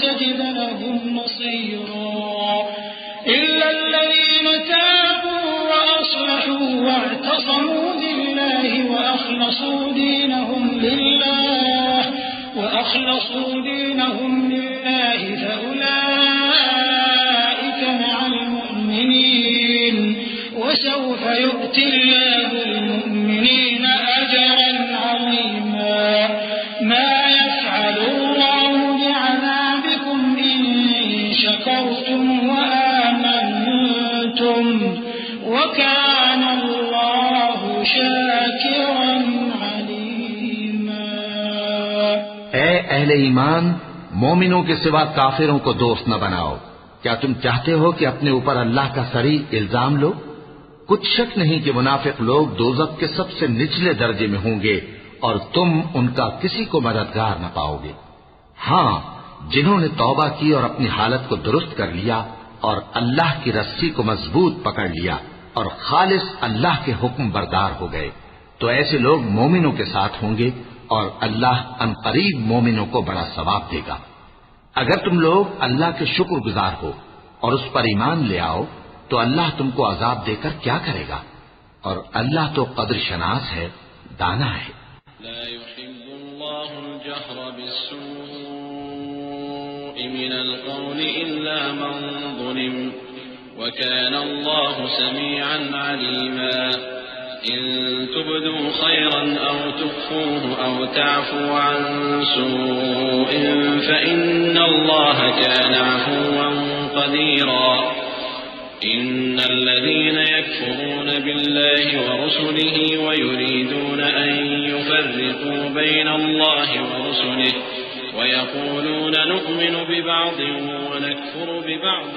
تجد لهم نصيرا إلا الذين تابوا وأصلحوا واعتصموا بالله وأخلصوا دينهم لله فأولئك مع المؤمنين وسوف يؤتي الله المؤمنين أجرا عظيما ما يفعل الله بعذابكم إن شكرتم وآمنتم وكان الله شاكرا عليما۔ اے اہل ایمان، مومنوں کے سوا کافروں کو دوست نہ بناؤ۔ کیا تم چاہتے ہو کہ اپنے اوپر اللہ کا صریح الزام لو؟ کچھ شک نہیں کہ منافق لوگ دوزخ کے سب سے نچلے درجے میں ہوں گے اور تم ان کا کسی کو مددگار نہ پاؤ گے۔ ہاں، جنہوں نے توبہ کی اور اپنی حالت کو درست کر لیا اور اللہ کی رسی کو مضبوط پکڑ لیا اور خالص اللہ کے حکم بردار ہو گئے تو ایسے لوگ مومنوں کے ساتھ ہوں گے اور اللہ عنقریب مومنوں کو بڑا ثواب دے گا۔ اگر تم لوگ اللہ کے شکر گزار ہو اور اس پر ایمان لے آؤ تو اللہ تم کو عذاب دے کر کیا کرے گا، اور اللہ تو قدر شناس ہے، دانا ہے۔ لا يحب الله الجهر بالسوء من القول إلا من ظلم وكان الله سميعا عليما إن تبدوا خيرا أو تخفوه أو تعفوا عن سوء فإن الله كان عفوا قديرا إن الذين يكفرون بالله ورسله ويريدون أن يفرقوا بين الله ورسله ويقولون نؤمن ببعض ونكفر ببعض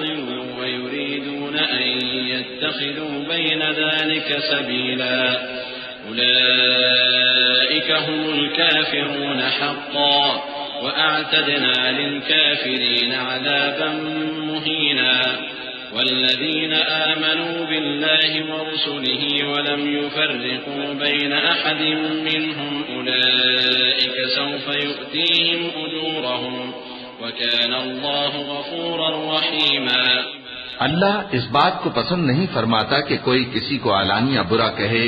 ويريدون أن يتخذوا بين ذلك سبيلا أولئك هم الكافرون حقا وأعتدنا للكافرين عذابا مهينا والذين آمنوا بالله ورسله ولم يفرقوا بين أحد منهم أولئك سوف يؤتيهم أجورهم وكان الله غفورا رحيما۔ اللہ اس بات کو پسند نہیں فرماتا کہ کوئی کسی کو علانیہ برا کہے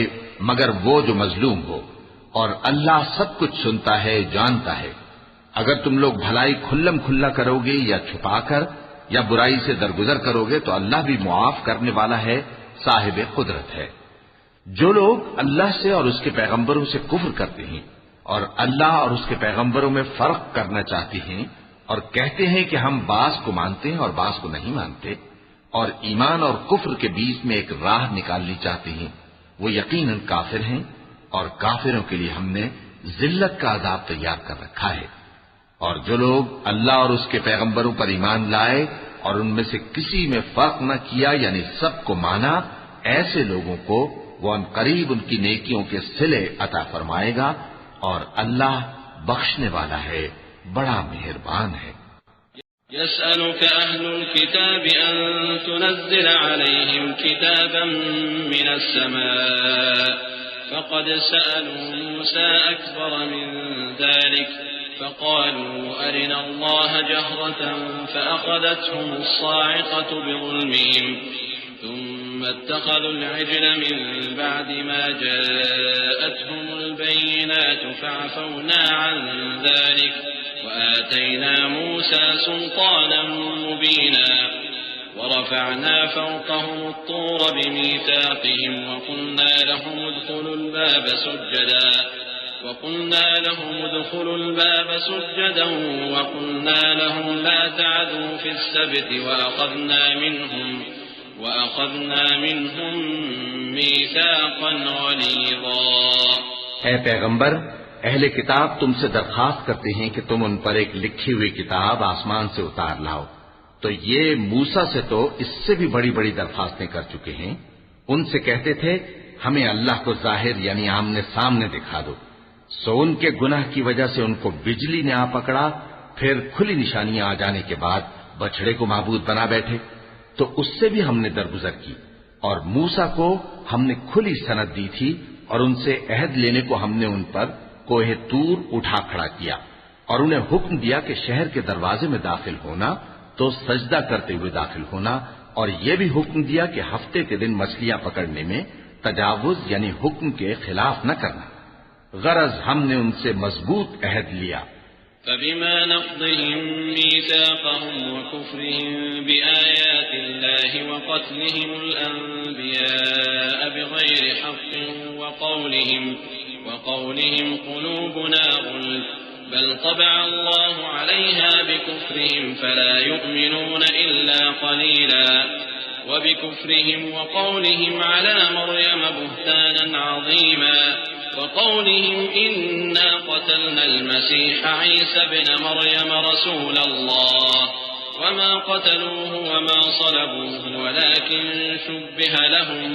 مگر وہ جو مظلوم ہو، اور اللہ سب کچھ سنتا ہے، جانتا ہے۔ اگر تم لوگ بھلائی کھلم کھلا کرو گے یا چھپا کر یا برائی سے درگزر کرو گے تو اللہ بھی معاف کرنے والا ہے، صاحب قدرت ہے۔ جو لوگ اللہ سے اور اس کے پیغمبروں سے کفر کرتے ہیں اور اللہ اور اس کے پیغمبروں میں فرق کرنا چاہتے ہیں اور کہتے ہیں کہ ہم بعض کو مانتے ہیں اور بعض کو نہیں مانتے، اور ایمان اور کفر کے بیچ میں ایک راہ نکالنی چاہتے ہیں، وہ یقیناً کافر ہیں، اور کافروں کے لیے ہم نے ذلت کا عذاب تیار کر رکھا ہے۔ اور جو لوگ اللہ اور اس کے پیغمبروں پر ایمان لائے اور ان میں سے کسی میں فرق نہ کیا، یعنی سب کو مانا، ایسے لوگوں کو وہ ان قریب ان کی نیکیوں کے صلے عطا فرمائے گا، اور اللہ بخشنے والا ہے، بڑا مہربان ہے۔ يسألك أهل الكتاب أن تنزل عليهم كتابا من السماء فقد سألوا موسى أكبر من ذلك فقالوا أرنا الله جهرة فأخذتهم الصاعقة بظلمهم ثم اتخذوا العجل من بعد ما جاءتهم البينات فعفونا عن ذلك وآتينا موسى سلطانا مبينا ورفعنا فوقهم الطور بميثاقهم وقلنا لهم ادخلوا الباب سجدا وقلنا لهم لا تعدوا في السبت وأخذنا منهم ميثاقا غليظا۔ اے پیغمبر، اہل کتاب تم سے درخواست کرتے ہیں کہ تم ان پر ایک لکھی ہوئی کتاب آسمان سے اتار لاؤ، تو یہ موسیٰ سے تو اس سے بھی بڑی بڑی درخواستیں کر چکے ہیں۔ ان سے کہتے تھے ہمیں اللہ کو ظاہر یعنی آمنے سامنے دکھا دو، سو ان کے گناہ کی وجہ سے ان کو بجلی نے آ پکڑا، پھر کھلی نشانیاں آ جانے کے بعد بچڑے کو معبود بنا بیٹھے، تو اس سے بھی ہم نے درگزر کی۔ اور موسیٰ کو ہم نے کھلی سند دی تھی، اور ان سے عہد لینے کو ہم نے ان پر کوہ طور اٹھا کھڑا کیا، اور انہیں حکم دیا کہ شہر کے دروازے میں داخل ہونا تو سجدہ کرتے ہوئے داخل ہونا، اور یہ بھی حکم دیا کہ ہفتے کے دن مچھلیاں پکڑنے میں تجاوز یعنی حکم کے خلاف نہ کرنا، غرض ہم نے ان سے مضبوط عہد لیا۔ فبما نقضهم ميثاقهم وكفرهم بآيات الله وقتلهم الأنبياء بغير حق وقولهم قلوبنا غلف بل طبع الله عليها بكفرهم فلا يؤمنون إلا قليلا وبكفرهم وقولهم على مريم بهتانا عظيما وقولهم إنا قتلنا المسيح عيسى بن مريم رسول الله وما قتلوه وما صلبوه ولكن شبه لهم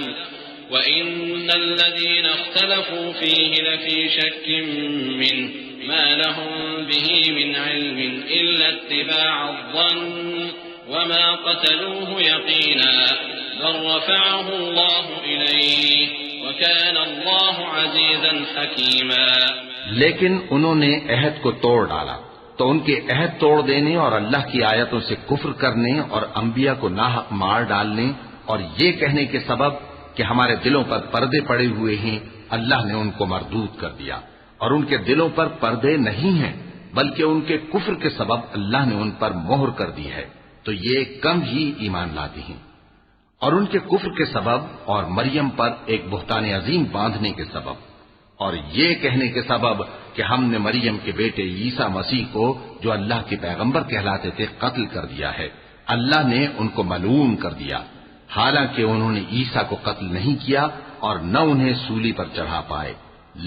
وإن الذين اختلفوا فيه لفي شك منه ما لهم به من علم إلا اتباع الظن وما قتلوه يقينا بل رفعه الله إليه وكان الله عزيزا حكيما۔ لیکن انہوں نے عہد کو توڑ ڈالا، تو ان کے عہد توڑ دینے اور اللہ کی آیتوں سے کفر کرنے اور انبیاء کو ناحق مار ڈالنے اور یہ کہنے کے سبب کہ ہمارے دلوں پر پردے پڑے ہوئے ہیں، اللہ نے ان کو مردود کر دیا، اور ان کے دلوں پر پردے نہیں ہیں بلکہ ان کے کفر کے سبب اللہ نے ان پر مہر کر دی ہے، تو یہ کم ہی ایمان لاتے ہیں۔ اور ان کے کفر کے سبب اور مریم پر ایک بہتان عظیم باندھنے کے سبب اور یہ کہنے کے سبب کہ ہم نے مریم کے بیٹے عیسیٰ مسیح کو جو اللہ کے پیغمبر کہلاتے تھے قتل کر دیا ہے، اللہ نے ان کو ملعون کر دیا، حالانکہ انہوں نے عیسیٰ کو قتل نہیں کیا اور نہ انہیں سولی پر چڑھا پائے،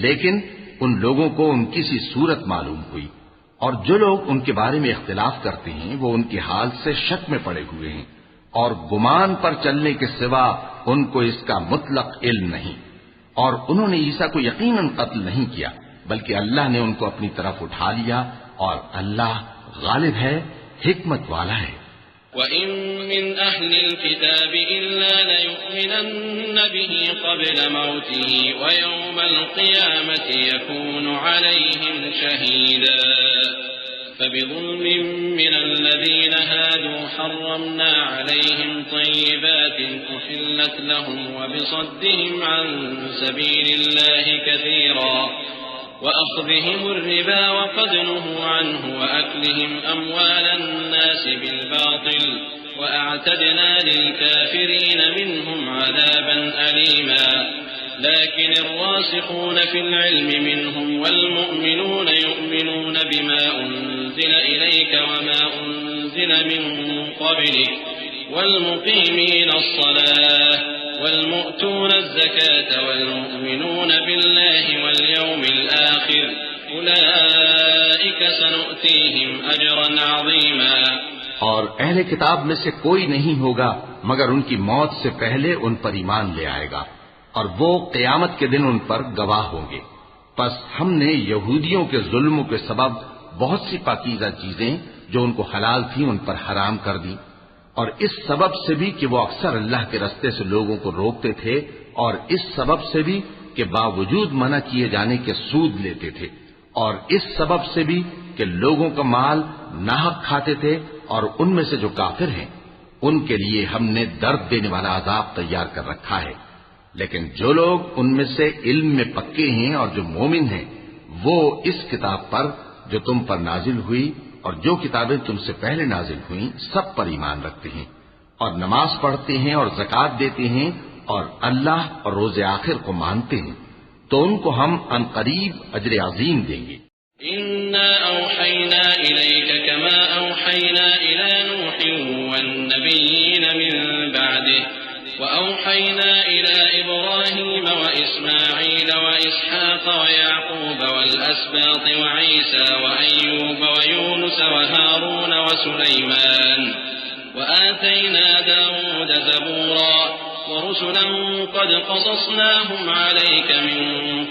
لیکن ان لوگوں کو ان کی سی صورت معلوم ہوئی، اور جو لوگ ان کے بارے میں اختلاف کرتے ہیں وہ ان کے حال سے شک میں پڑے ہوئے ہیں، اور گمان پر چلنے کے سوا ان کو اس کا مطلق علم نہیں، اور انہوں نے عیسیٰ کو یقیناً قتل نہیں کیا بلکہ اللہ نے ان کو اپنی طرف اٹھا لیا، اور اللہ غالب ہے، حکمت والا ہے۔ وَإِن مِّنْ أَهْلِ الْكِتَابِ إِلَّا لَيُؤْمِنَنَّ بِهِ قَبْلَ مَوْتِهِ وَيَوْمَ الْقِيَامَةِ يَكُونُ عَلَيْهِمْ شَهِيدًا فَبِظُلْمٍ مِّنَ الَّذِينَ هَادُوا حَرَّمْنَا عَلَيْهِمْ طَيِّبَاتٍ أُحِلَّتْ لَهُمْ وَبِصَدِّهِمْ عَن سَبِيلِ اللَّهِ كَثِيرًا وَأَخْذِهِمُ الرِّبَا وَقَدْ نُهُوا عَنْهُ وَأَكْلِهِمْ أَمْوَالَ النَّاسِ بِالْبَاطِلِ وَأَعْتَدْنَا لِلْكَافِرِينَ مِنْهُمْ عَذَابًا أَلِيمًا لكن الراسخون في العلم منهم والمؤمنون يؤمنون بما أنزل إليك وما أنزل من قبلك والمقيمين الصلاة والمؤتون الزكاة والمؤمنون بالله واليوم الآخر أولئك سنؤتيهم أجرا عظيما۔ اور اہل کتاب میں سے کوئی نہیں ہوگا مگر ان کی موت سے پہلے ان پر ایمان لے آئے گا، اور وہ قیامت کے دن ان پر گواہ ہوں گے۔ پس ہم نے یہودیوں کے ظلموں کے سبب بہت سی پاکیزہ چیزیں جو ان کو حلال تھیں ان پر حرام کر دی، اور اس سبب سے بھی کہ وہ اکثر اللہ کے رستے سے لوگوں کو روکتے تھے، اور اس سبب سے بھی کہ باوجود منع کیے جانے کے سود لیتے تھے، اور اس سبب سے بھی کہ لوگوں کا مال ناحق کھاتے تھے، اور ان میں سے جو کافر ہیں ان کے لیے ہم نے درد دینے والا عذاب تیار کر رکھا ہے۔ لیکن جو لوگ ان میں سے علم میں پکے ہیں اور جو مومن ہیں وہ اس کتاب پر جو تم پر نازل ہوئی اور جو کتابیں تم سے پہلے نازل ہوئیں سب پر ایمان رکھتے ہیں، اور نماز پڑھتے ہیں اور زکوٰۃ دیتے ہیں اور اللہ اور روز آخر کو مانتے ہیں، تو ان کو ہم عنقریب اجر عظیم دیں گے۔ إِنَّا أَوْحَيْنَا إِلَيْكَ كَمَا أَوْحَيْنَا إِلَى نُوحٍ وَالنَّبِيِّينَ مِن بَعْدِهِ وَأَوْحَيْنَا إِلَى إِبْرَاهِيمَ وَإِسْمَاعِيلَ وَإِسْحَاقَ وَيَعْقُوبَ وَالْأَسْبَاطِ وَعِيسَى وَأَيُّوبَ وَيُونُسَ وَهَارُونَ وَسُلَيْمَانَ وَآتَيْنَا دَاوُودَ زَبُورًا وَرُسُلًا قَدْ قَصَصْنَاهُمْ عَلَيْكَ مِن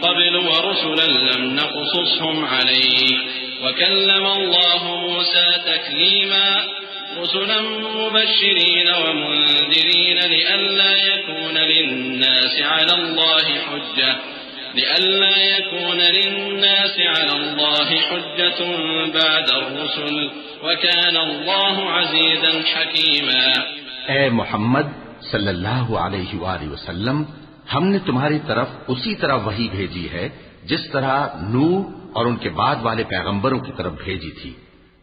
قَبْلُ وَرُسُلًا لَّمْ نَقْصُصْهُمْ عَلَيْكَ وَكَلَّمَ اللَّهُ مُوسَىٰ تَكْلِيمًا رُسُلًا مُبَشِّرِينَ وَمُنذِرِينَ لِئَلَّا يَكُونَ لِلنَّاسِ عَلَى اللَّهِ حُجَّةٌ بَعْدَ الرُّسُلِ وَكَانَ اللَّهُ عَزِيزًا حَكِيمًا۔ اے محمد صلی اللہ علیہ وآلہ وسلم، ہم نے تمہاری طرف اسی طرح وحی بھیجی ہے جس طرح نوح اور ان کے بعد والے پیغمبروں کی طرف بھیجی تھی،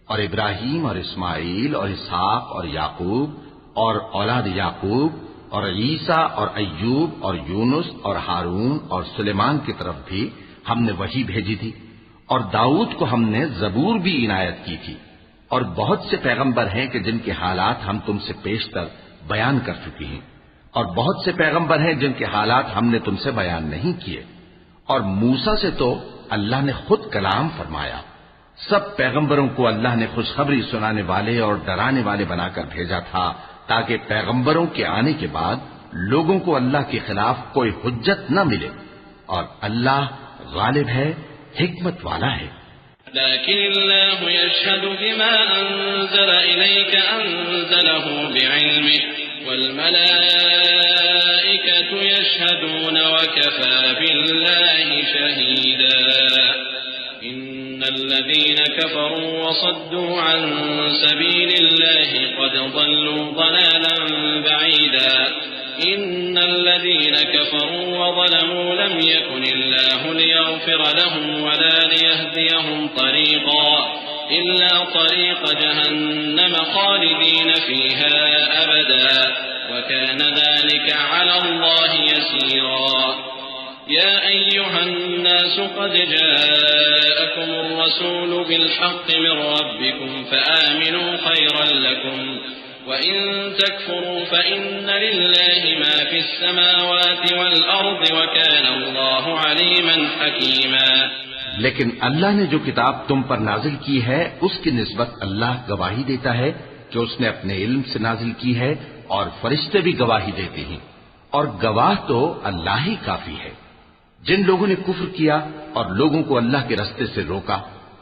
اور ابراہیم اور اسماعیل اور اسحاق اور یعقوب اور اولاد یعقوب اور عیسیٰ اور ایوب اور یونس اور ہارون اور سلیمان کی طرف بھی ہم نے وحی بھیجی تھی، اور داؤد کو ہم نے زبور بھی عنایت کی تھی، اور بہت سے پیغمبر ہیں کہ جن کے حالات ہم تم سے پیشتر بیان کر چکی ہیں، اور بہت سے پیغمبر ہیں جن کے حالات ہم نے تم سے بیان نہیں کیے، اور موسیٰ سے تو اللہ نے خود کلام فرمایا۔ سب پیغمبروں کو اللہ نے خوشخبری سنانے والے اور ڈرانے والے بنا کر بھیجا تھا تاکہ پیغمبروں کے آنے کے بعد لوگوں کو اللہ کے خلاف کوئی حجت نہ ملے، اور اللہ غالب ہے، حکمت والا ہے۔ لكن الله يشهد بما أنزل إليك أنزله بعلمه والملائكة يشهدون وكفى بالله شهيدا إن الذين كفروا وصدوا عن سبيل الله قد ضلوا ضلالا بعيدا إن الذين كفروا وظلموا لم يكن الله ليغفر لهم ولا ليهديهم طريقا إلا طريق جهنم خالدين فيها أبدا وكان ذلك على الله يسيرا يا أيها الناس قد جاءكم الرسول بالحق من ربكم فآمنوا خيرا لكم وإن تكفروا فإن لله ما في السماوات والأرض وكان الله عليما حكيما. لیکن اللہ نے جو کتاب تم پر نازل کی ہے اس کی نسبت اللہ گواہی دیتا ہے کہ اس نے اپنے علم سے نازل کی ہے، اور فرشتے بھی گواہی دیتے ہیں، اور گواہ تو اللہ ہی کافی ہے. جن لوگوں نے کفر کیا اور لوگوں کو اللہ کے رستے سے روکا،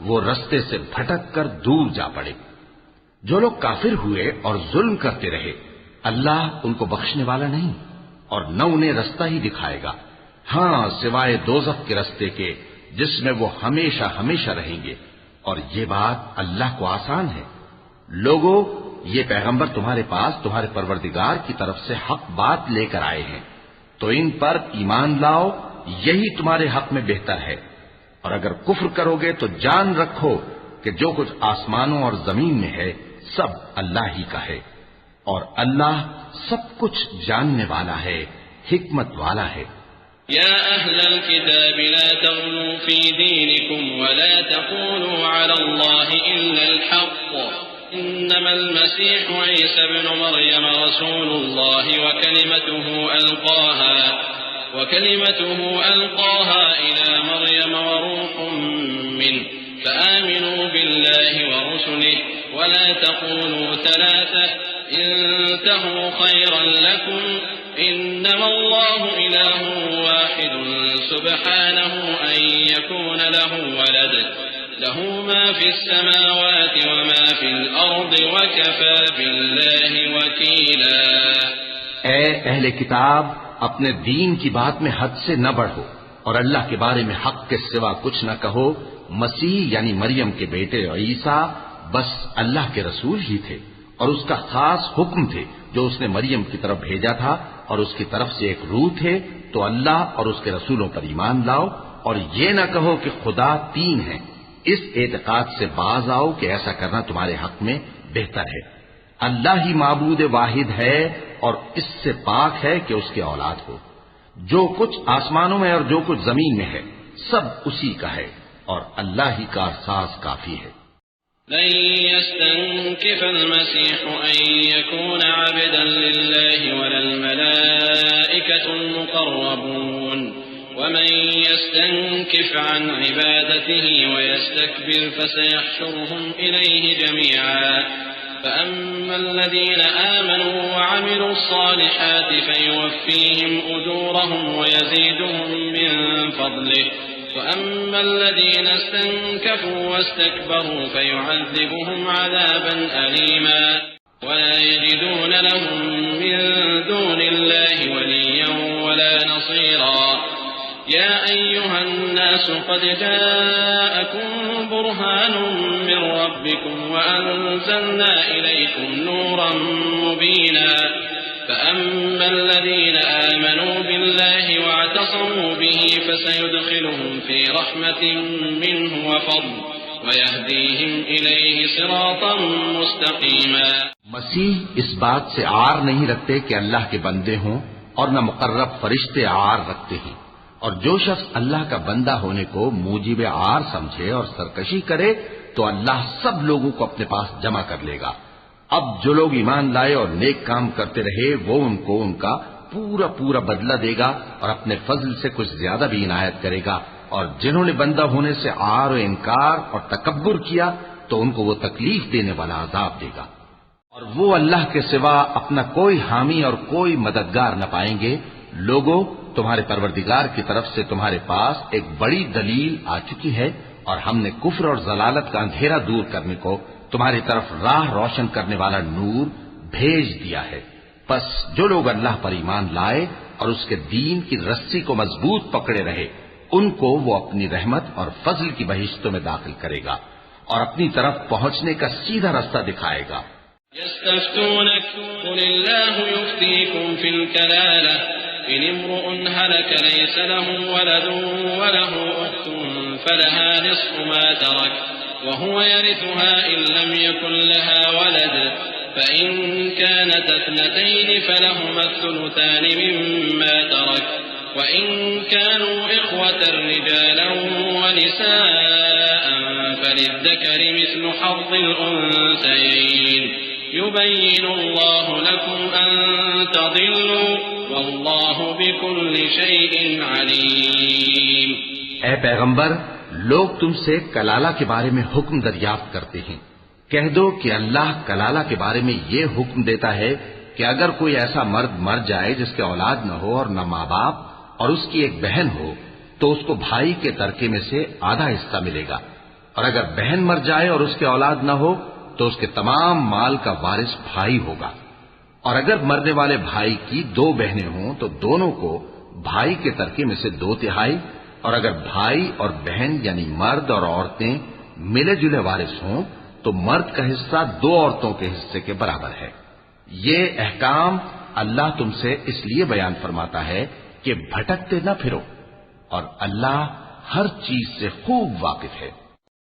وہ رستے سے بھٹک کر دور جا پڑے. جو لوگ کافر ہوئے اور ظلم کرتے رہے، اللہ ان کو بخشنے والا نہیں اور نہ انہیں رستہ ہی دکھائے گا، ہاں سوائے دوزخ کے رستے کے جس میں وہ ہمیشہ ہمیشہ رہیں گے، اور یہ بات اللہ کو آسان ہے. لوگوں، یہ پیغمبر تمہارے پاس تمہارے پروردگار کی طرف سے حق بات لے کر آئے ہیں، تو ان پر ایمان لاؤ، یہی تمہارے حق میں بہتر ہے. اور اگر کفر کرو گے تو جان رکھو کہ جو کچھ آسمانوں اور زمین میں ہے سب اللہ ہی کا ہے، اور اللہ سب کچھ جاننے والا ہے، حکمت والا ہے. يا أهل الكتاب لا تغلوا في دينكم ولا تقولوا على الله إلا الحق، إنما المسيح عيسى ابن مريم رسول الله وكلمته ألقاها إلى مريم وروح منه، فآمنوا بالله ورسله ولا تقولوا ثلاثة، انتهوا خيرا لكم، إنما الله إله واحد سبحانه أن يكون له ولد، له ما في السماوات وما في الأرض وكفى بالله وكيلا. اے اہل کتاب، اپنے دین کی بات میں حد سے نہ بڑھو اور اللہ کے بارے میں حق کے سوا کچھ نہ کہو. مسیح یعنی مریم کے بیٹے عیسیٰ بس اللہ کے رسول ہی تھے اور اس کا خاص حکم تھے جو اس نے مریم کی طرف بھیجا تھا، اور اس کی طرف سے ایک روح تھے. تو اللہ اور اس کے رسولوں پر ایمان لاؤ اور یہ نہ کہو کہ خدا تین ہیں. اس اعتقاد سے باز آؤ کہ ایسا کرنا تمہارے حق میں بہتر ہے. اللہ ہی معبود واحد ہے اور اس سے پاک ہے کہ اس کے اولاد ہو. جو کچھ آسمانوں میں اور جو کچھ زمین میں ہے سب اسی کا ہے، اور اللہ ہی کا ساز کافی ہے. لن يستنكف المسيح أن يكون عبدا لله ولا الملائكة المقربون، ومن يستنكف عن عبادته ويستكبر فسيحشرهم إليه جميعا. فأما الذين آمنوا وعملوا الصالحات فيوفيهم أجورهم ويزيدهم من فضله، وأما الذين استنكفوا واستكبروا فيعذبهم عذابا أليما ولا يجدون لهم من دون الله وليا ولا نصيرا. يا أيها الناس قد جاءكم برهان من ربكم وأنزلنا إليكم نورا مبينا. فأما الذين آمنوا بالله واعتصموا به فسيدخلهم في رحمة منه وفضل ويهديهم إليه صراطا مستقيما. مسیح اس بات سے عار نہیں رکھتے کہ اللہ کے بندے ہوں، اور نہ مقرب فرشتے عار رکھتے ہیں. اور جو شخص اللہ کا بندہ ہونے کو موجب عار سمجھے اور سرکشی کرے تو اللہ سب لوگوں کو اپنے پاس جمع کر لے گا. اب جو لوگ ایمان لائے اور نیک کام کرتے رہے وہ ان کو ان کا پورا پورا بدلہ دے گا اور اپنے فضل سے کچھ زیادہ بھی عنایت کرے گا. اور جنہوں نے بندہ ہونے سے عار و انکار اور تکبر کیا تو ان کو وہ تکلیف دینے والا عذاب دے گا. اور وہ اللہ کے سوا اپنا کوئی حامی اور کوئی مددگار نہ پائیں گے. لوگوں، تمہارے پروردگار کی طرف سے تمہارے پاس ایک بڑی دلیل آ چکی ہے، اور ہم نے کفر اور ضلالت کا اندھیرا دور کرنے کو تمہاری طرف راہ روشن کرنے والا نور بھیج دیا ہے. پس جو لوگ اللہ پر ایمان لائے اور اس کے دین کی رسی کو مضبوط پکڑے رہے ان کو وہ اپنی رحمت اور فضل کی بہشتوں میں داخل کرے گا اور اپنی طرف پہنچنے کا سیدھا راستہ دکھائے گا. يستفتونك قل الله يفتيكم في الكلالة إن امرؤ هلك ليس له ولد وله أخت فلها نصف ما ترك وهو يرثها إن لم يكن لها ولد، فإن كانت اثنتين فلهما الثلثان مما ترك، وإن كانوا إخوة رجالا ونساء فللذكر مثل حظ الأنثيين، يبين الله لكم أن تضلوا والله بكل شيء عليم۔ اے پیغمبر، لوگ تم سے کلالہ کے بارے میں حکم دریافت کرتے ہیں، کہہ دو کہ اللہ کلالہ کے بارے میں یہ حکم دیتا ہے کہ اگر کوئی ایسا مرد مر جائے جس کے اولاد نہ ہو اور نہ ماں باپ اور اس کی ایک بہن ہو تو اس کو بھائی کے ترکے میں سے آدھا حصہ ملے گا، اور اگر بہن مر جائے اور اس کے اولاد نہ ہو تو اس کے تمام مال کا وارث بھائی ہوگا، اور اگر مرنے والے بھائی کی 2 بہنیں ہوں تو دونوں کو بھائی کے ترکے میں سے 2/3، اور اگر بھائی اور بہن یعنی مرد اور عورتیں ملے جلے وارث ہوں تو مرد کا حصہ 2 عورتوں کے حصے کے برابر ہے۔ یہ احکام اللہ تم سے اس لیے بیان فرماتا ہے کہ بھٹکتے نہ پھرو، اور اللہ ہر چیز سے خوب واقف ہے۔